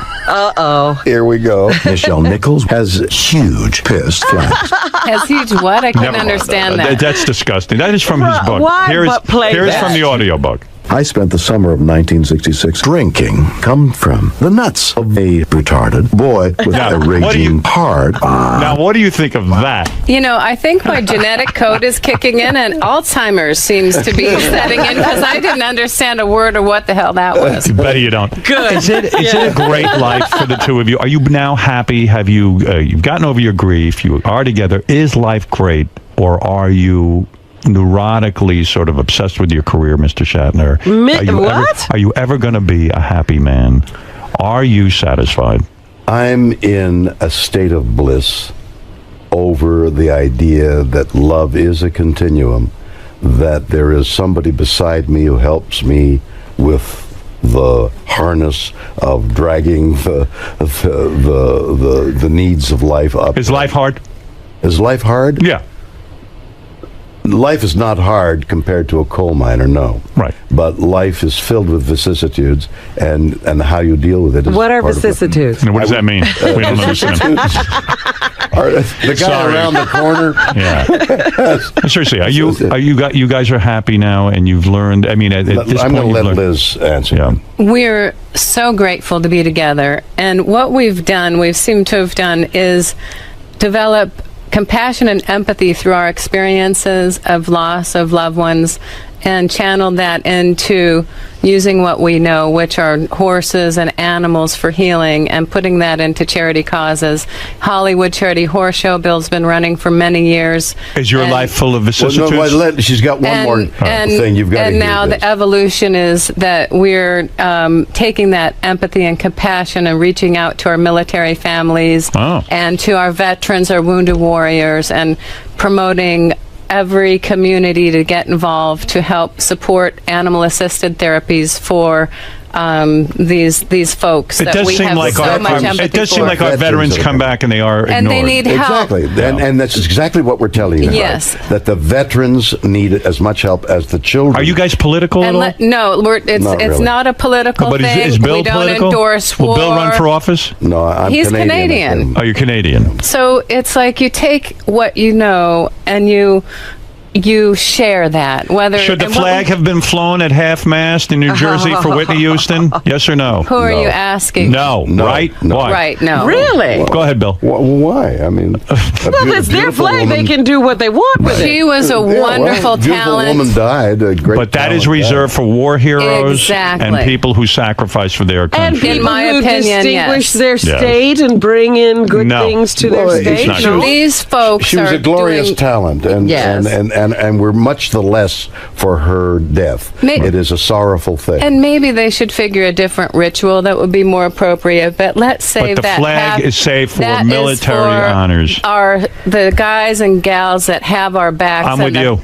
Here we go. Michelle Nichols has huge pissed flaps. Has huge what? I Never couldn't mind. understand that. That's disgusting. That is from his book. Why Here is but play here is that? from the audio book. I spent the summer of 1966 drinking come from the nuts of a retarded boy with a raging heart. Now, what do you think of that? You know, I think my genetic code is kicking in, and Alzheimer's seems to be setting in because I didn't understand a word of what the hell that was. Bet you don't. Good. Is it a great life for the two of you? Are you now happy? Have you you've gotten over your grief? You are together. Is life great, or are you neurotically sort of obsessed with your career, Mr. Shatner? Are you ever going to be a happy man? Are you satisfied? I'm in a state of bliss over the idea that love is a continuum, that there is somebody beside me who helps me with the harness of dragging the needs of life up. Is life hard? Is life hard? Yeah. Life is not hard compared to a coal miner, no. Right. But life is filled with vicissitudes, and how you deal with it is What are part of it. vicissitudes? And what does that mean? We don't understand. The guy around the corner. Yeah. Seriously, you guys are happy now, and you've learned. I mean, at this I'm point, going to let Liz answer. Yeah. We're so grateful to be together, and what we've seemed to have done is develop compassion and empathy through our experiences of loss of loved ones, and channeled that into using what we know, which are horses and animals for healing, and putting that into charity causes. Hollywood Charity Horse Show, Bill's been running for many years. Is your life full of vicissitudes? She's got one more thing you've got to And now hear, the evolution is that we're taking that empathy and compassion and reaching out to our military families and to our veterans, our wounded warriors, and promoting every community to get involved to help support animal-assisted therapies for these folks that we have so much empathy for. It does seem like our veterans come back and they are ignored. And they need help. Exactly. And that's exactly what we're telling you. Yes. Right? That the veterans need as much help as the children. Are you guys political at all? No, it's not a political but thing. Is Bill we don't political? endorse war. Will Bill run for office? No, I'm He's Canadian. Oh, you're Canadian. So it's like you take what you know and you share that. Whether should the flag have been flown at half-mast in New Jersey for Whitney Houston? Yes or no? Who are you asking? No. Right? Why? Right, no. Really? Go ahead, Bill. Why? I mean, well, it's their flag. They can do what they want with it. She was a wonderful talent. Woman died. A great but that is reserved for war heroes Exactly. and people who sacrifice for their country. And people in my who opinion, distinguish yes. their state and bring in good things to their state. These folks She was a glorious talent, and we're much the less for her death. It is a sorrowful thing. And maybe they should figure a different ritual that would be more appropriate. But let's say But the flag is saved for that military is for honors. The guys and gals that have our backs. I'm with you.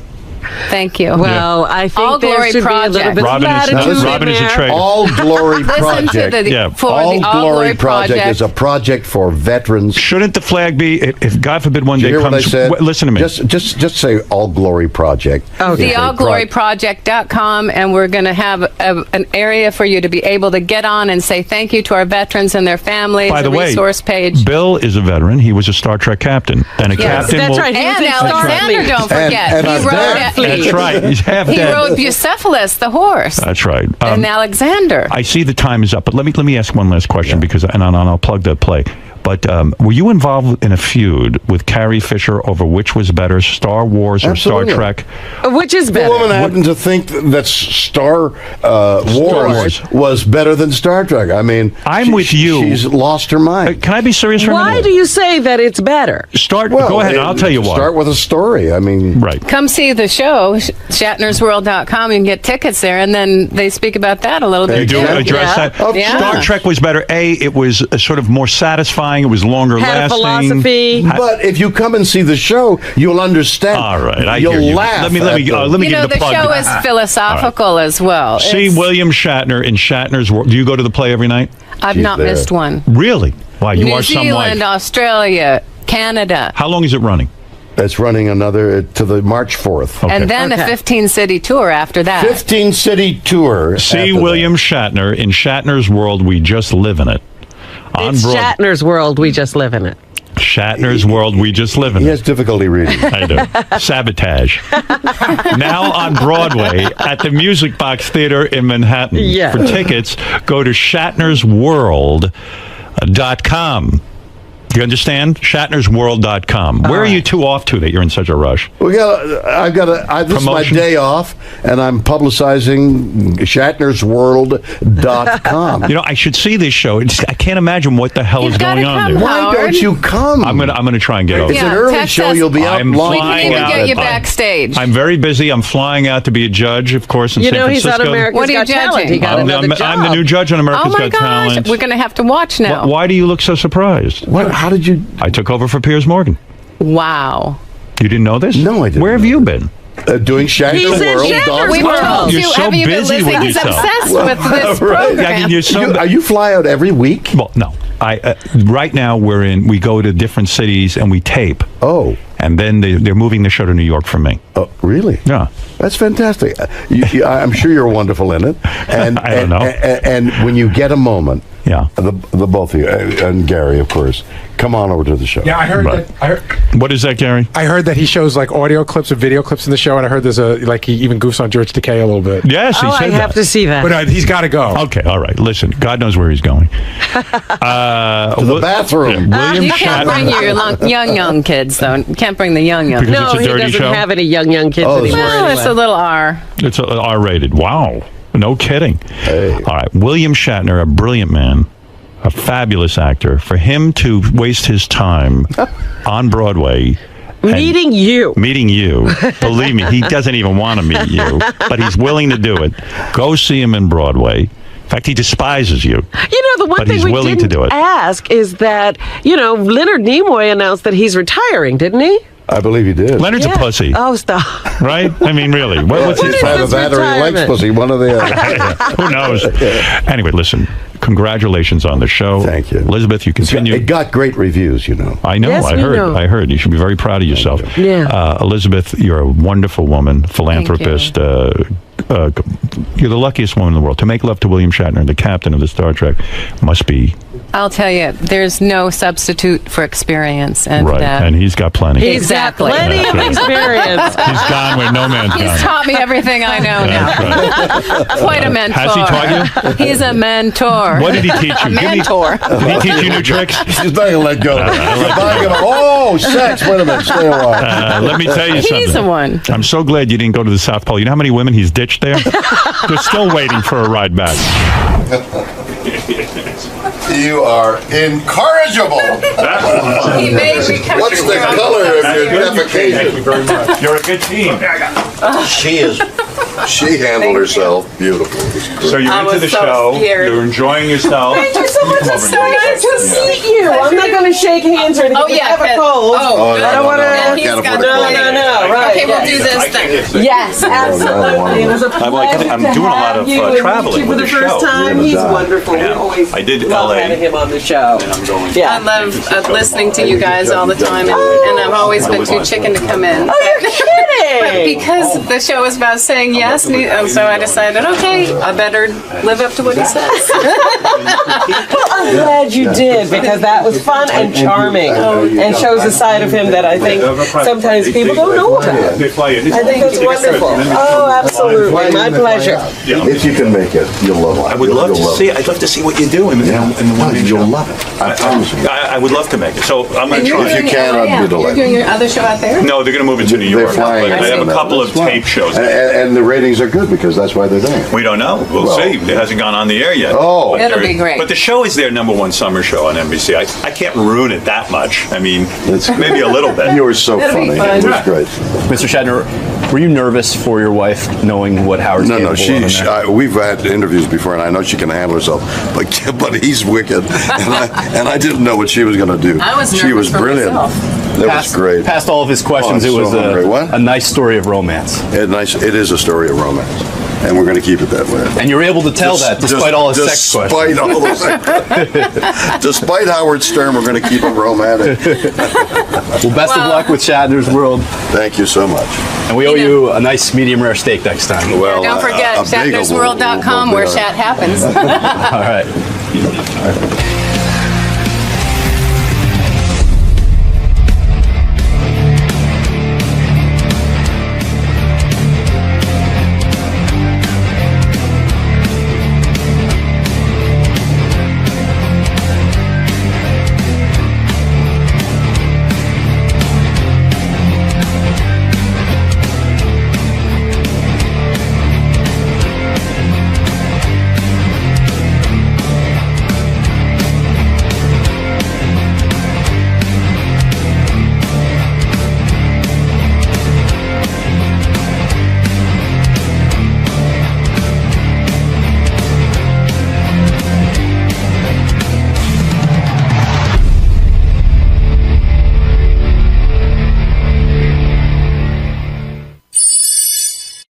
Thank you. Well, I think All there Glory should be a little Project. bit of latitude Robin in is a there. traitor. All Glory Project. All Glory Project is a project for veterans. Shouldn't the flag be, if God forbid one Did day you hear what I comes... said? Listen to me. Just say All Glory Project. The allgloryproject.com, and we're going to have an area for you to be able to get on and say thank you to our veterans and their families. By the way, resource page. Bill is a veteran. He was a Star Trek captain. And a captain that's will... right. And Alexander, don't forget. And he wrote That's right. He's half He dead. rode Bucephalus, the horse. That's right. And Alexander. I see the time is up, but let me ask one last question because I'll plug the play. But were you involved in a feud with Carrie Fisher over which was better, Star Wars or Absolutely. Star Trek? Which is better? The woman happened to think that Star Wars was better than Star Trek. I mean, I'm with you. She's lost her mind. Can I be serious for a minute? Why do you say that it's better? Go ahead, I'll tell you why. Start with a story. I mean, right. Come see the show, shatnersworld.com. You can get tickets there, and then they speak about that a little bit. They do address that. Star Trek was better. It was sort of more satisfying. It was longer Had lasting. a philosophy. But if you come and see the show, you'll understand. All right, you'll hear you. laugh. Let me give the plug. show is philosophical as well. See William Shatner in Shatner's World. Do you go to the play every night? I've not missed one. Really? Wow, you New are some Zealand, wife. Australia, Canada. How long is it running? It's running another to the March 4th. And then a 15-city tour after that. 15-city tour. See William Shatner in Shatner's World. We just live in it. It's Shatner's world. We just live in it. Shatner's World We Just Live in. He has difficulty reading. I do. Sabotage. Now on Broadway at the Music Box Theater in Manhattan. Yeah. For tickets, go to shatnersworld.com. You understand? Shatnersworld.com. Where are you two off to that you're in such a rush? This is my day off, and I'm publicizing shatnersworld.com. You know, I should see this show. I can't imagine what the hell is going on there. Why don't you come? I'm gonna try and get over. It's an early show. You'll be out long. We can even get you backstage. I'm very busy. I'm flying out to be a judge, of course, in San he's Francisco. on America's What are you Got Talent. judging? He got another job. I'm the new judge on America's Got Talent. We're going to have to watch now. Why do you look so surprised? How did you? I took over for Piers Morgan. Wow. You didn't know this? No, I didn't. Where have you been? Doing Shatner's World. We were told You're so busy with He's yourself. obsessed with this program. I mean, you're so. Are you fly out every week? Well, no. Right now we go to different cities and we tape. Oh. And then they're moving the show to New York for me. Oh, really? Yeah. That's fantastic. I'm sure you're wonderful in it. And I don't know. And when you get a moment, yeah, the both of you and Gary, of course, come on over to the show. Yeah, I heard that. What is that, Gary? I heard that he shows like audio clips or video clips in the show, and I heard there's he even goofs on George Takei a little bit. Yes, he said that. I have to see that. But he's got to go. Okay, all right. Listen, God knows where he's going. To the bathroom. William You can't bring your young kids, though. You can't bring the young. Because No, it's a he dirty doesn't show? have any young kids anymore. Well, it's a little R. It's R-rated. Wow. No kidding. Hey. All right. William Shatner, a brilliant man, a fabulous actor. For him to waste his time on Broadway... Meeting you. Believe me, he doesn't even want to meet you, but he's willing to do it. Go see him in Broadway. In fact, he despises you. The one But thing he's we willing to do didn't it. ask is that, Leonard Nimoy announced that he's retiring, didn't he? I believe he did. Leonard's a pussy. Oh, stop. Right? I mean, really. What's his Either that or he likes pussy, one or the other. Who knows? Anyway, listen. Congratulations on the show. Thank you. Elizabeth, you continue. It got great reviews, I know. Yes, I we heard. know. I heard. You should be very proud of yourself. Yeah. Elizabeth, you're a wonderful woman, philanthropist. You're the luckiest woman in the world. To make love to William Shatner, the captain of the Star Trek, must be... I'll tell you, there's no substitute for experience. And, right, and he's got plenty. Exactly. Plenty of experience. He's gone where no man's He's gone. taught me everything I know now. Quite a mentor. Has he taught you? He's a mentor. What did he teach you? A mentor. Did he teach you new tricks? She's not going to let go. Oh, sex. Wait a minute. Stay a while. Let me tell you something. He's the one. I'm so glad you didn't go to the South Pole. You know how many women he's ditched there? They're still waiting for a ride back. You are incorrigible. He made me come What's the around. color of your defecation? Thank you very much. You're a good team. She handled herself beautifully. So you're into the show. You're enjoying yourself. Thank you so much. It's so nice to meet you. I'm not going to shake hands or anything. Have a cold. Oh, I don't want to. No, Right. Okay, we'll do this thing. Yes, absolutely. It was a pleasure I'm doing a lot of traveling for with the the first show. time. He's wonderful. We always I did love LA. having him on the show. And I'm going. Yeah. I love listening to you guys all the time, and I've always been too chicken to come in. Oh, you're But kidding. because the show is about saying yes, and so I decided, okay, I better live up to what he says. Well, I'm glad you did, because that was fun and charming and shows a side of him that I think sometimes people don't know about. I think that's wonderful. Oh, absolutely. My pleasure. If you can make it, you'll love it. I would love to see. I'd love to see what you do in the one man show. You'll love it. I promise you. I would love to make it. So I'm going to You're try. doing you can, I'd be You're delighted. doing your other show out there? No, they're going to move it to New They're York. flying. But they have a couple of tape shows. And the ratings are good because that's why they're doing it. We don't know. We'll see. It hasn't gone on the air yet. Oh. But It'll there- be great. But the show is their #1 summer show on NBC. I can't ruin it that much. I mean, maybe a little bit. You were so It'll be funny. fun. It was great. Mr. Shatner, were you nervous for your wife knowing what Howard's No, capable of? we've had interviews before, and I know she can handle herself, but he's wicked, and I didn't know what she was going to do. I was She nervous was for brilliant. myself. That was great. Past all of his questions, Oh, it was so hungry. What? a nice story of romance. It is a story of romance, and we're going to keep it that way. And you were able to tell that despite all his sex questions. Despite all those despite Howard Stern, we're going to keep it romantic. Well, best of luck with Shatner's World. Thank you so much. And we owe you a nice medium rare steak next time. Well, Don't forget, a bagel will shatnersworld.com, be where all right. Shat happens. All right.